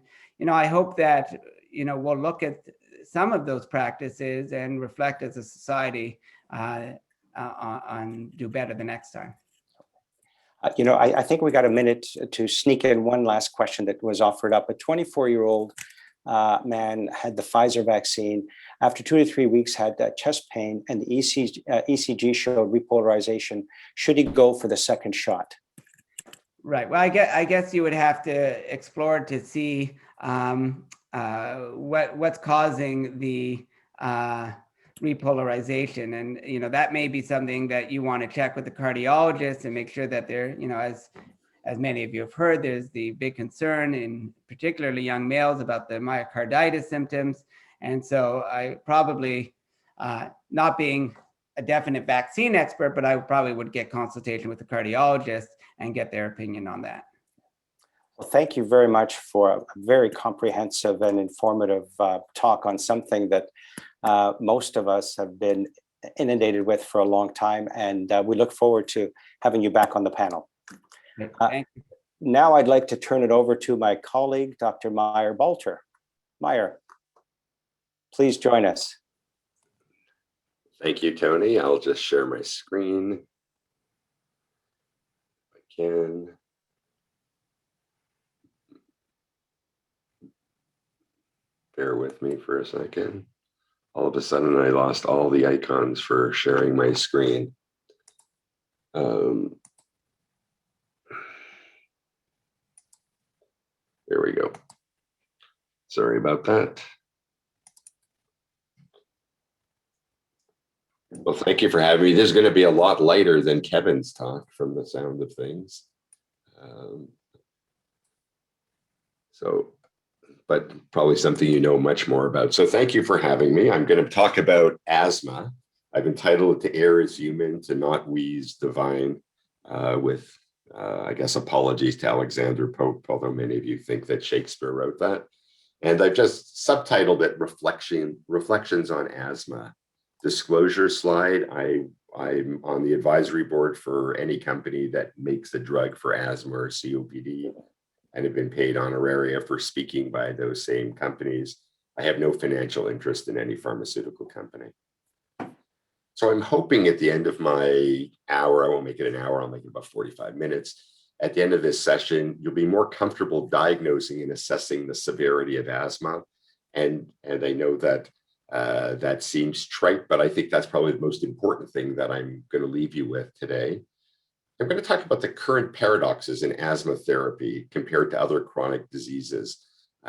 I hope that, we'll look at some of those practices and reflect as a society on do better the next time. I think we got a minute to sneak in one last question that was offered up. A 24-year-old man had the Pfizer vaccine. After 2 to 3 weeks, had chest pain, and the ECG showed repolarization. Should he go for the second shot? Right. Well, I guess you would have to explore to see what's causing the repolarization, and that may be something that you want to check with the cardiologist and make sure that they're, as many of you have heard, there's the big concern in particularly young males about the myocarditis symptoms. And so I probably, not being a definite vaccine expert, but I probably would get consultation with the cardiologist and get their opinion on that. Well, thank you very much for a very comprehensive and informative talk on something that most of us have been inundated with for a long time, and we look forward to having you back on the panel. Thank you. Now I'd like to turn it over to my colleague, Dr. Meyer Balter. Meyer, please join us. Thank you, Tony. I'll just share my screen if I can. Bear with me for a second. All of a sudden, I lost all the icons for sharing my screen. There we go. Sorry about that. Well, thank you for having me. This is going to be a lot lighter than Kevin's talk from the sound of things. So but probably something you know much more about. So thank you for having me. I'm going to talk about asthma. I've entitled it "To Err is Human, to Not Wheeze Divine," with, I guess, apologies to Alexander Pope, although many of you think that Shakespeare wrote that. And I've just subtitled it Reflections on Asthma. Disclosure slide, I'm on the advisory board for any company that makes a drug for asthma or COPD, and have been paid honoraria for speaking by those same companies. I have no financial interest in any pharmaceutical company. So I'm hoping at the end of my hour, I won't make it an hour, I'll make it about 45 minutes. At the end of this session, you'll be more comfortable diagnosing and assessing the severity of asthma. And I know that that seems trite, but I think that's probably the most important thing that I'm going to leave you with today. I'm going to talk about the current paradoxes in asthma therapy compared to other chronic diseases.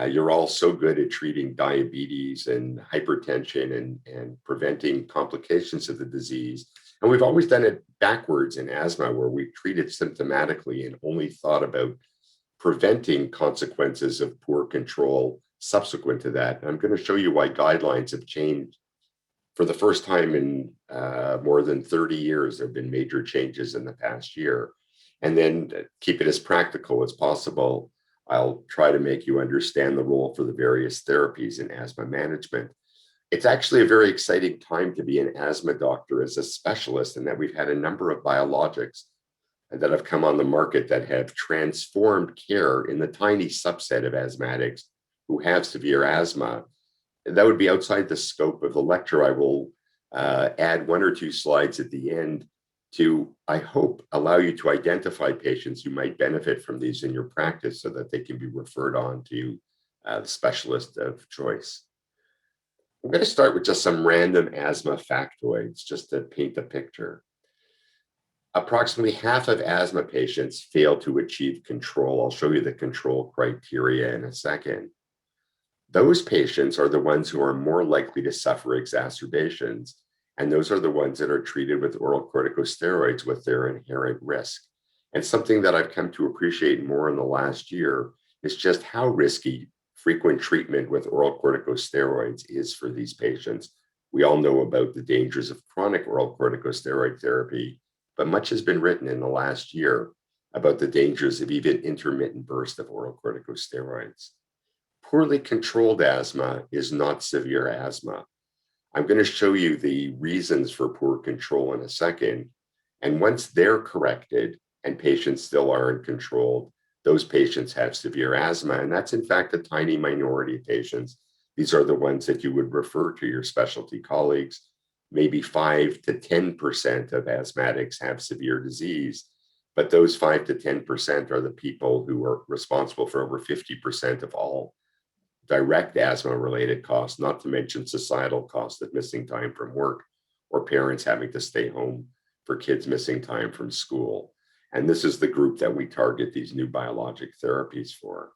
You're all so good at treating diabetes and hypertension and preventing complications of the disease. And we've always done it backwards in asthma, where we've treated symptomatically and only thought about preventing consequences of poor control subsequent to that. And I'm going to show you why guidelines have changed. For the first time in more than 30 years, there have been major changes in the past year. And then keep it as practical as possible. I'll try to make you understand the role for the various therapies in asthma management. It's actually a very exciting time to be an asthma doctor as a specialist, in that we've had a number of biologics that have come on the market that have transformed care in the tiny subset of asthmatics who have severe asthma. That would be outside the scope of the lecture. I will add one or two slides at the end to, I hope, allow you to identify patients who might benefit from these in your practice so that they can be referred on to the specialist of choice. I'm going to start with just some random asthma factoids just to paint a picture. Approximately half of asthma patients fail to achieve control. I'll show you the control criteria in a second. Those patients are the ones who are more likely to suffer exacerbations, and those are the ones that are treated with oral corticosteroids with their inherent risk. And something that I've come to appreciate more in the last year is just how risky frequent treatment with oral corticosteroids is for these patients. We all know about the dangers of chronic oral corticosteroid therapy, but much has been written in the last year about the dangers of even intermittent bursts of oral corticosteroids. Poorly controlled asthma is not severe asthma. I'm going to show you the reasons for poor control in a second. And once they're corrected and patients still aren't controlled, those patients have severe asthma. And that's in fact a tiny minority of patients. These are the ones that you would refer to your specialty colleagues. Maybe 5 to 10% of asthmatics have severe disease, but those 5 to 10% are the people who are responsible for over 50% of all direct asthma-related costs, not to mention societal costs of missing time from work or parents having to stay home for kids missing time from school. And this is the group that we target these new biologic therapies for.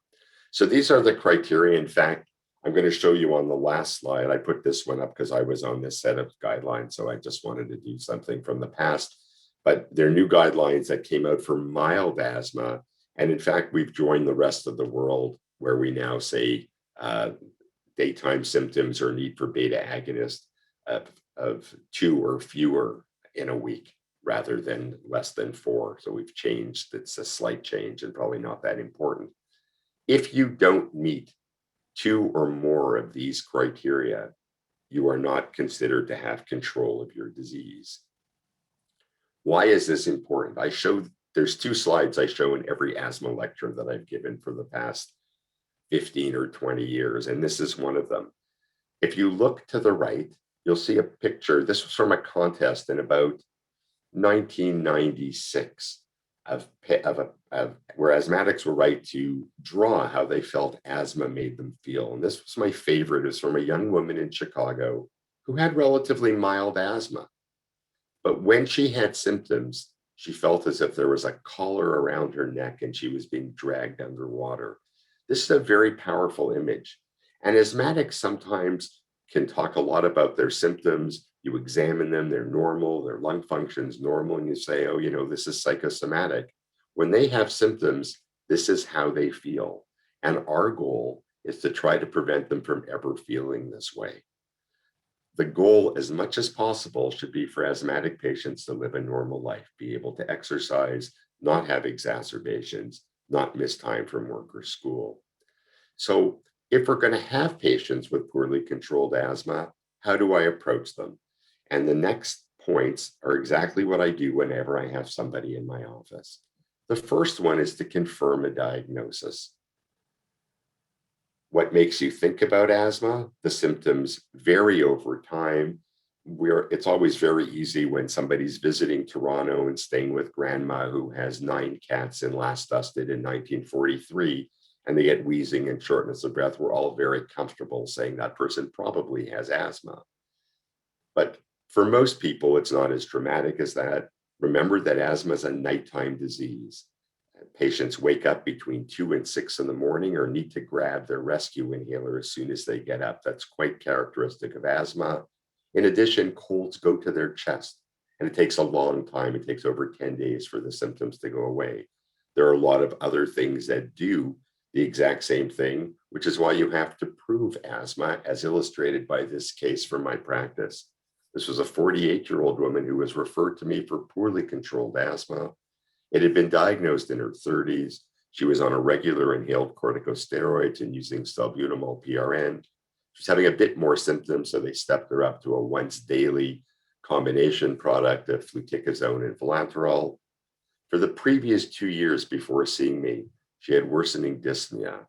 So these are the criteria. In fact, I'm going to show you on the last slide. I put this one up because I was on this set of guidelines, so I just wanted to do something from the past. But they're new guidelines that came out for mild asthma. And in fact, we've joined the rest of the world where we now say daytime symptoms or need for beta agonist of 2 or fewer in a week rather than less than 4. So we've changed. It's a slight change and probably not that important. If you don't meet 2 or more of these criteria, you are not considered to have control of your disease. Why is this important? There's 2 slides I show in every asthma lecture that I've given for the past 15 or 20 years, and this is one of them. If you look to the right, you'll see a picture. This was from a contest in about 1996 where asthmatics were right to draw how they felt asthma made them feel. And this was my favorite. It was from a young woman in Chicago who had relatively mild asthma. But when she had symptoms, she felt as if there was a collar around her neck and she was being dragged underwater. This is a very powerful image. And asthmatics sometimes can talk a lot about their symptoms. You examine them, they're normal, their lung function's normal, and you say, oh, this is psychosomatic. When they have symptoms, this is how they feel. And our goal is to try to prevent them from ever feeling this way. The goal, as much as possible, should be for asthmatic patients to live a normal life, be able to exercise, not have exacerbations, not miss time from work or school. So if we're going to have patients with poorly controlled asthma, how do I approach them? And the next points are exactly what I do whenever I have somebody in my office. The first one is to confirm a diagnosis. What makes you think about asthma? The symptoms vary over time. It's always very easy when somebody's visiting Toronto and staying with grandma who has 9 cats and last dusted in 1943, and they get wheezing and shortness of breath. We're all very comfortable saying that person probably has asthma. But for most people, it's not as dramatic as that. Remember that asthma is a nighttime disease. Patients wake up between 2 and 6 in the morning or need to grab their rescue inhaler as soon as they get up. That's quite characteristic of asthma. In addition, colds go to their chest, and it takes a long time. It takes over 10 days for the symptoms to go away. There are a lot of other things that do the exact same thing, which is why you have to prove asthma, as illustrated by this case from my practice. This was a 48-year-old woman who was referred to me for poorly controlled asthma. It had been diagnosed in her 30s. She was on a regular inhaled corticosteroids and using salbutamol PRN. She's having a bit more symptoms, so they stepped her up to a once daily combination product of fluticasone and vilanterol. For the previous 2 years before seeing me, she had worsening dyspnea. It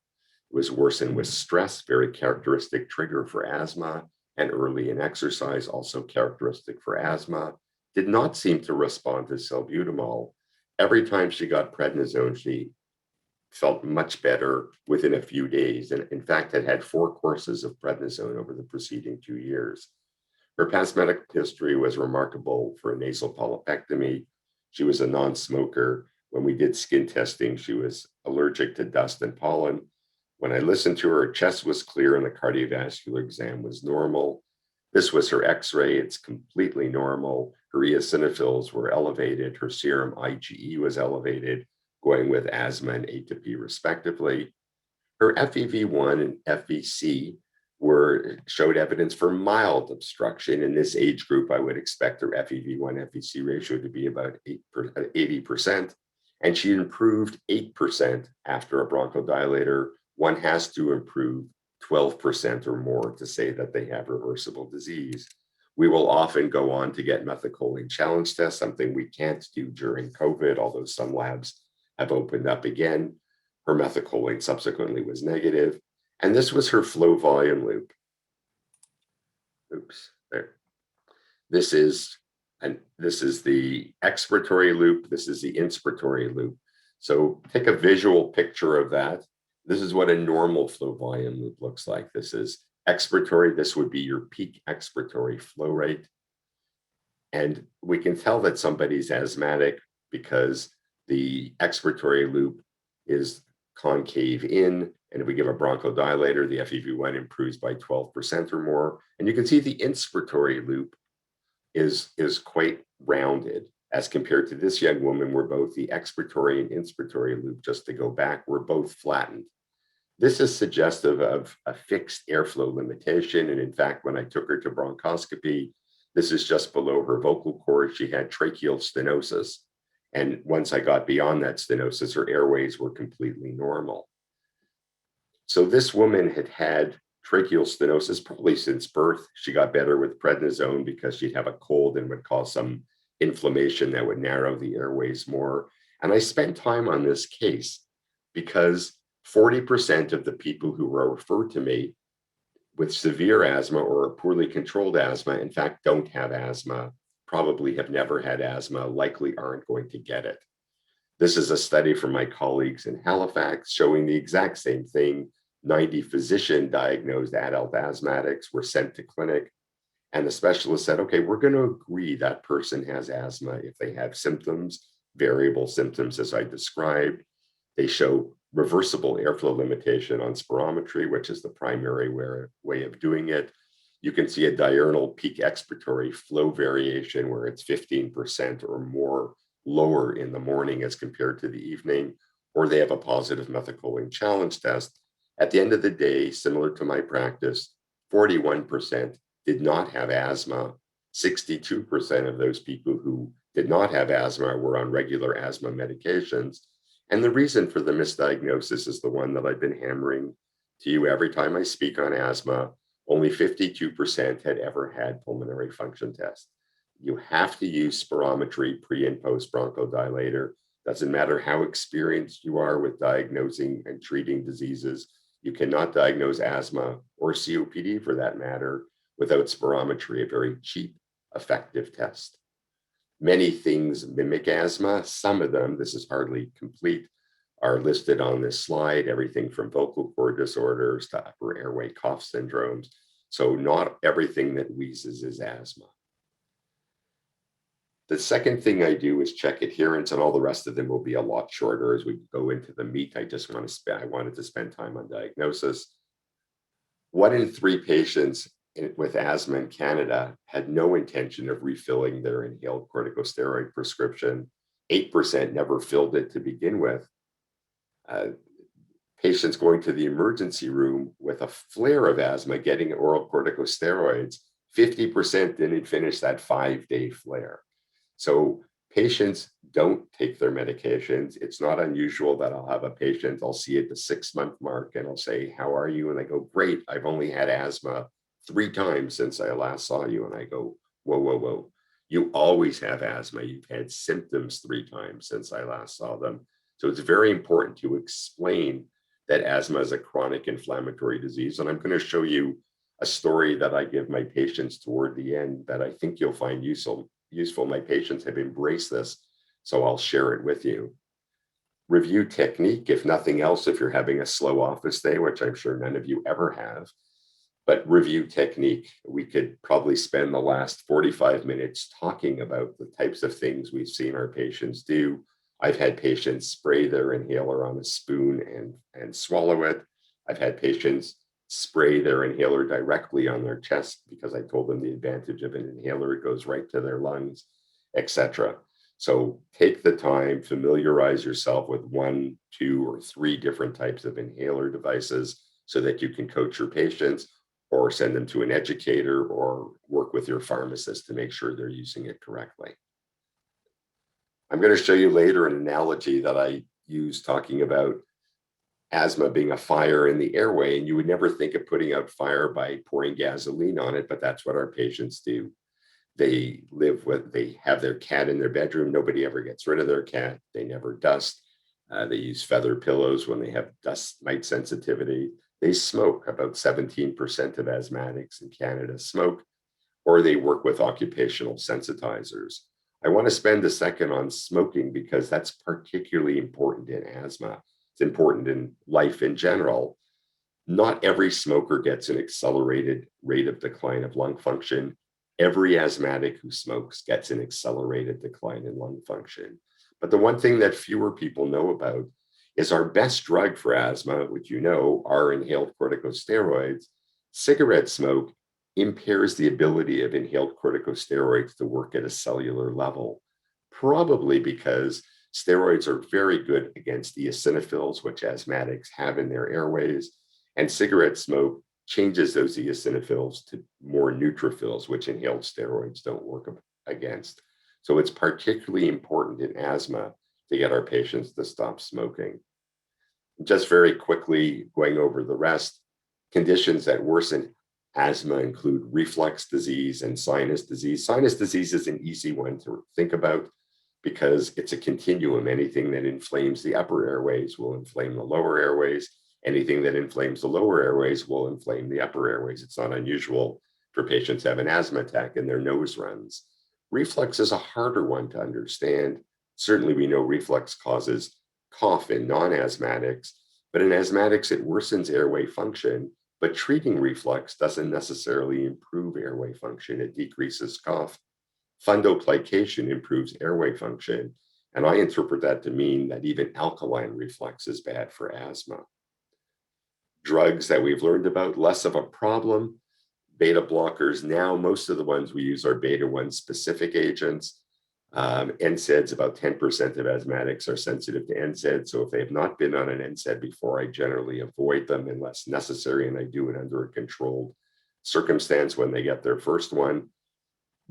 was worsened with stress, very characteristic trigger for asthma, and early in exercise, also characteristic for asthma. Did not seem to respond to salbutamol. Every time she got prednisone, she felt much better within a few days, and in fact had had 4 courses of prednisone over the preceding 2 years. Her past medical history was remarkable for a nasal polypectomy. She was a non-smoker. When we did skin testing, she was allergic to dust and pollen. When I listened to her, her chest was clear and the cardiovascular exam was normal. This was her x-ray. It's completely normal. Her eosinophils were elevated. Her serum IgE was elevated, going with asthma and atopy respectively. Her FEV1 and FVC showed evidence for mild obstruction. In this age group, I would expect her FEV1 FVC ratio to be about 80%. And she improved 8% after a bronchodilator. One has to improve 12% or more to say that they have reversible disease. We will often go on to get methylcholine challenge tests, something we can't do during COVID, although some labs have opened up again. Her methylcholine subsequently was negative. And this was her flow volume loop. Oops, there. This is the expiratory loop. This is the inspiratory loop. So take a visual picture of that. This is what a normal flow volume loop looks like. This is expiratory. This would be your peak expiratory flow rate. And we can tell that somebody's asthmatic because the expiratory loop is concave in. And if we give a bronchodilator, the FEV1 improves by 12% or more. And you can see the inspiratory loop is quite rounded as compared to this young woman, where both the expiratory and inspiratory loop, just to go back, were both flattened. This is suggestive of a fixed airflow limitation. And in fact, when I took her to bronchoscopy, this is just below her vocal cord. She had tracheal stenosis. And once I got beyond that stenosis, her airways were completely normal. So this woman had had tracheal stenosis probably since birth. She got better with prednisone because she'd have a cold and would cause some inflammation that would narrow the airways more. And I spent time on this case because 40% of the people who were referred to me with severe asthma or poorly controlled asthma, in fact, don't have asthma, probably have never had asthma, likely aren't going to get it. This is a study from my colleagues in Halifax showing the exact same thing. 90 physician-diagnosed adult asthmatics were sent to clinic, and the specialist said, okay, we're going to agree that person has asthma if they have symptoms, variable symptoms as I described. They show reversible airflow limitation on spirometry, which is the primary way of doing it. You can see a diurnal peak expiratory flow variation where it's 15% or more lower in the morning as compared to the evening, or they have a positive methylcholine challenge test. At the end of the day, similar to my practice, 41% did not have asthma. 62% of those people who did not have asthma were on regular asthma medications. And the reason for the misdiagnosis is the one that I've been hammering to you every time I speak on asthma. Only 52% had ever had pulmonary function tests. You have to use spirometry pre and post bronchodilator. Doesn't matter how experienced you are with diagnosing and treating diseases. You cannot diagnose asthma or COPD for that matter without spirometry, a very cheap, effective test. Many things mimic asthma. Some of them, this is hardly complete, are listed on this slide, everything from vocal cord disorders to upper airway cough syndromes. So not everything that wheezes is asthma. The second thing I do is check adherence, and all the rest of them will be a lot shorter as we go into the meat. I wanted to spend time on diagnosis. 1 in 3 patients with asthma in Canada had no intention of refilling their inhaled corticosteroid prescription. 8% never filled it to begin with. Patients going to the emergency room with a flare of asthma getting oral corticosteroids, 50% didn't finish that 5-day flare. So patients don't take their medications. It's not unusual that I'll have a patient, I'll see at the 6-month mark and I'll say, how are you? And they go, great, I've only had asthma 3 times since I last saw you. And I go, whoa, whoa, whoa. You always have asthma. You've had symptoms 3 times since I last saw them. So it's very important to explain that asthma is a chronic inflammatory disease. And I'm going to show you a story that I give my patients toward the end that I think you'll find useful. My patients have embraced this, so I'll share it with you. Review technique, if nothing else, if you're having a slow office day, which I'm sure none of you ever have, but review technique. We could probably spend the last 45 minutes talking about the types of things we've seen our patients do. I've had patients spray their inhaler on a spoon and swallow it. I've had patients spray their inhaler directly on their chest because I told them the advantage of an inhaler, it goes right to their lungs, etc. So take the time, familiarize yourself with 1, 2, or 3 different types of inhaler devices so that you can coach your patients or send them to an educator or work with your pharmacist to make sure they're using it correctly. I'm going to show you later an analogy that I use talking about asthma being a fire in the airway, and you would never think of putting out fire by pouring gasoline on it, but that's what our patients do. They have their cat in their bedroom. Nobody ever gets rid of their cat. They never dust. They use feather pillows when they have dust mite sensitivity. They smoke. About 17% of asthmatics in Canada smoke, or they work with occupational sensitizers. I want to spend a second on smoking because that's particularly important in asthma. It's important in life in general. Not every smoker gets an accelerated rate of decline of lung function. Every asthmatic who smokes gets an accelerated decline in lung function. But the one thing that fewer people know about is our best drug for asthma, which you know are inhaled corticosteroids. Cigarette smoke impairs the ability of inhaled corticosteroids to work at a cellular level, probably because steroids are very good against eosinophils, which asthmatics have in their airways, and cigarette smoke changes those eosinophils to more neutrophils, which inhaled steroids don't work against. So it's particularly important in asthma to get our patients to stop smoking. Just very quickly going over the rest, conditions that worsen asthma include reflux disease and sinus disease. Sinus disease is an easy one to think about because it's a continuum. Anything that inflames the upper airways will inflame the lower airways. Anything that inflames the lower airways will inflame the upper airways. It's not unusual for patients to have an asthma attack and their nose runs. Reflux is a harder one to understand. Certainly we know reflux causes cough in non-asthmatics, but in asthmatics it worsens airway function, but treating reflux doesn't necessarily improve airway function. It decreases cough. Fundoplication improves airway function, and I interpret that to mean that even alkaline reflux is bad for asthma. Drugs that we've learned about, less of a problem. Beta blockers now, most of the ones we use are beta-1 specific agents. NSAIDs, about 10% of asthmatics are sensitive to NSAIDs. So if they have not been on an NSAID before, I generally avoid them unless necessary, and I do it under a controlled circumstance when they get their first one.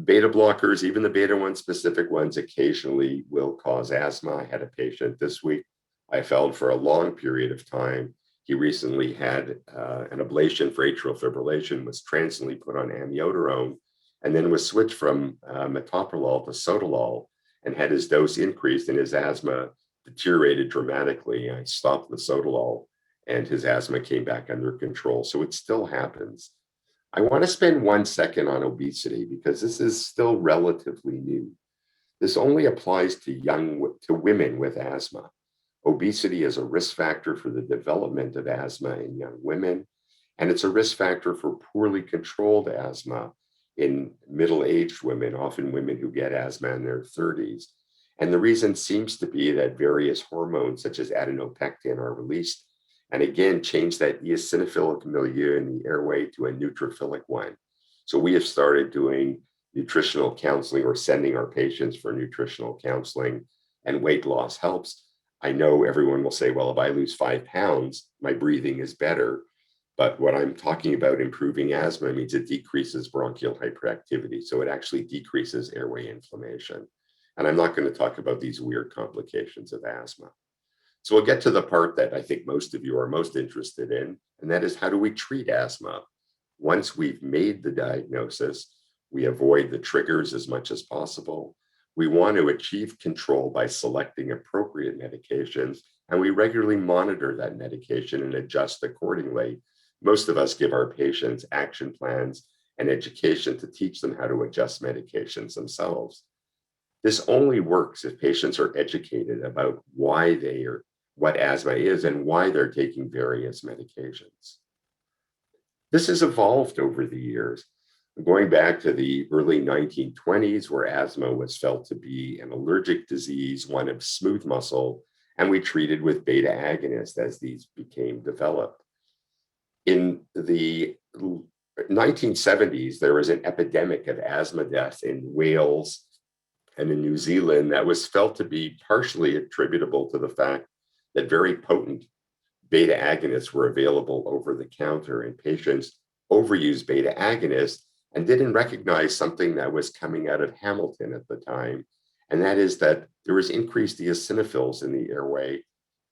Beta blockers, even the beta 1 specific ones, occasionally will cause asthma. I had a patient this week I followed for a long period of time. He recently had an ablation for atrial fibrillation, was transiently put on amiodarone, and then was switched from metoprolol to sotalol and had his dose increased and his asthma deteriorated dramatically. I stopped the sotalol and his asthma came back under control. So it still happens. I want to spend 1 second on obesity because this is still relatively new. This only applies to women with asthma. Obesity is a risk factor for the development of asthma in young women, and it's a risk factor for poorly controlled asthma in middle-aged women, often women who get asthma in their 30s. And the reason seems to be that various hormones such as adenopectin are released and again change that eosinophilic milieu in the airway to a neutrophilic one. So we have started doing nutritional counseling or sending our patients for nutritional counseling, and weight loss helps. I know everyone will say, well, if I lose 5 pounds, my breathing is better. But what I'm talking about improving asthma means it decreases bronchial hyperactivity. So it actually decreases airway inflammation. And I'm not going to talk about these weird complications of asthma. So we'll get to the part that I think most of you are most interested in, and that is how do we treat asthma? Once we've made the diagnosis, we avoid the triggers as much as possible. We want to achieve control by selecting appropriate medications, and we regularly monitor that medication and adjust accordingly. Most of us give our patients action plans and education to teach them how to adjust medications themselves. This only works if patients are educated about why they are, what asthma is and why they're taking various medications. This has evolved over the years. Going back to the early 1920s, where asthma was felt to be an allergic disease, one of smooth muscle, and we treated with beta agonists as these became developed. In the 1970s, there was an epidemic of asthma deaths in Wales and in New Zealand that was felt to be partially attributable to the fact that very potent beta agonists were available over the counter, and patients overused beta agonists and didn't recognize something that was coming out of Hamilton at the time, and that is that there was increased eosinophils in the airway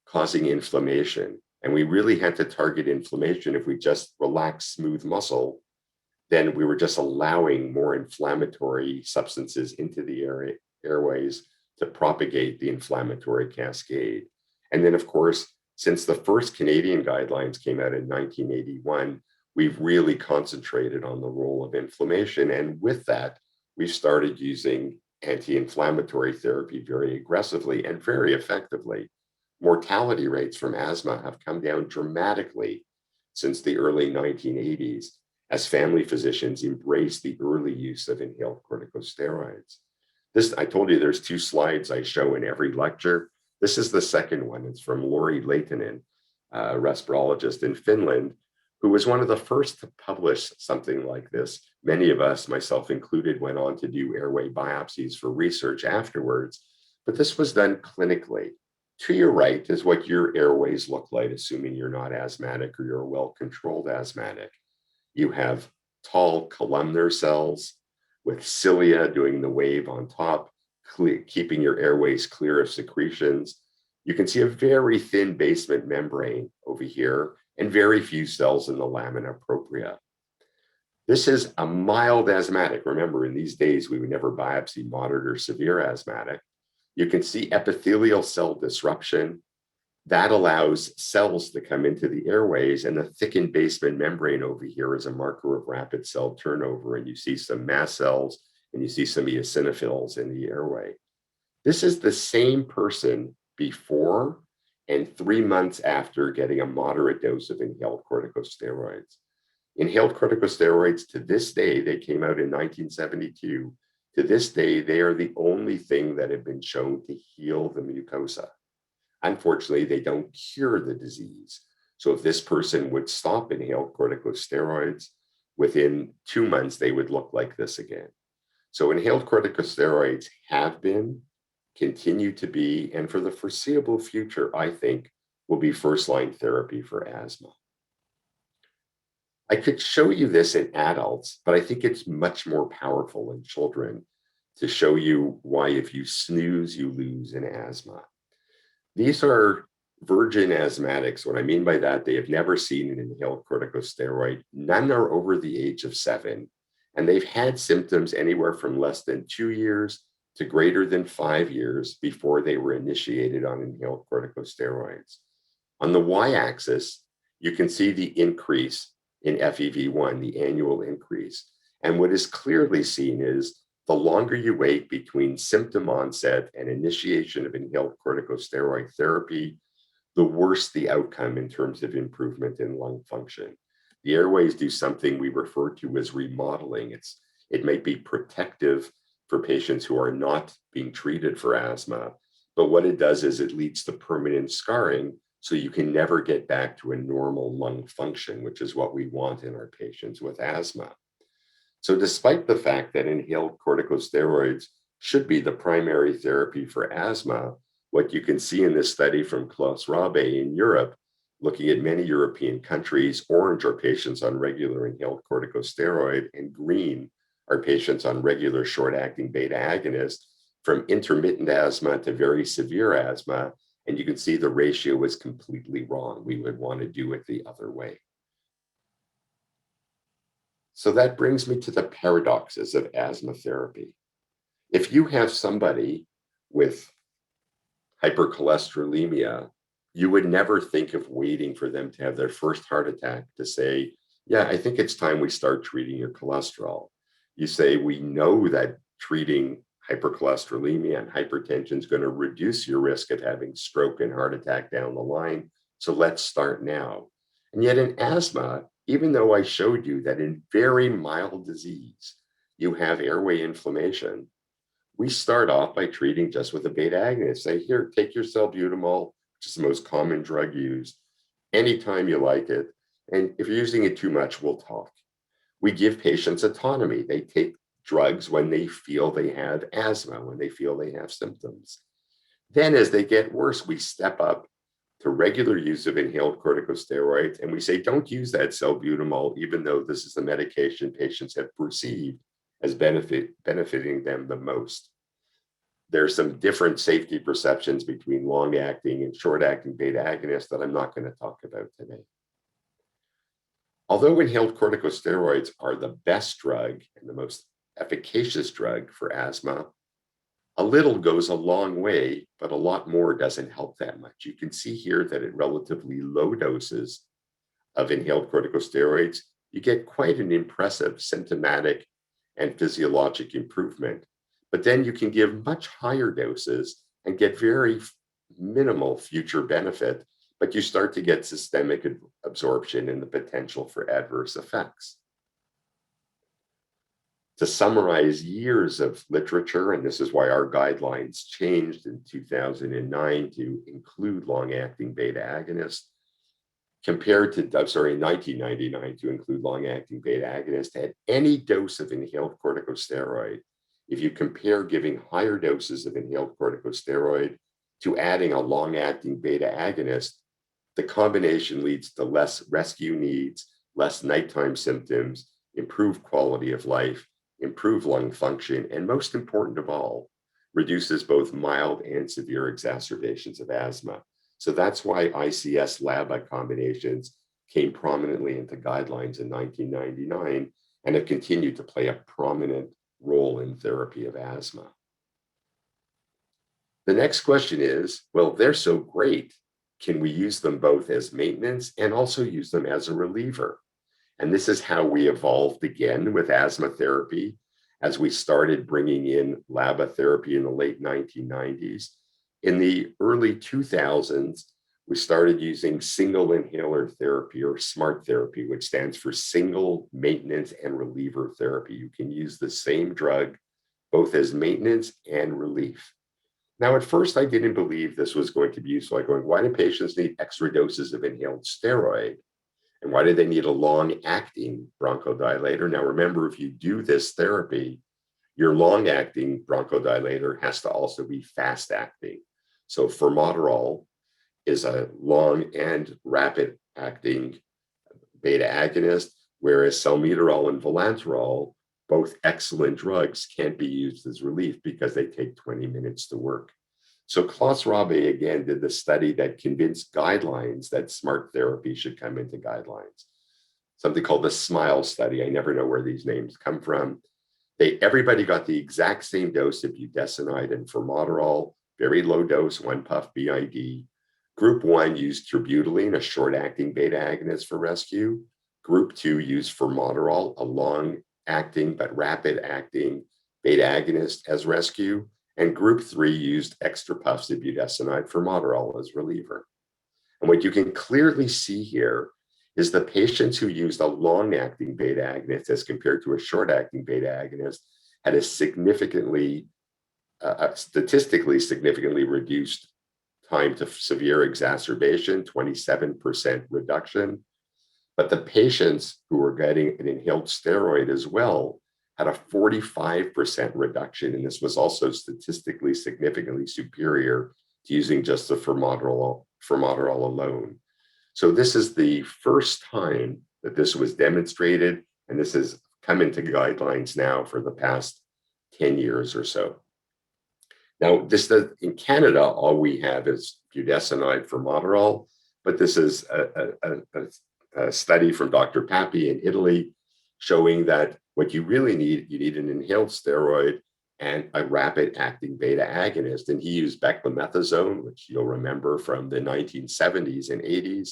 causing inflammation. And we really had to target inflammation. If we just relax smooth muscle, then we were just allowing more inflammatory substances into the airways to propagate the inflammatory cascade. And then, of course, since the first Canadian guidelines came out in 1981, we've really concentrated on the role of inflammation. And with that, we've started using anti-inflammatory therapy very aggressively and very effectively. Mortality rates from asthma have come down dramatically since the early 1980s as family physicians embrace the early use of inhaled corticosteroids. I told you there's 2 slides I show in every lecture. This is the second one. It's from Lori Lehtinen, a respirologist in Finland, who was one of the first to publish something like this. Many of us, myself included, went on to do airway biopsies for research afterwards, but this was done clinically. To your right is what your airways look like, assuming you're not asthmatic or you're a well-controlled asthmatic. You have tall columnar cells with cilia doing the wave on top, keeping your airways clear of secretions. You can see a very thin basement membrane over here and very few cells in the lamina propria. This is a mild asthmatic. Remember, in these days, we would never biopsy moderate or severe asthmatic. You can see epithelial cell disruption. That allows cells to come into the airways, and the thickened basement membrane over here is a marker of rapid cell turnover, and you see some mast cells and you see some eosinophils in the airway. This is the same person before and 3 months after getting a moderate dose of inhaled corticosteroids. Inhaled corticosteroids, to this day, they came out in 1972. To this day, they are the only thing that have been shown to heal the mucosa. Unfortunately, they don't cure the disease. So if this person would stop inhaled corticosteroids, within 2 months, they would look like this again. So inhaled corticosteroids have been, continue to be, and for the foreseeable future, I think, will be first-line therapy for asthma. I could show you this in adults, but I think it's much more powerful in children to show you why if you snooze, you lose in asthma. These are virgin asthmatics. What I mean by that, they have never seen an inhaled corticosteroid. None are over the age of 7, and they've had symptoms anywhere from less than 2 years to greater than 5 years before they were initiated on inhaled corticosteroids. On the y-axis, you can see the increase in FEV1, the annual increase. And what is clearly seen is the longer you wait between symptom onset and initiation of inhaled corticosteroid therapy, the worse the outcome in terms of improvement in lung function. The airways do something we refer to as remodeling. It may be protective for patients who are not being treated for asthma, but what it does is it leads to permanent scarring, so you can never get back to a normal lung function, which is what we want in our patients with asthma. So despite the fact that inhaled corticosteroids should be the primary therapy for asthma, what you can see in this study from Klaus Rabe in Europe, looking at many European countries, orange are patients on regular inhaled corticosteroid, and green are patients on regular short-acting beta agonist, from intermittent asthma to very severe asthma. And you can see the ratio was completely wrong. We would want to do it the other way. So that brings me to the paradoxes of asthma therapy. If you have somebody with hypercholesterolemia, you would never think of waiting for them to have their first heart attack to say, yeah, I think it's time we start treating your cholesterol. You say, we know that treating hypercholesterolemia and hypertension is going to reduce your risk of having stroke and heart attack down the line. So let's start now. And yet in asthma, even though I showed you that in very mild disease, you have airway inflammation, we start off by treating just with a beta agonist. Say, here, take your salbutamol, which is the most common drug used, anytime you like it. And if you're using it too much, we'll talk. We give patients autonomy. They take drugs when they feel they have asthma, when they feel they have symptoms. Then as they get worse, we step up to regular use of inhaled corticosteroids, and we say, don't use that salbutamol, even though this is the medication patients have perceived as benefiting them the most. There's some different safety perceptions between long-acting and short-acting beta agonists that I'm not going to talk about today. Although inhaled corticosteroids are the best drug and the most efficacious drug for asthma, a little goes a long way, but a lot more doesn't help that much. You can see here that at relatively low doses of inhaled corticosteroids, you get quite an impressive symptomatic and physiologic improvement. But then you can give much higher doses and get very minimal future benefit, but you start to get systemic absorption and the potential for adverse effects. To summarize years of literature, and this is why our guidelines changed in 2009 to include long-acting beta agonists, compared to, 1999 to include long-acting beta agonists, at any dose of inhaled corticosteroid, if you compare giving higher doses of inhaled corticosteroid to adding a long-acting beta agonist, the combination leads to less rescue needs, less nighttime symptoms, improved quality of life, improved lung function, and most important of all, reduces both mild and severe exacerbations of asthma. So that's why ICS-LABA combinations came prominently into guidelines in 1999 and have continued to play a prominent role in therapy of asthma. The next question is, well, they're so great. Can we use them both as maintenance and also use them as a reliever? And this is how we evolved again with asthma therapy as we started bringing in LABA therapy in the late 1990s. In the early 2000s, we started using single inhaler therapy, or SMART therapy, which stands for single maintenance and reliever therapy. You can use the same drug both as maintenance and relief. Now, at first, I didn't believe this was going to be useful. I'm going, why do patients need extra doses of inhaled steroid? And why do they need a long-acting bronchodilator? Now, remember, if you do this therapy, your long-acting bronchodilator has to also be fast-acting. So formoterol is a long and rapid-acting beta agonist, whereas salmeterol and vilanterol, both excellent drugs, can't be used as relief because they take 20 minutes to work. So Klaus Rabe again did the study that convinced guidelines that smart therapy should come into guidelines. Something called the SMILE study. I never know where these names come from. Everybody got the exact same dose of budesonide and formoterol, very low dose, 1 puff BID. Group 1 used terbutaline, a short-acting beta agonist for rescue. Group 2 used formoterol, a long-acting but rapid-acting beta agonist as rescue. And group 3 used extra puffs of budesonide formoterol as reliever. And what you can clearly see here is the patients who used a long-acting beta agonist as compared to a short-acting beta agonist had a statistically significantly reduced time to severe exacerbation, 27% reduction. But the patients who were getting an inhaled steroid as well had a 45% reduction, and this was also statistically significantly superior to using just the formoterol alone. So this is the first time that this was demonstrated, and this has come into guidelines now for the past 10 years or so. Now, in Canada, all we have is budesonide formoterol, but this is a study from Dr. Papi in Italy showing that what you really need, you need an inhaled steroid and a rapid-acting beta agonist. And he used beclomethasone, which you'll remember from the 1970s and 80s,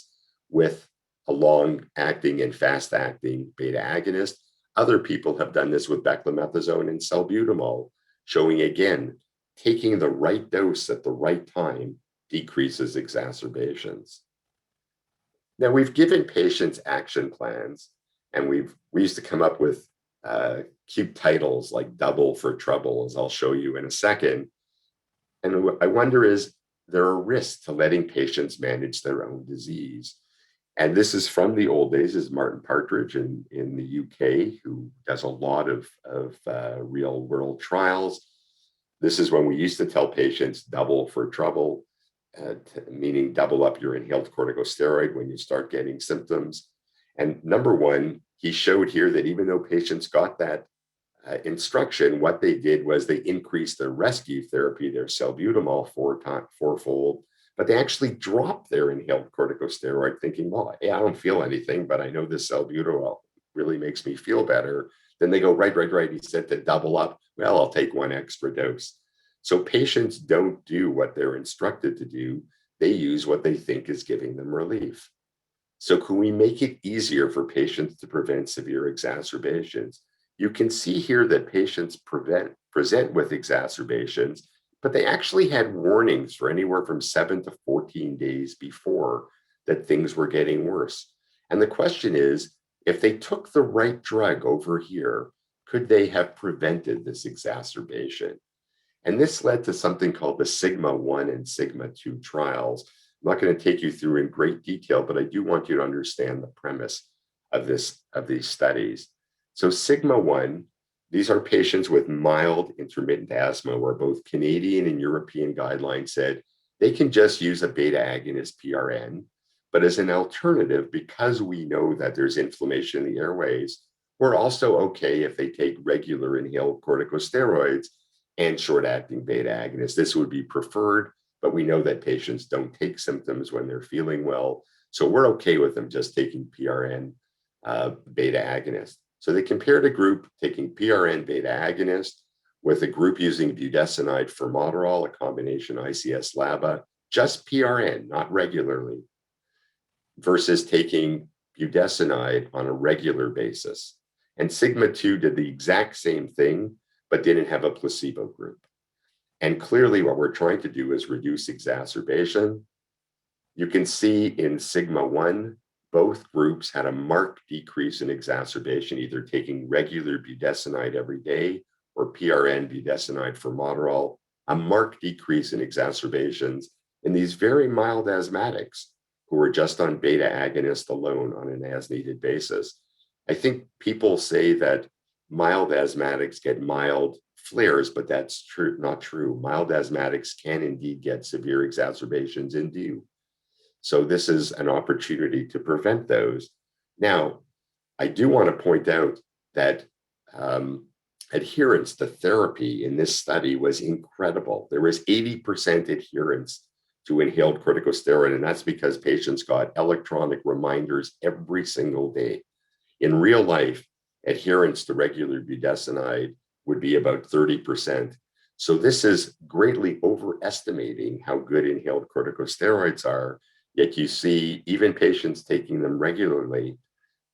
with a long-acting and fast-acting beta agonist. Other people have done this with beclomethasone and salbutamol, showing again, taking the right dose at the right time decreases exacerbations. Now, we've given patients action plans, and we used to come up with cute titles like Double for Trouble, as I'll show you in a second. And what I wonder is, there are risks to letting patients manage their own disease. And this is from the old days, is Martin Partridge in the UK, who does a lot of real world trials. This is when we used to tell patients double for trouble, meaning double up your inhaled corticosteroid when you start getting symptoms. And number one, he showed here that even though patients got that instruction, what they did was they increased their rescue therapy, their salbutamol fourfold, but they actually dropped their inhaled corticosteroid thinking, well, hey, I don't feel anything, but I know this salbutamol really makes me feel better. Then they go, right. He said to double up. Well, I'll take 1 extra dose. So patients don't do what they're instructed to do. They use what they think is giving them relief. So can we make it easier for patients to prevent severe exacerbations? You can see here that patients present with exacerbations, but they actually had warnings for anywhere from 7 to 14 days before that things were getting worse. And the question is, if they took the right drug over here, could they have prevented this exacerbation? And this led to something called the Sigma-1 and Sigma-2 trials. I'm not going to take you through in great detail, but I do want you to understand the premise of these studies. So Sigma-1, these are patients with mild intermittent asthma, where both Canadian and European guidelines said they can just use a beta agonist PRN. But as an alternative, because we know that there's inflammation in the airways, we're also okay if they take regular inhaled corticosteroids and short-acting beta agonists. This would be preferred, but we know that patients don't take symptoms when they're feeling well. So we're okay with them just taking PRN beta agonist. So they compared a group taking PRN beta agonist with a group using budesonide formoterol, a combination ICS-LABA, just PRN, not regularly, versus taking budesonide on a regular basis. And Sigma-2 did the exact same thing, but didn't have a placebo group. And clearly what we're trying to do is reduce exacerbation. You can see in Sigma-1, both groups had a marked decrease in exacerbation, either taking regular budesonide every day or PRN budesonide formoterol, a marked decrease in exacerbations in these very mild asthmatics who were just on beta agonist alone on an as-needed basis. I think people say that mild asthmatics get mild flares, but that's not true. Mild asthmatics can indeed get severe exacerbations and do. So this is an opportunity to prevent those. Now, I do want to point out that adherence to therapy in this study was incredible. There was 80% adherence to inhaled corticosteroid, and that's because patients got electronic reminders every single day. In real life, adherence to regular budesonide would be about 30%. So this is greatly overestimating how good inhaled corticosteroids are, yet you see even patients taking them regularly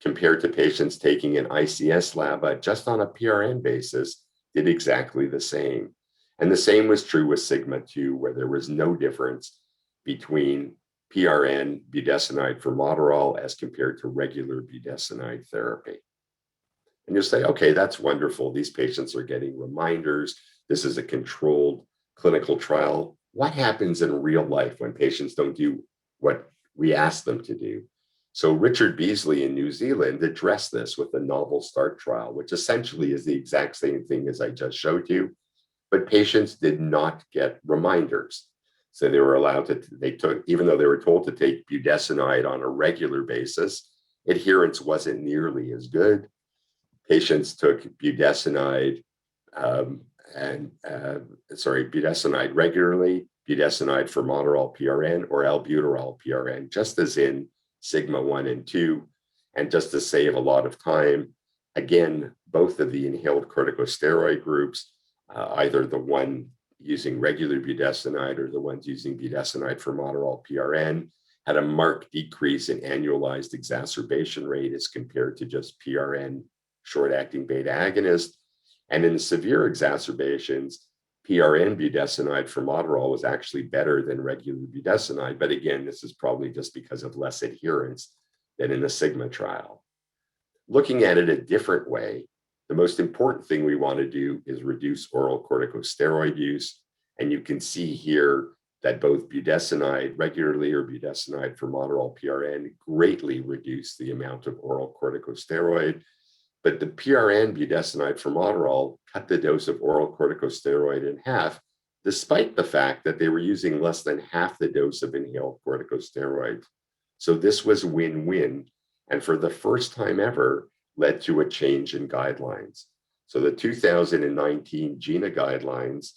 compared to patients taking an ICS LABA just on a PRN basis did exactly the same. And the same was true with Sigma-2, where there was no difference between PRN budesonide formoterol as compared to regular budesonide therapy. And you'll say, okay, that's wonderful. These patients are getting reminders. This is a controlled clinical trial. What happens in real life when patients don't do what we ask them to do? So Richard Beasley in New Zealand addressed this with the Novel Start trial, which essentially is the exact same thing as I just showed you, but patients did not get reminders. So they were allowed to, even though they were told to take budesonide on a regular basis, adherence wasn't nearly as good. Patients took budesonide budesonide regularly, budesonide formoterol PRN or albuterol PRN, just as in Sigma 1 and 2. And just to save a lot of time, again, both of the inhaled corticosteroid groups, either the one using regular budesonide or the ones using budesonide formoterol PRN, had a marked decrease in annualized exacerbation rate as compared to just PRN short-acting beta agonist. And in the severe exacerbations, PRN budesonide formoterol was actually better than regular budesonide. But again, this is probably just because of less adherence than in the Sigma trial. Looking at it a different way, the most important thing we want to do is reduce oral corticosteroid use. And you can see here that both budesonide regularly or budesonide formoterol PRN greatly reduce the amount of oral corticosteroid. But the PRN budesonide formoterol cut the dose of oral corticosteroid in half, despite the fact that they were using less than half the dose of inhaled corticosteroids. So this was win-win, and for the first time ever, led to a change in guidelines. So the 2019 GINA guidelines,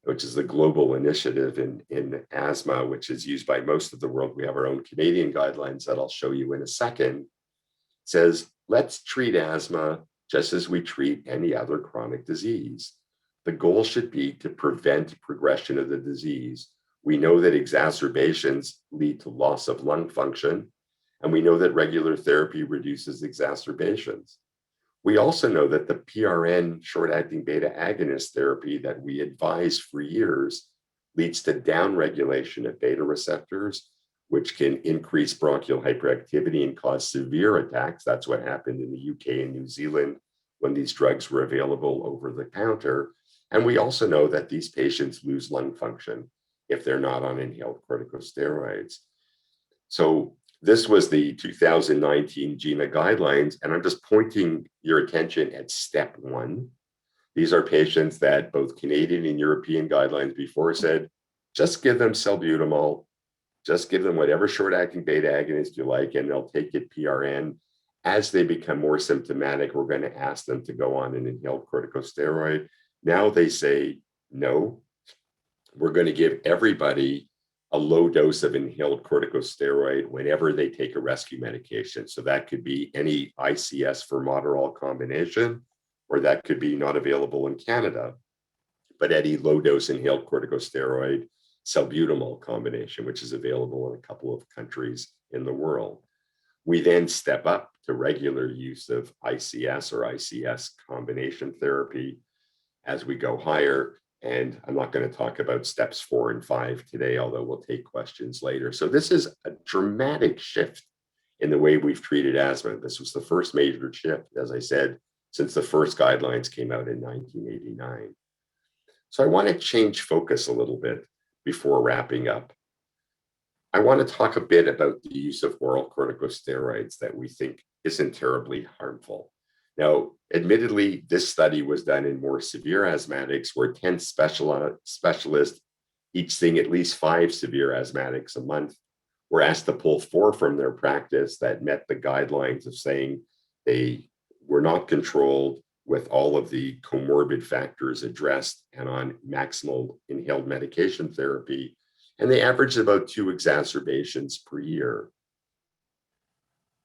which is the global initiative in asthma, which is used by most of the world. We have our own Canadian guidelines that I'll show you in a second, says, let's treat asthma just as we treat any other chronic disease. The goal should be to prevent progression of the disease. We know that exacerbations lead to loss of lung function, and we know that regular therapy reduces exacerbations. We also know that the PRN short-acting beta agonist therapy that we advise for years leads to downregulation of beta receptors, which can increase bronchial hyperactivity and cause severe attacks. That's what happened in the UK and New Zealand when these drugs were available over the counter. And we also know that these patients lose lung function if they're not on inhaled corticosteroids. So this was the 2019 GINA guidelines, and I'm just pointing your attention at step one. These are patients that both Canadian and European guidelines before said, just give them salbutamol, just give them whatever short-acting beta agonist you like, and they'll take it PRN. As they become more symptomatic, we're going to ask them to go on an inhaled corticosteroid. Now they say, no, we're going to give everybody a low dose of inhaled corticosteroid whenever they take a rescue medication. So that could be any ICS formoterol combination, or that could be not available in Canada, but any low dose inhaled corticosteroid salbutamol combination, which is available in a couple of countries in the world. We then step up to regular use of ICS or ICS combination therapy as we go higher. And I'm not going to talk about steps 4 and 5 today, although we'll take questions later. So this is a dramatic shift in the way we've treated asthma. This was the first major shift, as I said, since the first guidelines came out in 1989. So I want to change focus a little bit before wrapping up. I want to talk a bit about the use of oral corticosteroids that we think isn't terribly harmful. Now, admittedly, this study was done in more severe asthmatics where 10 specialists, each seeing at least 5 severe asthmatics a month, were asked to pull 4 from their practice that met the guidelines of saying they were not controlled with all of the comorbid factors addressed and on maximal inhaled medication therapy. And they averaged about 2 exacerbations per year.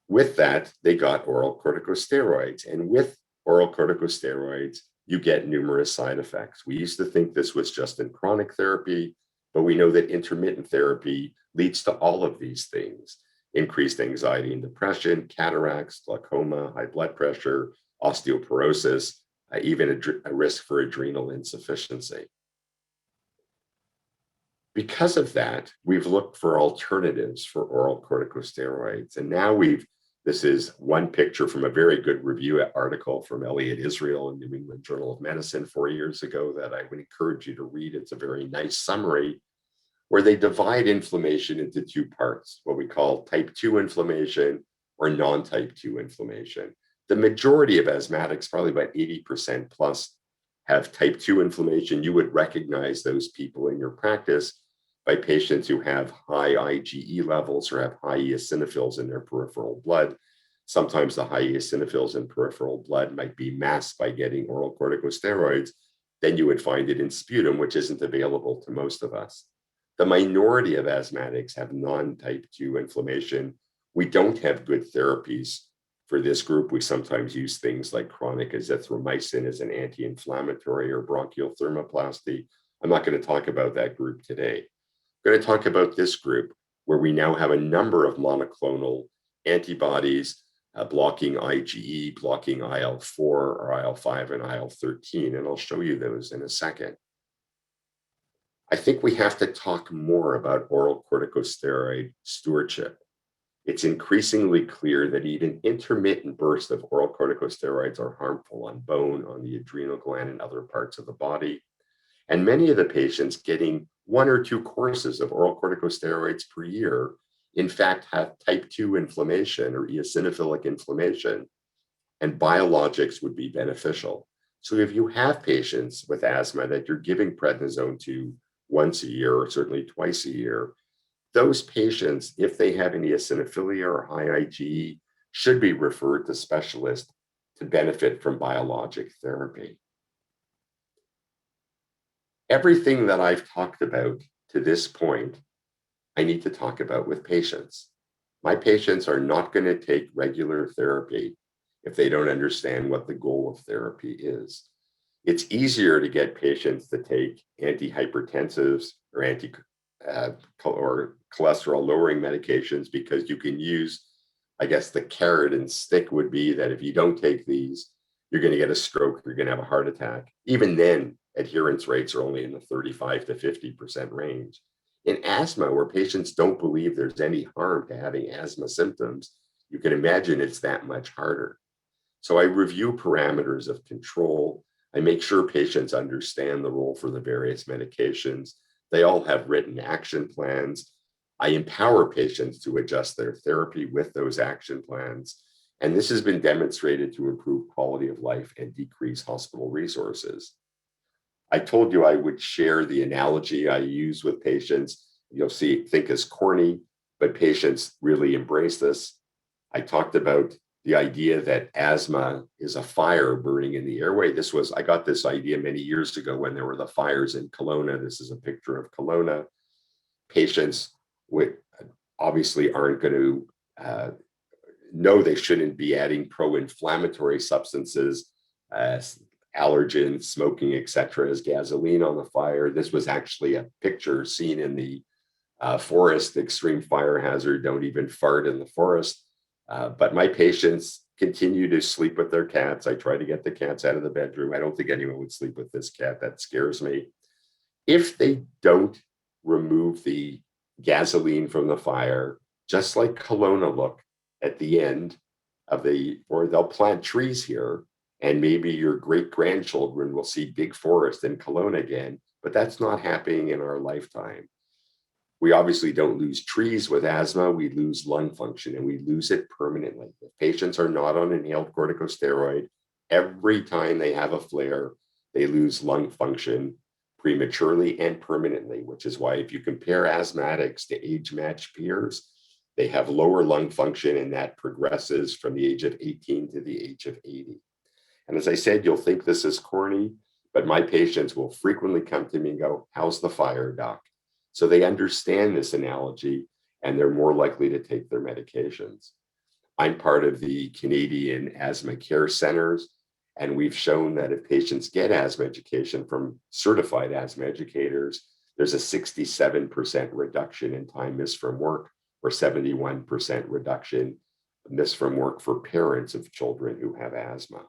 With that, they got oral corticosteroids. And with oral corticosteroids, you get numerous side effects. We used to think this was just in chronic therapy, but we know that intermittent therapy leads to all of these things: increased anxiety and depression, cataracts, glaucoma, high blood pressure, osteoporosis, even a risk for adrenal insufficiency. Because of that, we've looked for alternatives for oral corticosteroids. And now this is one picture from a very good review article from Elliot Israel in New England Journal of Medicine 4 years ago that I would encourage you to read. It's a very nice summary where they divide inflammation into 2 parts, what we call type 2 inflammation or non-type 2 inflammation. The majority of asthmatics, probably about 80% plus, have type 2 inflammation. You would recognize those people in your practice by patients who have high IgE levels or have high eosinophils in their peripheral blood. Sometimes the high eosinophils in peripheral blood might be masked by getting oral corticosteroids. Then you would find it in sputum, which isn't available to most of us. The minority of asthmatics have non-type 2 inflammation. We don't have good therapies for this group. We sometimes use things like chronic azithromycin as an anti-inflammatory or bronchial thermoplasty. I'm not going to talk about that group today. I'm going to talk about this group where we now have a number of monoclonal antibodies blocking IgE, blocking IL-4 or IL-5 and IL-13, and I'll show you those in a second. I think we have to talk more about oral corticosteroid stewardship. It's increasingly clear that even intermittent bursts of oral corticosteroids are harmful on bone, on the adrenal gland, and other parts of the body. And many of the patients getting 1 or 2 courses of oral corticosteroids per year, in fact, have type 2 inflammation or eosinophilic inflammation, and biologics would be beneficial. So if you have patients with asthma that you're giving prednisone to once a year or certainly twice a year, those patients, if they have any eosinophilia or high IgE, should be referred to specialists to benefit from biologic therapy. Everything that I've talked about to this point, I need to talk about with patients. My patients are not going to take regular therapy if they don't understand what the goal of therapy is. It's easier to get patients to take antihypertensives or or cholesterol lowering medications because you can use, I guess the carrot and stick would be that if you don't take these, you're going to get a stroke, you're going to have a heart attack. Even then, adherence rates are only in the 35 to 50% range. In asthma, where patients don't believe there's any harm to having asthma symptoms, you can imagine it's that much harder. So I review parameters of control. I make sure patients understand the role for the various medications. They all have written action plans. I empower patients to adjust their therapy with those action plans. And this has been demonstrated to improve quality of life and decrease hospital resources. I told you I would share the analogy I use with patients. You'll think as corny, but patients really embrace this. I talked about the idea that asthma is a fire burning in the airway. I got this idea many years ago when there were the fires in Kelowna. This is a picture of Kelowna. Patients obviously aren't going to know they shouldn't be adding pro-inflammatory substances, allergens, smoking, etc., as gasoline on the fire. This was actually a picture seen in the forest, extreme fire hazard, don't even fart in the forest. But my patients continue to sleep with their cats. I try to get the cats out of the bedroom. I don't think anyone would sleep with this cat. That scares me. If they don't remove the gasoline from the fire, just like Kelowna look at the end of or they'll plant trees here, and maybe your great-grandchildren will see big forest in Kelowna again, but that's not happening in our lifetime. We obviously don't lose trees with asthma, we lose lung function, and we lose it permanently. If patients are not on inhaled corticosteroid, Every time they have a flare, they lose lung function prematurely and permanently, which is why if you compare asthmatics to age-matched peers, they have lower lung function, and that progresses from the age of 18 to the age of 80. And as I said, you'll think this is corny, but my patients will frequently come to me and go, "How's the fire, doc?" So they understand this analogy, and they're more likely to take their medications. I'm part of the Canadian Asthma Care Centers, and we've shown that if patients get asthma education from certified asthma educators, there's a 67% reduction in time missed from work, or 71% reduction missed from work for parents of children who have asthma.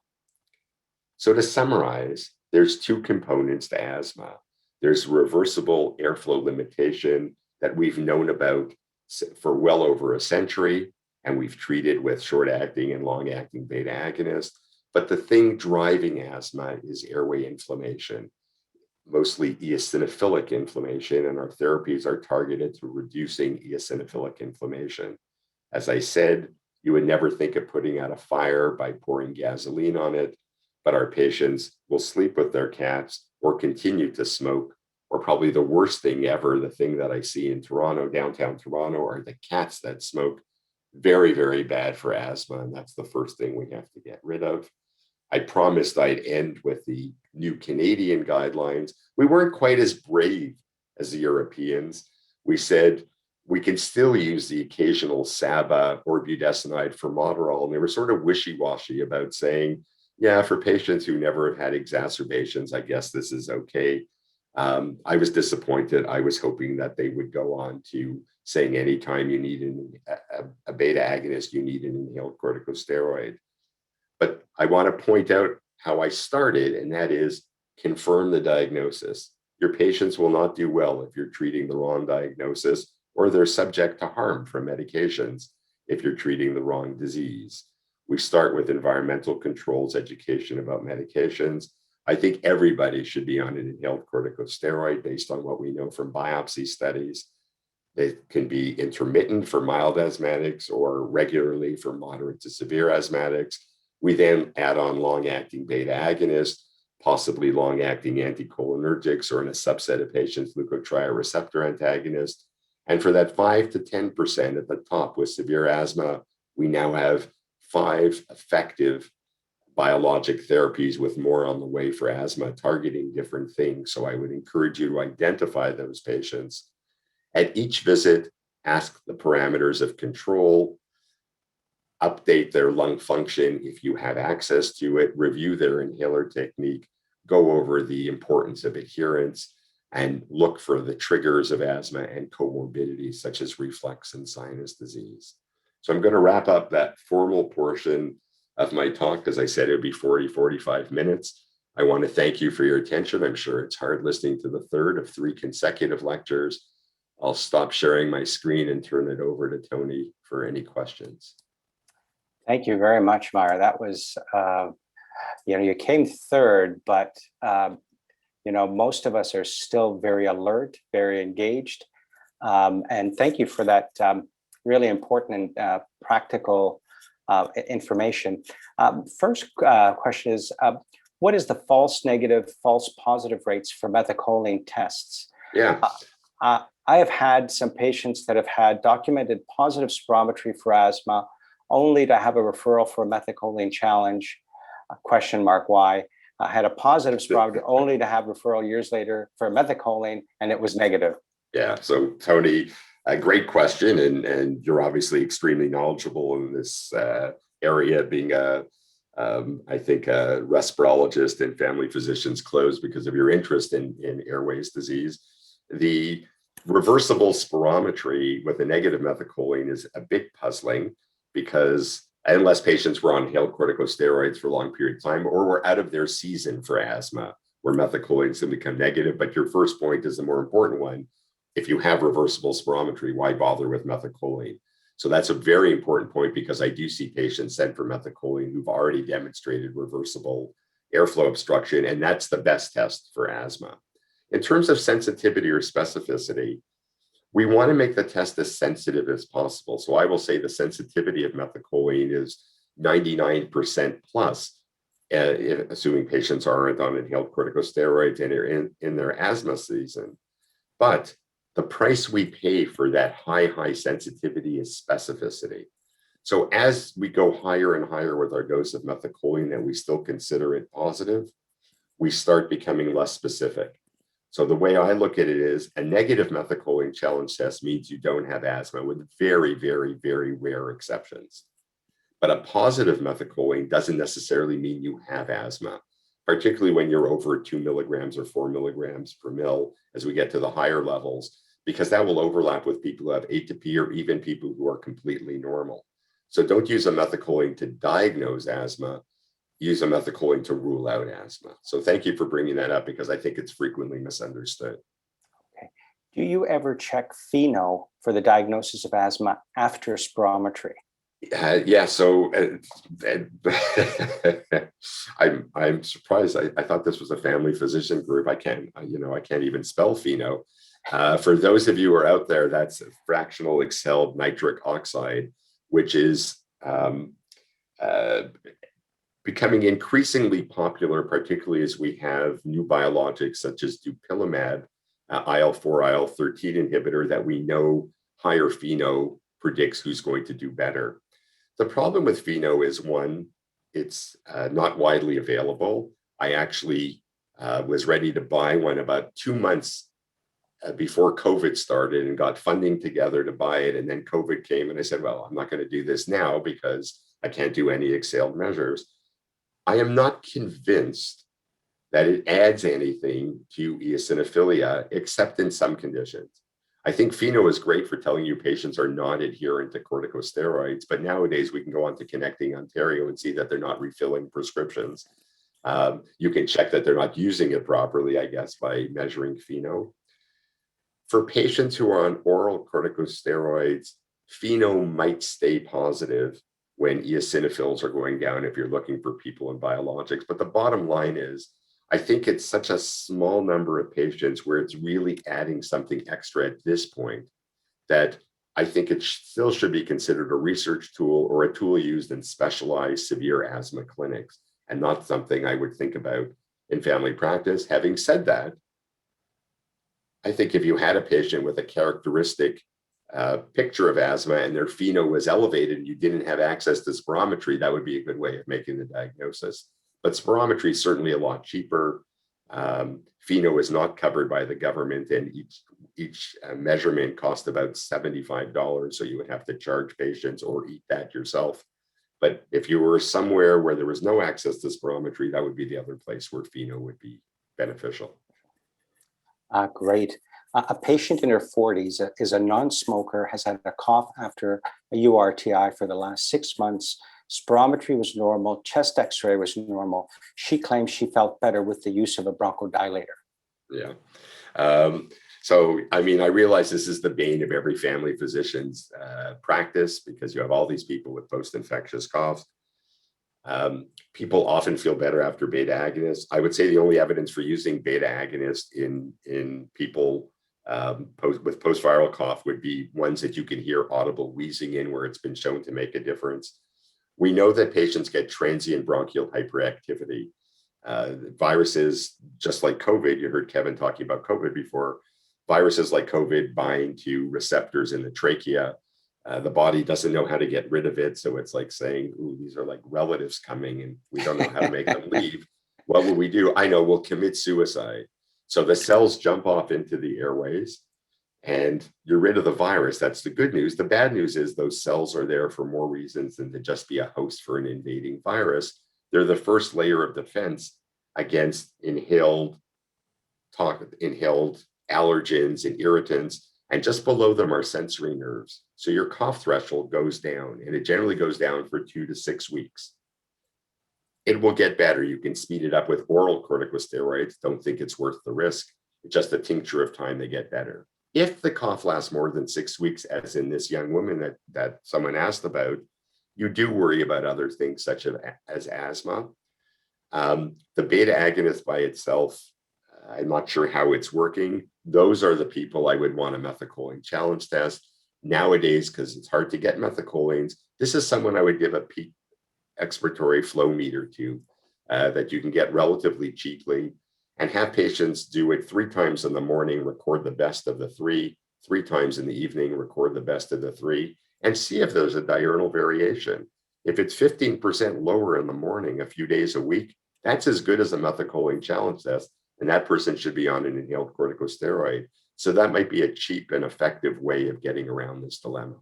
So to summarize, there's two components to asthma. There's reversible airflow limitation that we've known about for well over a century, and we've treated with short-acting and long-acting beta agonists. But the thing driving asthma is airway inflammation, mostly eosinophilic inflammation, and our therapies are targeted to reducing eosinophilic inflammation. As I said, you would never think of putting out a fire by pouring gasoline on it, but our patients will sleep with their cats or continue to smoke, or probably the worst thing ever, the thing that I see in Toronto, downtown Toronto, are the cats that smoke. Very, very bad for asthma, and that's the first thing we have to get rid of. I promised I'd end with the new Canadian guidelines. We weren't quite as brave as the Europeans. We said we can still use the occasional SABA or budesonide for Moderol, and they were sort of wishy-washy about saying, yeah, for patients who never have had exacerbations, I guess this is okay. I was disappointed. I was hoping that they would go on to saying anytime you need a beta agonist, you need an inhaled corticosteroid. But I want to point out how I started, and that is confirm the diagnosis. Your patients will not do well if you're treating the wrong diagnosis, or they're subject to harm from medications if you're treating the wrong disease. We start with environmental controls education about medications. I think everybody should be on an inhaled corticosteroid based on what we know from biopsy studies. They can be intermittent for mild asthmatics or regularly for moderate to severe asthmatics. We then add on long-acting beta agonists, possibly long-acting anticholinergics, or in a subset of patients, leukotriene antagonists. And for that 5 to 10% at the top with severe asthma, we now have 5 effective biologic therapies with more on the way for asthma, targeting different things. So I would encourage you to identify those patients. At each visit, ask the parameters of control, update their lung function if you have access to it, review their inhaler technique, go over the importance of adherence, and look for the triggers of asthma and comorbidities such as reflux and sinus disease. So I'm going to wrap up that formal portion of my talk. As I said, it would be 45 minutes. I want to thank you for your attention. I'm sure it's hard listening to the third of 3 consecutive lectures. I'll stop sharing my screen and turn it over to Tony for any questions. Thank you very much, Myra. That was, you came third, but, most of us are still very alert, very engaged. And thank you for that really important and practical information. First question is, what is the false negative, false positive rates for methacholine tests? Yeah. I have had some patients that have had documented positive spirometry for asthma, only to have a referral for a methacholine challenge, question mark why. I had a positive spirometry only to have referral years later for methacholine, and it was negative. Yeah, so Tony, a great question, and you're obviously extremely knowledgeable in this area, being I think a respirologist and family physicians close because of your interest in airways disease. The reversible spirometry with a negative methacholine is a bit puzzling, because unless patients were on inhaled corticosteroids for a long period of time or were out of their season for asthma, where methacholines can become negative. But your first point is the more important one. If you have reversible spirometry, why bother with methacholine? So that's a very important point, because I do see patients sent for methacholine who've already demonstrated reversible airflow obstruction, and that's the best test for asthma. In terms of sensitivity or specificity, we want to make the test as sensitive as possible. So I will say the sensitivity of methacholine is 99% plus assuming patients aren't on inhaled corticosteroids and are in their asthma season. But the price we pay for that high sensitivity is specificity. So as we go higher and higher with our dose of methacholine and we still consider it positive, we start becoming less specific. So the way I look at it is a negative methacholine challenge test means you don't have asthma, with very, very, very rare exceptions. But a positive methacholine doesn't necessarily mean you have asthma, particularly when you're over 2 milligrams or 4 milligrams per mil as we get to the higher levels, because that will overlap with people who have atopy or even people who are completely normal. So don't use a methacholine to diagnose asthma, use a methacholine to rule out asthma. So thank you for bringing that up, because I think it's frequently misunderstood. Okay. Do you ever check FeNO for the diagnosis of asthma after spirometry? Yeah, so I'm surprised. I thought this was a family physician group. I can't even spell FeNO. For those of you who are out there, that's fractional exhaled nitric oxide, which is becoming increasingly popular, particularly as we have new biologics such as dupilumab, IL-4, IL-13 inhibitor, that we know higher FeNO predicts who's going to do better. The problem with FeNO is, one, it's not widely available. I actually was ready to buy one about 2 months before COVID started and got funding together to buy it. And then COVID came and I said, well, I'm not going to do this now because I can't do any exhaled measures. I am not convinced that it adds anything to eosinophilia, except in some conditions. I think FeNO is great for telling you patients are not adherent to corticosteroids, but nowadays we can go on to Connecting Ontario and see that they're not refilling prescriptions. You can check that they're not using it properly, I guess, by measuring FeNO. For patients who are on oral corticosteroids, FeNO might stay positive when eosinophils are going down if you're looking for people in biologics. But the bottom line is, I think it's such a small number of patients where it's really adding something extra at this point that I think it still should be considered a research tool or a tool used in specialized severe asthma clinics, and not something I would think about in family practice. Having said that, I think if you had a patient with a characteristic picture of asthma and their FeNO was elevated and you didn't have access to spirometry, that would be a good way of making the diagnosis. But spirometry is certainly a lot cheaper. FeNO is not covered by the government, and each measurement costs about $75. So you would have to charge patients or eat that yourself. But if you were somewhere where there was no access to spirometry, that would be the other place where FeNO would be beneficial. Great. A patient in her 40s is a non-smoker, has had a cough after a URTI for the last 6 months. Spirometry was normal, chest x-ray was normal. She claims she felt better with the use of a bronchodilator. Yeah. So, I mean, I realize this is the bane of every family physician's practice, because you have all these people with post-infectious coughs. People often feel better after beta agonists. I would say the only evidence for using beta agonists in people with post-viral cough would be ones that you can hear audible wheezing in, where it's been shown to make a difference. We know that patients get transient bronchial hyperactivity. Viruses, just like COVID, you heard Kevin talking about COVID before, viruses like COVID bind to receptors in the trachea. The body doesn't know how to get rid of it. So it's like saying, ooh, these are like relatives coming and we don't know how to make them leave. What will we do? I know, we'll commit suicide. So the cells jump off into the airways and you're rid of the virus. That's the good news. The bad news is those cells are there for more reasons than to just be a host for an invading virus. They're the first layer of defense against inhaled allergens and irritants. And just below them are sensory nerves. So your cough threshold goes down, and it generally goes down for 2 to 6 weeks. It will get better. You can speed it up with oral corticosteroids. Don't think it's worth the risk. It's just a tincture of time, they get better. If the cough lasts more than 6 weeks, as in this young woman that someone asked about, you do worry about other things such as asthma. The beta agonist by itself, I'm not sure how it's working. Those are the people I would want a methacholine challenge test. Nowadays, because it's hard to get methacholines, this is someone I would give a peak expiratory flow meter to. that you can get relatively cheaply, and have patients do it 3 times in the morning, record the best of the 3, 3 times in the evening, record the best of the 3, and see if there's a diurnal variation. If it's 15% lower in the morning a few days a week, that's as good as a methylcholine challenge test, and that person should be on an inhaled corticosteroid. So that might be a cheap and effective way of getting around this dilemma.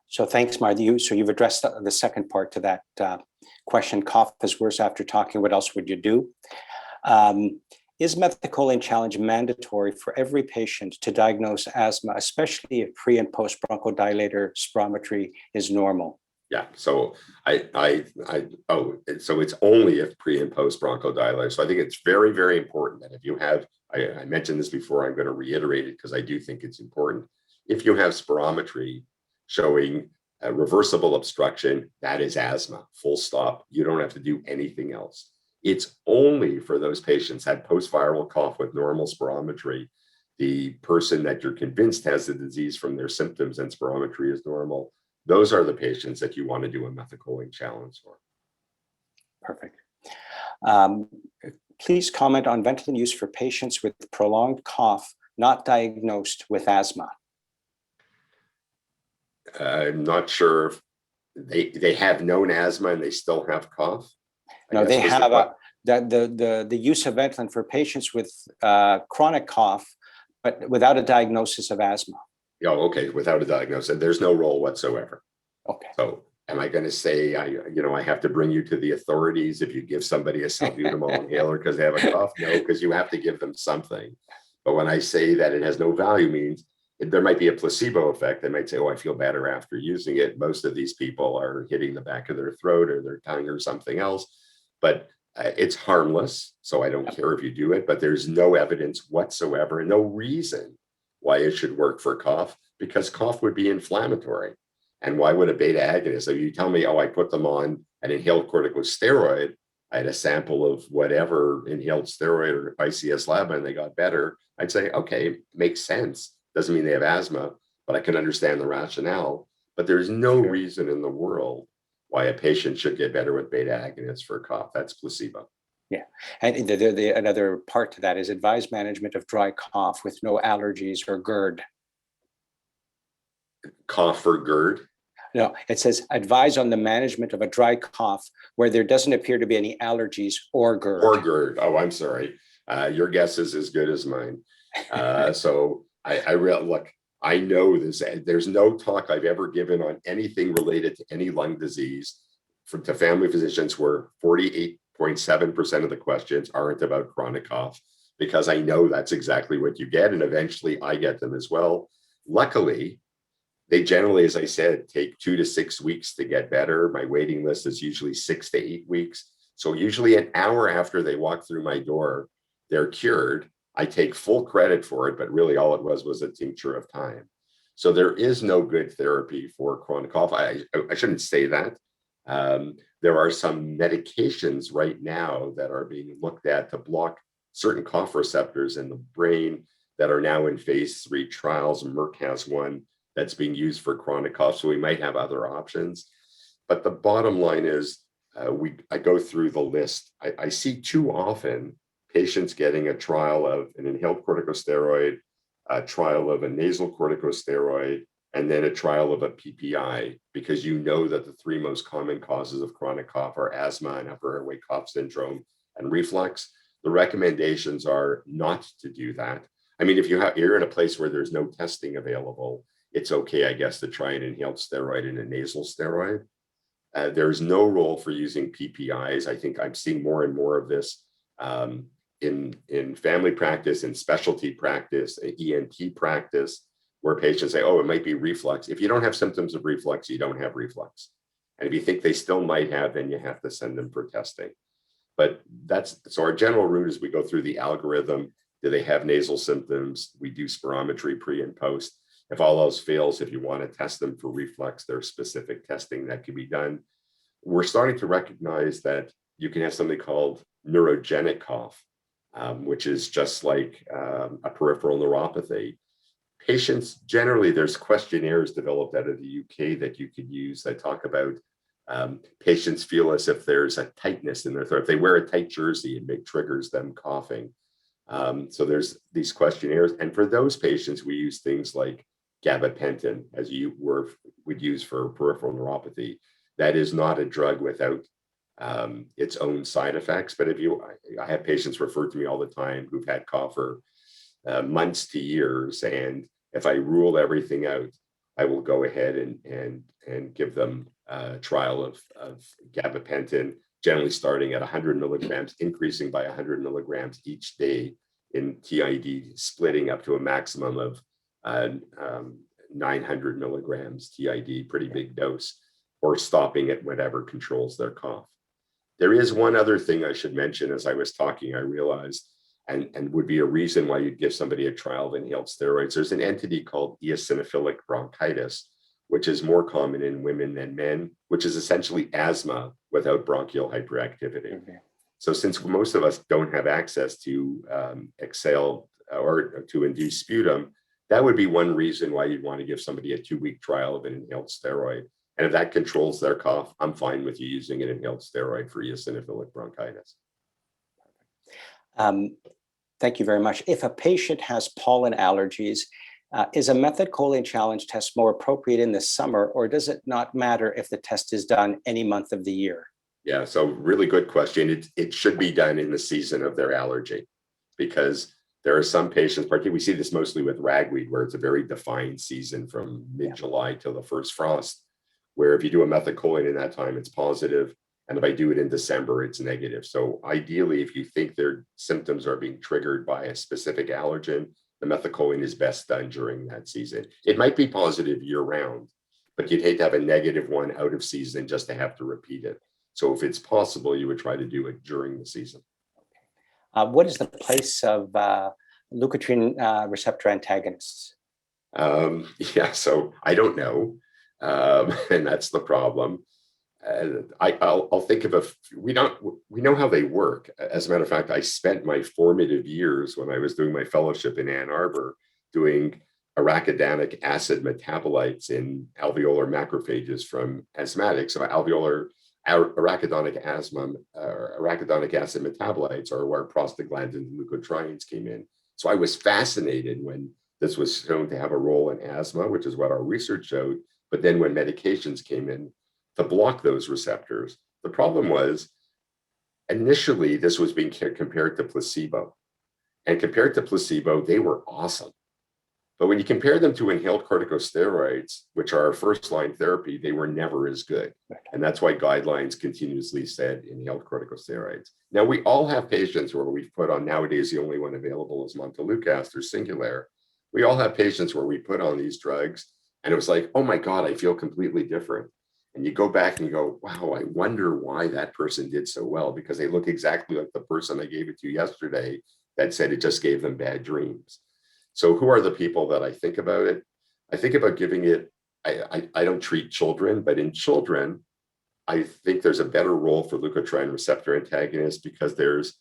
So thanks, Marty. So you've addressed the second part to that question. Cough is worse after talking. What else would you do? Is methylcholine challenge mandatory for every patient to diagnose asthma, especially if pre and post bronchodilator spirometry is normal? Yeah, so so it's only if pre and post bronchodilator. So I think it's very, very important that if you have, I mentioned this before, I'm going to reiterate it because I do think it's important. If you have spirometry showing a reversible obstruction, that is asthma, full stop. You don't have to do anything else. It's only for those patients that had post-viral cough with normal spirometry, the person that you're convinced has the disease from their symptoms and spirometry is normal. Those are the patients that you want to do a methylcholine challenge for. Perfect. Please comment on Ventolin use for patients with prolonged cough not diagnosed with asthma. I'm not sure if they have known asthma and they still have cough. No, they have the use of Ventolin for patients with chronic cough, but without a diagnosis of asthma. Oh, okay, without a diagnosis, there's no role whatsoever. Okay. So am I going to say, I have to bring you to the authorities if you give somebody a salbutamol inhaler because they have a cough? No, because you have to give them something. But when I say that it has no value means there might be a placebo effect. They might say, oh, I feel better after using it. Most of these people are hitting the back of their throat or their tongue or something else, but it's harmless. So I don't care if you do it, but there's no evidence whatsoever and no reason why it should work for cough, because cough would be inflammatory. And why would a beta agonist? So you tell me, oh, I put them on an inhaled corticosteroid. I had a sample of whatever inhaled steroid or ICS-LABA and they got better. I'd say, okay, makes sense. Doesn't mean they have asthma, but I can understand the rationale. But there's no reason in the world why a patient should get better with beta agonists for cough. That's placebo. Yeah, and another part to that is advised management of dry cough with no allergies or GERD. Cough for GERD? No, it says advise on the management of a dry cough where there doesn't appear to be any allergies or GERD. Or GERD. Oh, I'm sorry. Your guess is as good as mine. So I look, I know this. There's no talk I've ever given on anything related to any lung disease to family physicians where 48.7% of the questions aren't about chronic cough, because I know that's exactly what you get. And eventually I get them as well. Luckily, they generally, as I said, take 2 to 6 weeks to get better. My waiting list is usually 6 to 8 weeks. So usually an hour after they walk through my door, they're cured. I take full credit for it, but really all it was a tincture of time. So there is no good therapy for chronic cough. I shouldn't say that. There are some medications right now that are being looked at to block certain cough receptors in the brain that are now in phase 3 trials. Merck has one that's being used for chronic cough. So we might have other options. But the bottom line is I go through the list. I see too often patients getting a trial of an inhaled corticosteroid, a trial of a nasal corticosteroid, and then a trial of a PPI, because you know that the 3 most common causes of chronic cough are asthma and upper airway cough syndrome and reflux. The recommendations are not to do that. I mean, if you're in a place where there's no testing available, it's okay, I guess, to try an inhaled steroid and a nasal steroid. There's no role for using PPIs. I think I'm seeing more and more of this in family practice, in specialty practice, ENT practice, where patients say, oh, it might be reflux. If you don't have symptoms of reflux, you don't have reflux. And if you think they still might have, then you have to send them for testing. But so our general route is we go through the algorithm. Do they have nasal symptoms? We do spirometry pre and post. If all else fails, if you want to test them for reflux, there's specific testing that can be done. We're starting to recognize that you can have something called neurogenic cough, which is just like a peripheral neuropathy. Patients, generally, there's questionnaires developed out of the UK that you could use that talk about Patients feel as if there's a tightness in their throat. If they wear a tight jersey, it triggers them coughing. So there's these questionnaires. And for those patients, we use things like gabapentin, as you would use for peripheral neuropathy. That is not a drug without its own side effects. But I have patients refer to me all the time who've had cough for months to years. And if I rule everything out, I will go ahead and give them a trial of gabapentin, generally starting at 100 milligrams, increasing by 100 milligrams each day in TID, splitting up to a maximum of 900 milligrams TID, pretty big dose, or stopping at whatever controls their cough. There is one other thing I should mention. As I was talking, I realized, and would be a reason why you'd give somebody a trial of inhaled steroids. There's an entity called eosinophilic bronchitis, which is more common in women than men, which is essentially asthma without bronchial hyperactivity. Okay. So since most of us don't have access to exhale or to induce sputum, that would be one reason why you'd want to give somebody a 2-week trial of an inhaled steroid. And if that controls their cough, I'm fine with you using an inhaled steroid for eosinophilic bronchitis. Thank you very much. If a patient has pollen allergies, is a methylcholine challenge test more appropriate in the summer, or does it not matter if the test is done any month of the year? Yeah, so really good question. It should be done in the season of their allergy, because there are some patients, particularly we see this mostly with ragweed, where it's a very defined season from mid-July till the first frost, where if you do a methylcholine in that time, it's positive. And if I do it in December, it's negative. So ideally, if you think their symptoms are being triggered by a specific allergen, the methylcholine is best done during that season. It might be positive year round, but you'd hate to have a negative one out of season just to have to repeat it. So if it's possible, you would try to do it during the season. What is the place of leukotriene receptor antagonists? Yeah, so I don't know. And that's the problem. I'll think of we know how they work. As a matter of fact, I spent my formative years when I was doing my fellowship in Ann Arbor doing arachidonic acid metabolites in alveolar macrophages from asthmatics. So arachidonic acid metabolites are where prostaglandins and leukotrienes came in. So I was fascinated when this was shown to have a role in asthma, which is what our research showed. But then when medications came in to block those receptors, the problem was initially this was being compared to placebo. And compared to placebo, they were awesome. But when you compare them to inhaled corticosteroids, which are our first-line therapy, they were never as good. And that's why guidelines continuously said inhaled corticosteroids. Now, we all have patients where we've put on, nowadays, the only one available is Montelukast or Singulair. We all have patients where we put on these drugs, and it was like, oh my God, I feel completely different. And you go back and you go, wow, I wonder why that person did so well, because they look exactly like the person I gave it to yesterday that said it just gave them bad dreams. So who are the people that I think about it? I think about giving it, I don't treat children, but in children, I think there's a better role for leukotriene receptor antagonists because there's,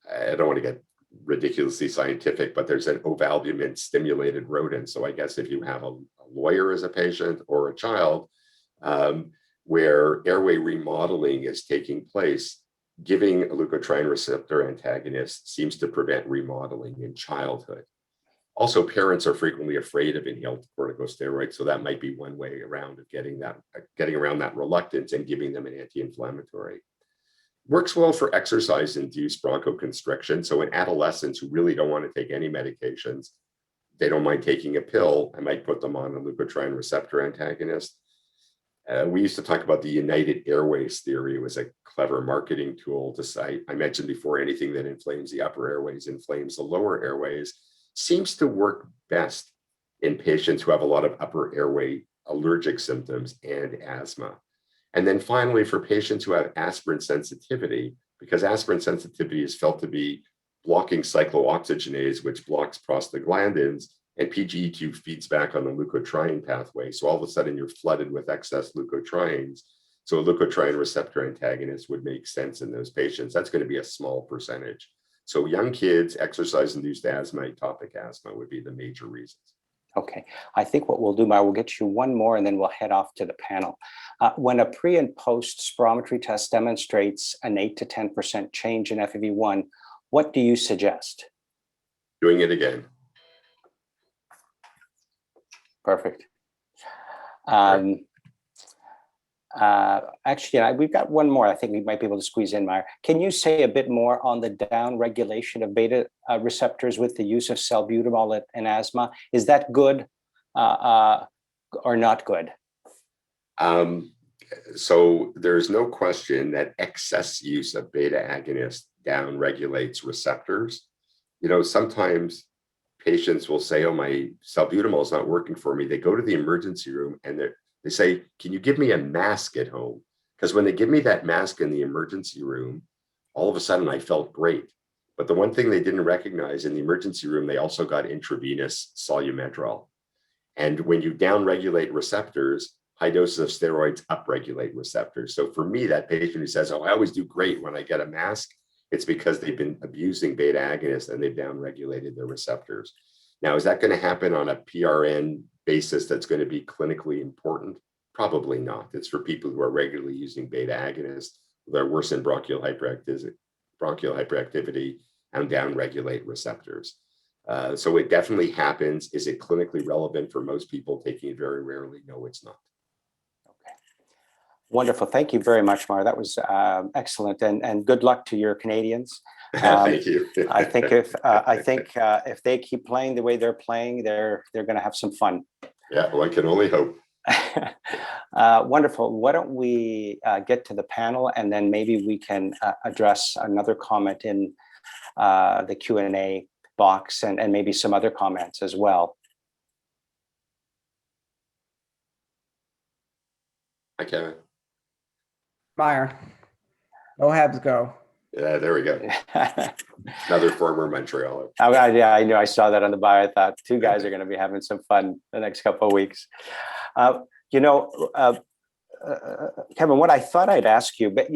I don't want to get ridiculously scientific, but there's an ovalbumin stimulated rodent. So I guess if you have a lawyer as a patient or a child, where airway remodeling is taking place, giving a leukotriene receptor antagonist seems to prevent remodeling in childhood. Also, parents are frequently afraid of inhaled corticosteroids, so that might be one way around of getting around that reluctance and giving them an anti-inflammatory. Works well for exercise-induced bronchoconstriction. So in adolescents who really don't want to take any medications, they don't mind taking a pill, I might put them on a leukotriene receptor antagonist. We used to talk about the United Airways theory. It was a clever marketing tool to cite. I mentioned before, anything that inflames the upper airways inflames the lower airways. Seems to work best in patients who have a lot of upper airway allergic symptoms and asthma. And then finally, for patients who have aspirin sensitivity, because aspirin sensitivity is felt to be blocking cyclooxygenase, which blocks prostaglandins, and PGE2 feeds back on the leukotriene pathway. So all of a sudden you're flooded with excess leukotrienes. So a leukotriene receptor antagonist would make sense in those patients. That's going to be a small percentage. So young kids, exercise-induced asthma, atopic asthma would be the major reasons. Okay, I think what we'll do, Mara, we'll get you one more and then we'll head off to the panel. When a pre and post spirometry test demonstrates an 8 to 10% change in FEV1, what do you suggest? Doing it again. Perfect. Actually, we've got one more I think we might be able to squeeze in, Meyer. Can you say a bit more on the down regulation of beta receptors with the use of salbutamol in asthma? Is that good or not good? So there's no question that excess use of beta agonists down regulates receptors. You know, sometimes patients will say, oh, my salbutamol is not working for me. They go to the emergency room and they say, can you give me a mask at home? Because when they give me that mask in the emergency room, all of a sudden I felt great. But the one thing they didn't recognize, in the emergency room, they also got intravenous Solu-Medrol. And when you downregulate receptors, high doses of steroids upregulate receptors. So for me, that patient who says, oh, I always do great when I get a mask, it's because they've been abusing beta agonists and they've downregulated their receptors. Now, is that going to happen on a PRN basis that's going to be clinically important? Probably not. It's for people who are regularly using beta agonists that worsen bronchial hyperactivity and downregulate receptors. So it definitely happens. Is it clinically relevant for most people taking it very rarely? No, it's not. Okay. Wonderful. Thank you very much, Mara. That was excellent, and good luck to your Canadians. Thank you. I think if they keep playing the way they're playing, they're going to have some fun. Yeah, one can only hope. Wonderful. Why don't we get to the panel, and then maybe we can address another comment in the Q&A box, and maybe some other comments as well. Hi, Kevin. Meyer. Go Habs, go. Yeah, there we go. Another former Montrealer. Oh, yeah, I knew. I saw that on the bio. I thought two guys are going to be having some fun the next couple of weeks. Kevin, what I thought I'd ask you, but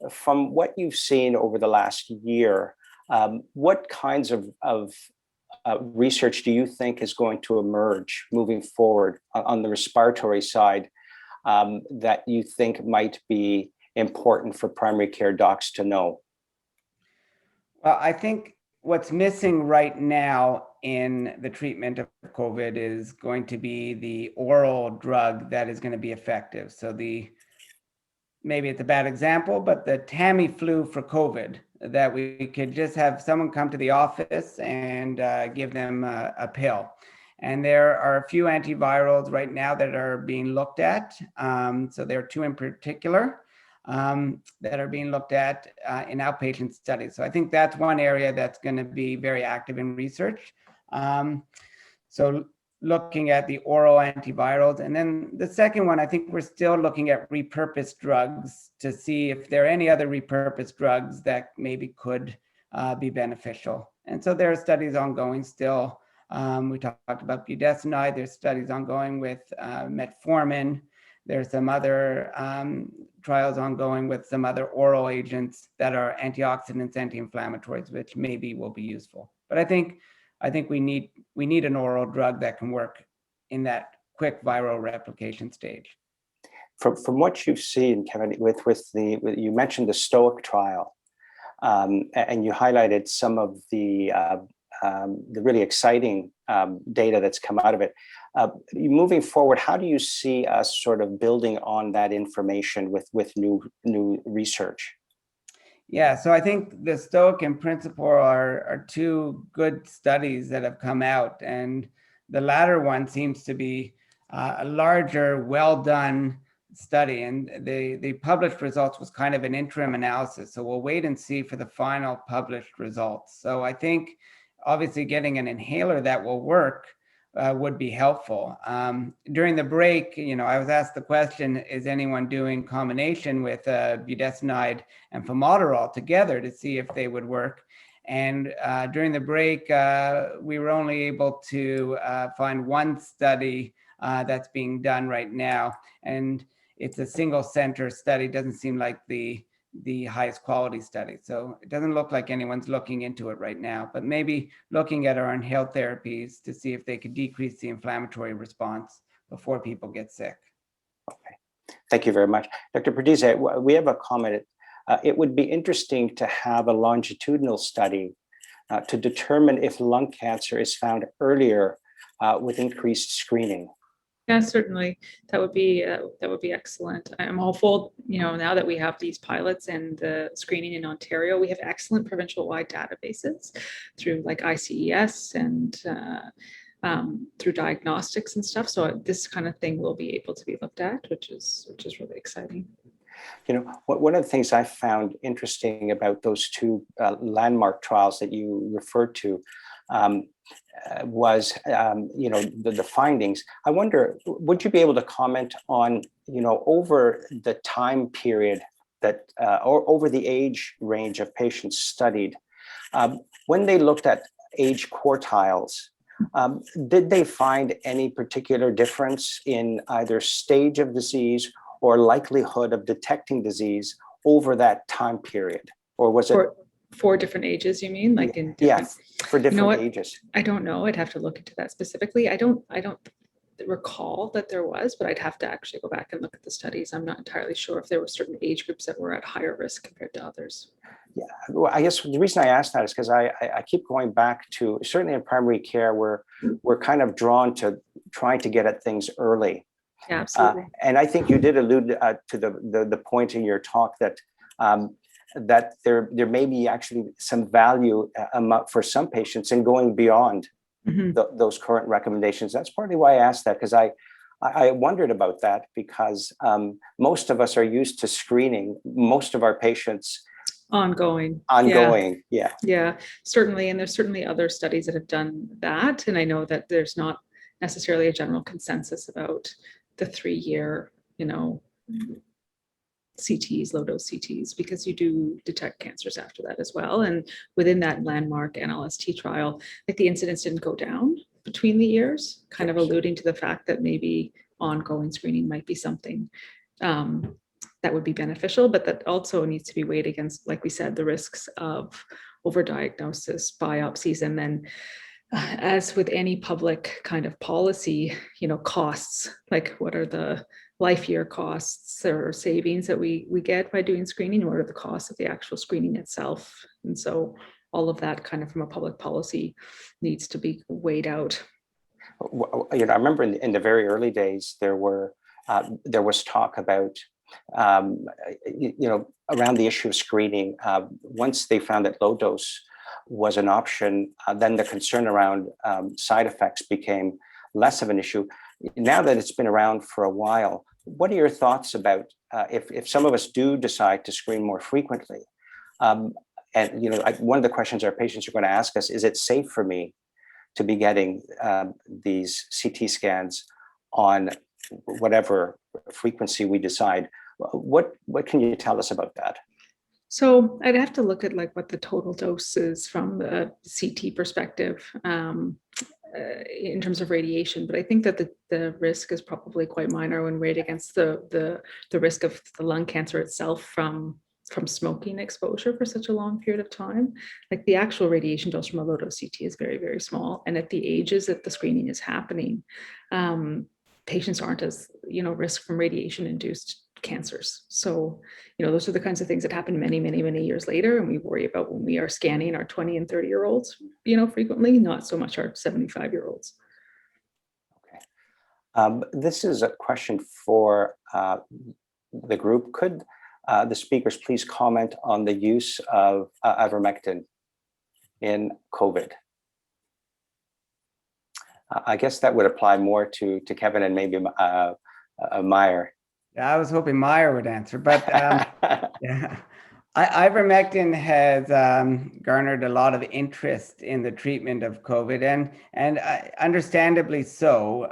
from what you've seen over the last year, what kinds of research do you think is going to emerge moving forward on the respiratory side that you think might be important for primary care docs to know? Well, I think what's missing right now in the treatment of COVID is going to be the oral drug that is going to be effective. So maybe it's a bad example, but the Tamiflu for COVID, that we could just have someone come to the office and give them a pill. And there are a few antivirals right now that are being looked at. So there are two in particular that are being looked at in outpatient studies. So I think that's one area that's going to be very active in research. So looking at the oral antivirals. And then the second one, I think we're still looking at repurposed drugs to see if there are any other repurposed drugs that maybe could be beneficial. And so there are studies ongoing still. We talked about budesonide. There's studies ongoing with metformin. There's some other trials ongoing with some other oral agents that are antioxidants, anti-inflammatories, which maybe will be useful. But I think we need an oral drug that can work in that quick viral replication stage. From what you've seen, Kevin, you mentioned the STOIC trial, and you highlighted some of the really exciting data that's come out of it. Moving forward, how do you see us sort of building on that information with new research? Yeah, so I think the STOIC and Principle are two good studies that have come out, and the latter one seems to be a larger, well-done study, and the published results was kind of an interim analysis. So we'll wait and see for the final published results. So I think obviously getting an inhaler that will work would be helpful. During the break, I was asked the question, is anyone doing combination with budesonide and formoterol together to see if they would work? And during the break, we were only able to find one study that's being done right now. And it's a single center study. It doesn't seem like the the highest quality study. So it doesn't look like anyone's looking into it right now, but maybe looking at our inhaled therapies to see if they could decrease the inflammatory response before people get sick. Okay, thank you very much. Dr. Perdiz, we have a comment. It would be interesting to have a longitudinal study to determine if lung cancer is found earlier with increased screening. Yeah, certainly. That would be excellent. I'm hopeful, now that we have these pilots and the screening in Ontario, we have excellent provincial-wide databases through like ICES and through diagnostics and stuff. So this kind of thing will be able to be looked at, which is really exciting. One of the things I found interesting about those two landmark trials that you referred to was, the findings. I wonder, would you be able to comment on, over the time period that, or over the age range of patients studied, when they looked at age quartiles, did they find any particular difference in either stage of disease or likelihood of detecting disease over that time period? Or was it for different ages, you mean? Like in different, for different ages? I don't know. I'd have to look into that specifically. I don't recall that there was, but I'd have to actually go back and look at the studies. I'm not entirely sure if there were certain age groups that were at higher risk compared to others. Yeah, well, I guess the reason I asked that is because I keep going back to, certainly in primary care, we're kind of drawn to trying to get at things early. Yeah, absolutely. And I think you did allude to the point in your talk that that there may be actually some value for some patients in going beyond those current recommendations. That's partly why I asked that, because I wondered about that, because most of us are used to screening most of our patients ongoing. Yeah, certainly. And there's certainly other studies that have done that. And I know that there's not necessarily a general consensus about the 3-year, CTs, low dose CTs, because you do detect cancers after that as well. And within that landmark NLST trial, like the incidence didn't go down between the years, kind of alluding to the fact that maybe ongoing screening might be something that would be beneficial, but that also needs to be weighed against, like we said, the risks of overdiagnosis, biopsies, and then as with any public kind of policy, costs, like what are the life year costs or savings that we get by doing screening? What are the costs of the actual screening itself? And so all of that kind of from a public policy needs to be weighed out. I remember in the very early days, there was talk about, around the issue of screening. Once they found that low dose was an option, then the concern around side effects became less of an issue. Now that it's been around for a while, what are your thoughts about if some of us do decide to screen more frequently? And one of the questions our patients are going to ask us is, it safe for me to be getting these CT scans on whatever frequency we decide? What can you tell us about that? So I'd have to look at like what the total dose is from the CT perspective in terms of radiation, but I think that the risk is probably quite minor when weighed against the risk of the lung cancer itself from smoking exposure for such a long period of time. Like the actual radiation dose from a low dose CT is very, very small, and at the ages that the screening is happening, patients aren't as risk from radiation induced cancers. So, those are the kinds of things that happen many, many, many years later. And we worry about when we are scanning our 20 and 30-year-olds, frequently, not so much our 75-year-olds. Okay. This is a question for the group. Could the speakers please comment on the use of ivermectin in COVID? I guess that would apply more to Kevin and maybe Meyer. Yeah, I was hoping Meyer would answer, but yeah, ivermectin has garnered a lot of interest in the treatment of COVID, and understandably so.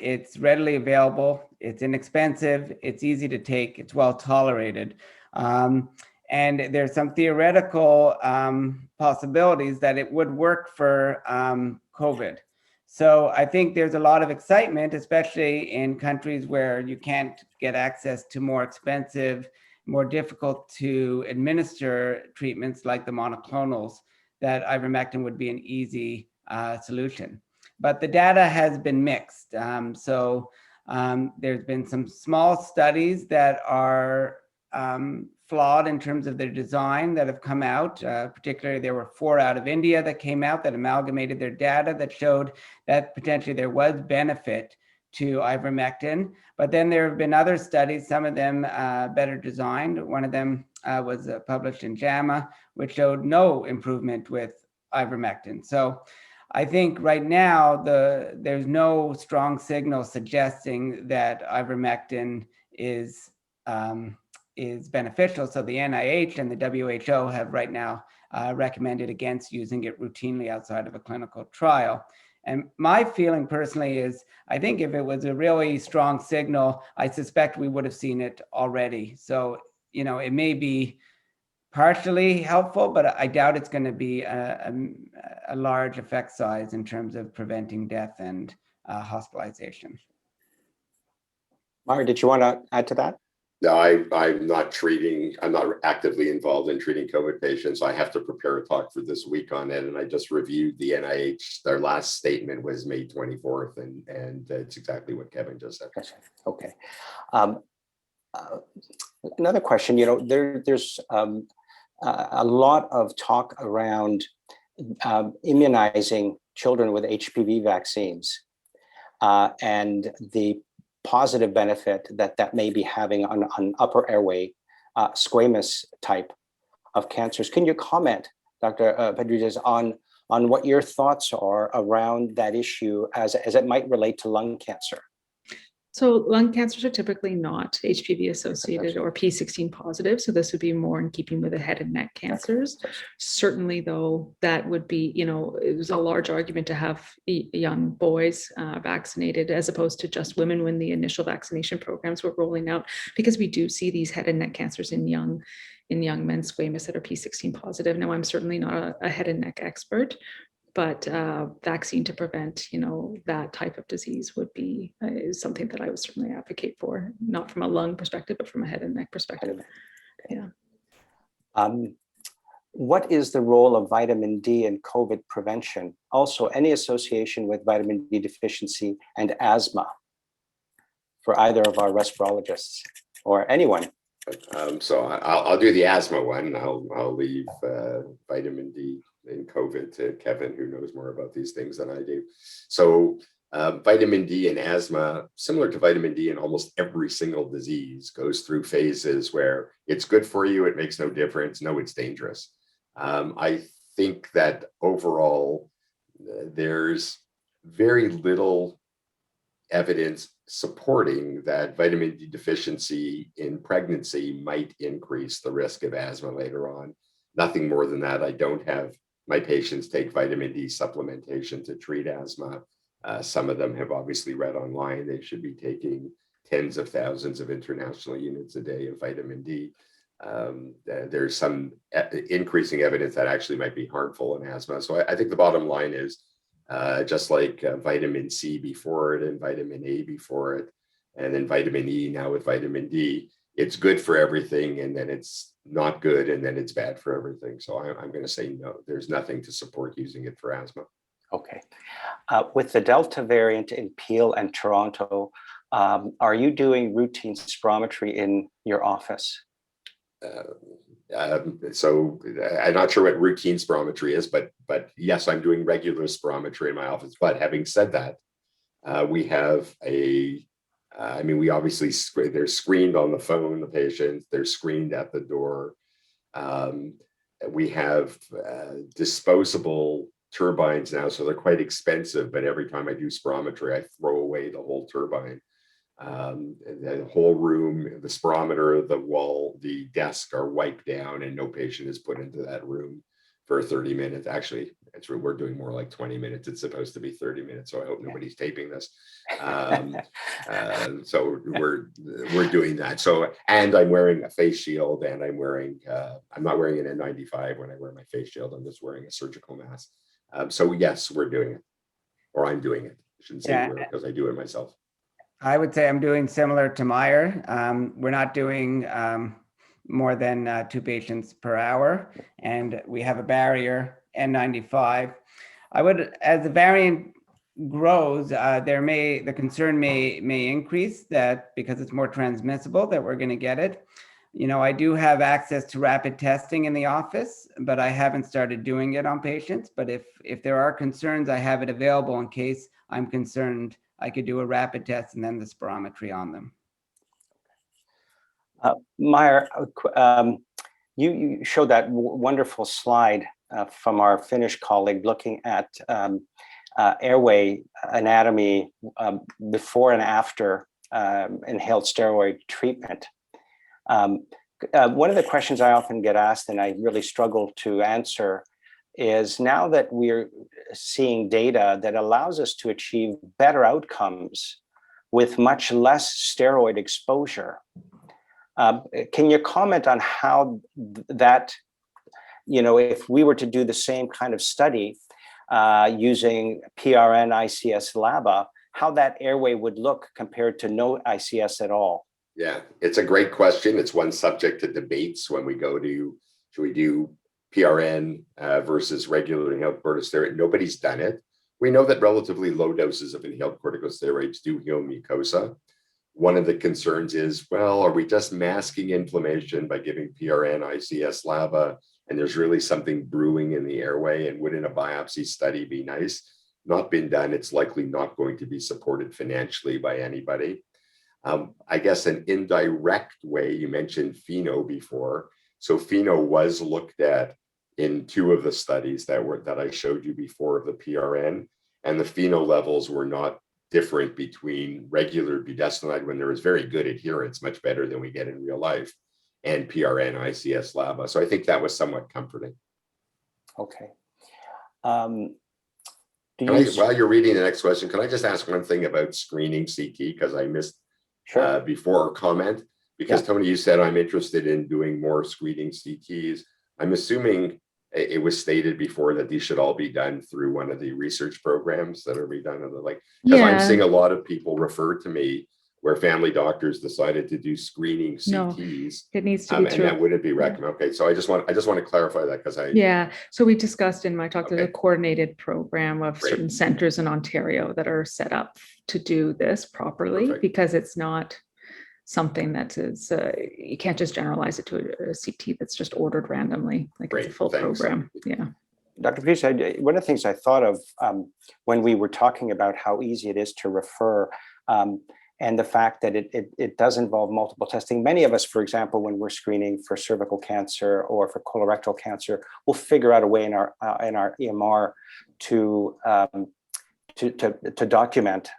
It's readily available, it's inexpensive, it's easy to take, it's well tolerated. And there's some theoretical possibilities that it would work for COVID. So I think there's a lot of excitement, especially in countries where you can't get access to more expensive more difficult to administer treatments like the monoclonals, that ivermectin would be an easy solution. But the data has been mixed. There's been some small studies that are flawed in terms of their design that have come out. Particularly, there were 4 out of India that came out that amalgamated their data that showed that potentially there was benefit to ivermectin. But then there have been other studies, some of them better designed. One of them was published in JAMA, which showed no improvement with ivermectin. So I think right now there's no strong signal suggesting that ivermectin is beneficial. So the NIH and the WHO have right now recommended against using it routinely outside of a clinical trial. And my feeling personally is, I think if it was a really strong signal, I suspect we would have seen it already. So, it may be partially helpful, but I doubt it's going to be a large effect size in terms of preventing death and hospitalization. Mara, did you want to add to that? No, I'm not actively involved in treating COVID patients. I have to prepare a talk for this week on it. And I just reviewed the NIH. Their last statement was May 24th. And it's exactly what Kevin just said. Okay. Another question, there's a lot of talk around immunizing children with HPV vaccines and the positive benefit that may be having on upper airway squamous type of cancers. Can you comment, Dr. Pedrides, on what your thoughts are around that issue as it might relate to lung cancer? So lung cancers are typically not HPV associated or P16 positive. So this would be more in keeping with the head and neck cancers. Certainly, though, that would be, it was a large argument to have young boys vaccinated as opposed to just women when the initial vaccination programs were rolling out, because we do see these head and neck cancers in young men squamous that are P16 positive. Now, I'm certainly not a head and neck expert, but vaccine to prevent, that type of disease would be is something that I would certainly advocate for, not from a lung perspective, but from a head and neck perspective. Okay. Yeah. What is the role of vitamin D in COVID prevention? Also, any association with vitamin D deficiency and asthma for either of our respirologists or anyone? So I'll do the asthma one. I'll leave vitamin D in COVID to Kevin, who knows more about these things than I do. So vitamin D in asthma, similar to vitamin D in almost every single disease, goes through phases where it's good for you, it makes no difference, no, it's dangerous. I think that overall, there's very little evidence supporting that vitamin D deficiency in pregnancy might increase the risk of asthma later on. Nothing more than that. I don't have my patients take vitamin D supplementation to treat asthma. Some of them have obviously read online they should be taking tens of thousands of international units a day of vitamin D. There's some increasing evidence that actually might be harmful in asthma. So I think the bottom line is just like vitamin C before it and vitamin A before it, and then vitamin E now with vitamin D, it's good for everything, and then it's not good, and then it's bad for everything. So I'm going to say no, there's nothing to support using it for asthma. Okay. With the Delta variant in Peel and Toronto, are you doing routine spirometry in your office? So I'm not sure what routine spirometry is, but yes, I'm doing regular spirometry in my office. But having said that, we have we obviously, they're screened on the phone, the patients, they're screened at the door. We have disposable turbines now, so they're quite expensive, but every time I do spirometry, I throw away the whole turbine. The whole room, the spirometer, the wall, the desk are wiped down, and no patient is put into that room for 30 minutes. Actually, we're doing more like 20 minutes. It's supposed to be 30 minutes, so I hope nobody's taping this. So we're doing that. So, and I'm wearing a face shield, and I'm not wearing an N95 when I wear my face shield. I'm just wearing a surgical mask. So yes, we're doing it, or I'm doing it. I shouldn't say we're, because I do it myself. I would say I'm doing similar to Meyer. We're not doing more than 2 patients per hour, and we have a barrier N95. I would, as the variant grows, the concern may increase that because it's more transmissible that we're going to get it. I do have access to rapid testing in the office, but I haven't started doing it on patients. But if there are concerns, I have it available in case I'm concerned. I could do a rapid test and then the spirometry on them. Meyer, you showed that wonderful slide from our Finnish colleague looking at airway anatomy before and after inhaled steroid treatment. One of the questions I often get asked, and I really struggle to answer, is now that we're seeing data that allows us to achieve better outcomes with much less steroid exposure, can you comment on how that, if we were to do the same kind of study using PRN, ICS, LABA, how that airway would look compared to no ICS at all? Yeah, it's a great question. It's one subject to debates when we go to, should we do PRN versus regular inhaled corticosteroid? Nobody's done it. We know that relatively low doses of inhaled corticosteroids do heal mucosa. One of the concerns is, well, are we just masking inflammation by giving PRN, ICS, LABA, and there's really something brewing in the airway, and wouldn't a biopsy study be nice? Not been done. It's likely not going to be supported financially by anybody. I guess an indirect way, you mentioned FeNO before. So FeNO was looked at in 2 of the studies that I showed you before of the PRN, and the FeNO levels were not different between regular budesonide, when there was very good adherence, much better than we get in real life, and PRN, ICS, LABA. So I think that was somewhat comforting. Okay. While you're reading the next question, can I just ask one thing about screening CT, because I missed before comment, because Tony, you said I'm interested in doing more screening CTs. I'm assuming it was stated before that these should all be done through one of the research programs that are being done, because I'm seeing a lot of people refer to me where family doctors decided to do screening CTs. No, it needs to be and that wouldn't be recommended. Okay, so I just want to clarify that, because so we discussed in my talk, there's a coordinated program of certain centers in Ontario that are set up to do this properly. Perfect. Because it's not something that is you can't just generalize it to a CT that's just ordered randomly. It's a full program. Yeah. Dr. Felice, one of the things I thought of when we were talking about how easy it is to refer, and the fact that it does involve multiple testing. Many of us, for example, when we're screening for cervical cancer or for colorectal cancer, we'll figure out a way in our EMR to document.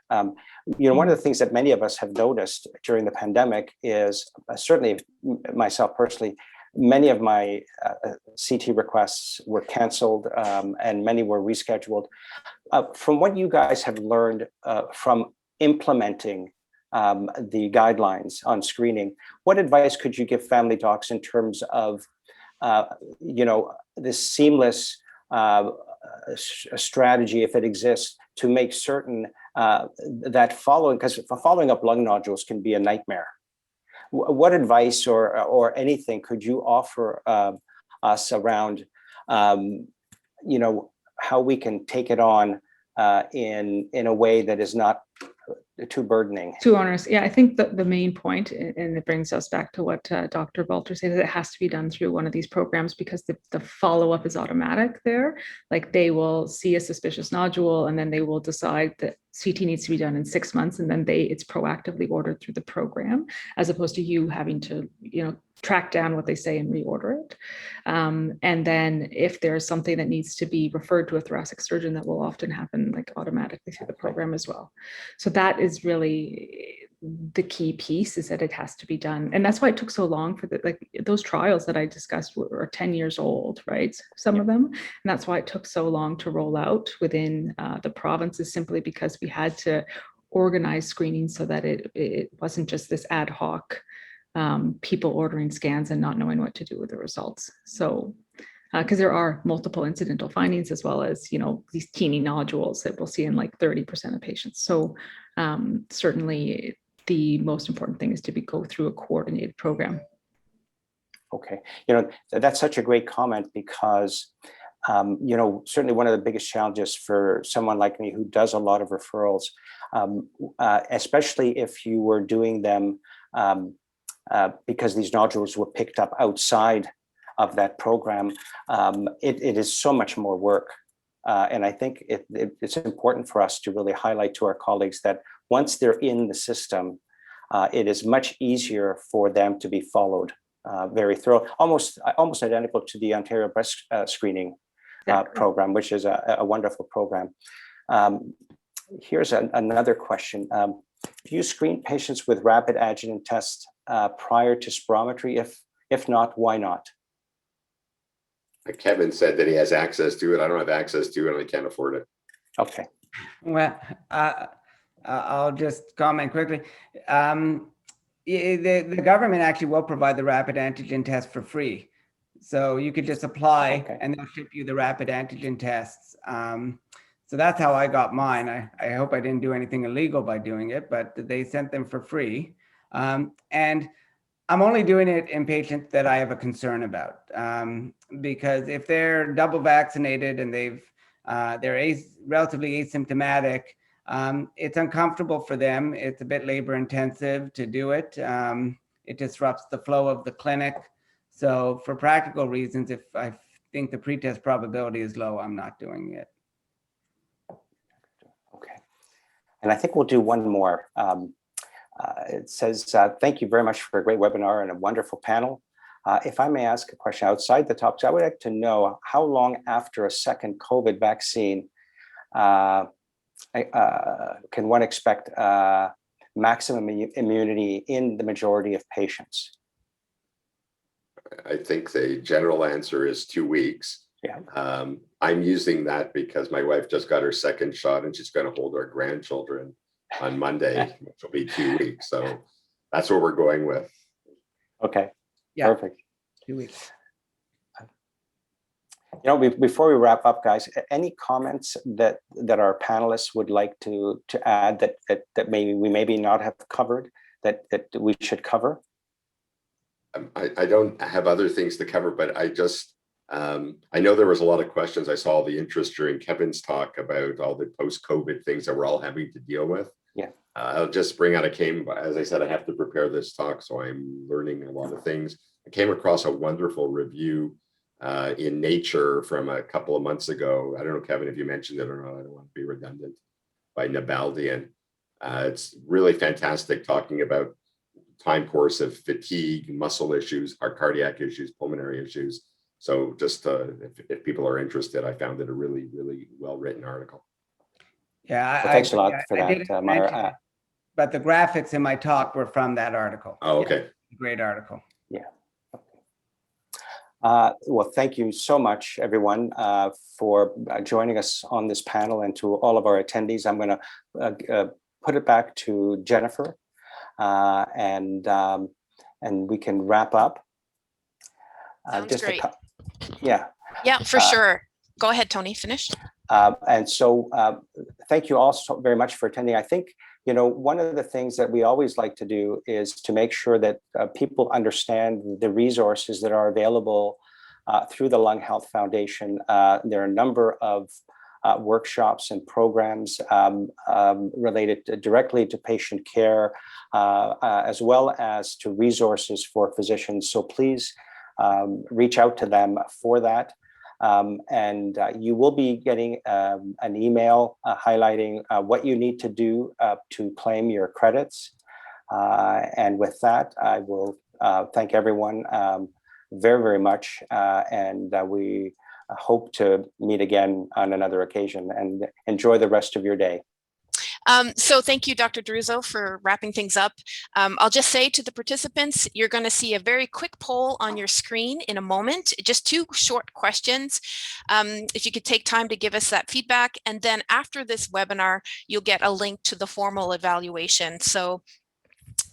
One of the things that many of us have noticed during the pandemic is, certainly myself personally, many of my CT requests were canceled and many were rescheduled. From what you guys have learned from implementing the guidelines on screening, what advice could you give family docs in terms of this seamless strategy, if it exists, to make certain that following up lung nodules can be a nightmare? What advice or anything could you offer us around how we can take it on in a way that is not too burdening, too onerous? Yeah, I think the main point, and it brings us back to what Dr. Walter said, is it has to be done through one of these programs, because the follow-up is automatic there. They will see a suspicious nodule, and then they will decide that CT needs to be done in 6 months, and then it's proactively ordered through the program, as opposed to you having to track down what they say and reorder it. And then if there's something that needs to be referred to a thoracic surgeon, that will often happen automatically through the program as well. So that is really the key piece, is that it has to be done. And that's why it took so long for those trials that I discussed were 10 years old, right? Some of them. And that's why it took so long to roll out within the provinces, simply because we had to organize screening so that it wasn't just this ad hoc people ordering scans and not knowing what to do with the results. So, because there are multiple incidental findings, as well as, these teeny nodules that we'll see in 30% of patients. So certainly the most important thing is to go through a coordinated program. Okay, that's such a great comment because, certainly one of the biggest challenges for someone like me who does a lot of referrals, especially if you were doing them because these nodules were picked up outside of that program, it is so much more work. And I think it's important for us to really highlight to our colleagues that once they're in the system, it is much easier for them to be followed very thorough, almost identical to the Ontario breast screening program, which is a wonderful program. Here's another question. Do you screen patients with rapid antigen tests prior to spirometry? If not, why not? Kevin said that he has access to it. I don't have access to it and I can't afford it. Okay. Well, I'll just comment quickly. The government actually will provide the rapid antigen test for free. So you could just apply and they'll ship you the rapid antigen tests. So that's how I got mine. I hope I didn't do anything illegal by doing it, but they sent them for free. And I'm only doing it in patients that I have a concern about, because if they're double vaccinated and they're relatively asymptomatic, it's uncomfortable for them. It's a bit labor intensive to do it. It disrupts the flow of the clinic. So for practical reasons, if I think the pretest probability is low, I'm not doing it. Okay. And I think we'll do one more. It says, thank you very much for a great webinar and a wonderful panel. If I may ask a question outside the topics, I would like to know how long after a second COVID vaccine can one expect maximum immunity in the majority of patients? I think the general answer is 2 weeks. Yeah. I'm using that because my wife just got her second shot and she's going to hold our grandchildren on Monday, which will be 2 weeks. So that's what we're going with. Okay. Yeah. Perfect. 2 weeks. Before we wrap up, guys, any comments that our panelists would like to add that maybe we not have covered that we should cover? I don't have other things to cover, but I just I know there was a lot of questions. I saw the interest during Kevin's talk about all the post-COVID things that we're all having to deal with. Yeah. I'll just bring out as I said, I have to prepare this talk, so I'm learning a lot of things. I came across a wonderful review in Nature from a couple of months ago. I don't know, Kevin, if you mentioned it or not. I don't want to be redundant. By Nabaldian. It's really fantastic, talking about time course of fatigue, muscle issues, cardiac issues, pulmonary issues. So just if people are interested, I found it a really, really well-written article. Yeah, well, thanks a lot for that, Myra. But the graphics in my talk were from that article. Oh, okay. Yeah, great article. Yeah. Well, thank you so much, everyone, for joining us on this panel, and to all of our attendees. I'm going to put it back to Jennifer, and we can wrap up. Sounds great. Yeah. Yeah, for sure. Go ahead, Tony. Finish. And so thank you all so very much for attending. I think, one of the things that we always like to do is to make sure that people understand the resources that are available through the Lung Health Foundation. There are a number of workshops and programs related directly to patient care, as well as to resources for physicians. So please reach out to them for that. And you will be getting an email highlighting what you need to do to claim your credits. And with that, I will thank everyone very, very much. And we hope to meet again on another occasion, and enjoy the rest of your day. So thank you, Dr. Druzo, for wrapping things up. I'll just say to the participants, you're going to see a very quick poll on your screen in a moment, just 2 short questions. If you could take time to give us that feedback, and then after this webinar, you'll get a link to the formal evaluation. So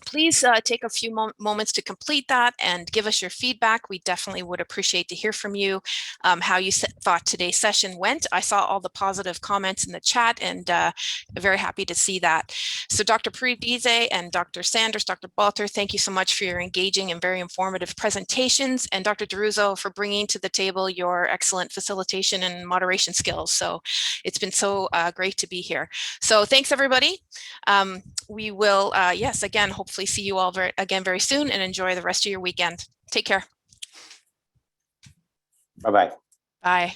please take a few moments to complete that and give us your feedback. We definitely would appreciate to hear from you how you thought today's session went. I saw all the positive comments in the chat and very happy to see that. So Dr. Paradize and Dr. Sanders, Dr. Balter, thank you so much for your engaging and very informative presentations, and Dr. DeRuzo for bringing to the table your excellent facilitation and moderation skills. So it's been so great to be here. So thanks everybody. We will, yes, again, hopefully see you all again very soon, and enjoy the rest of your weekend. Take care. Bye-bye. Bye.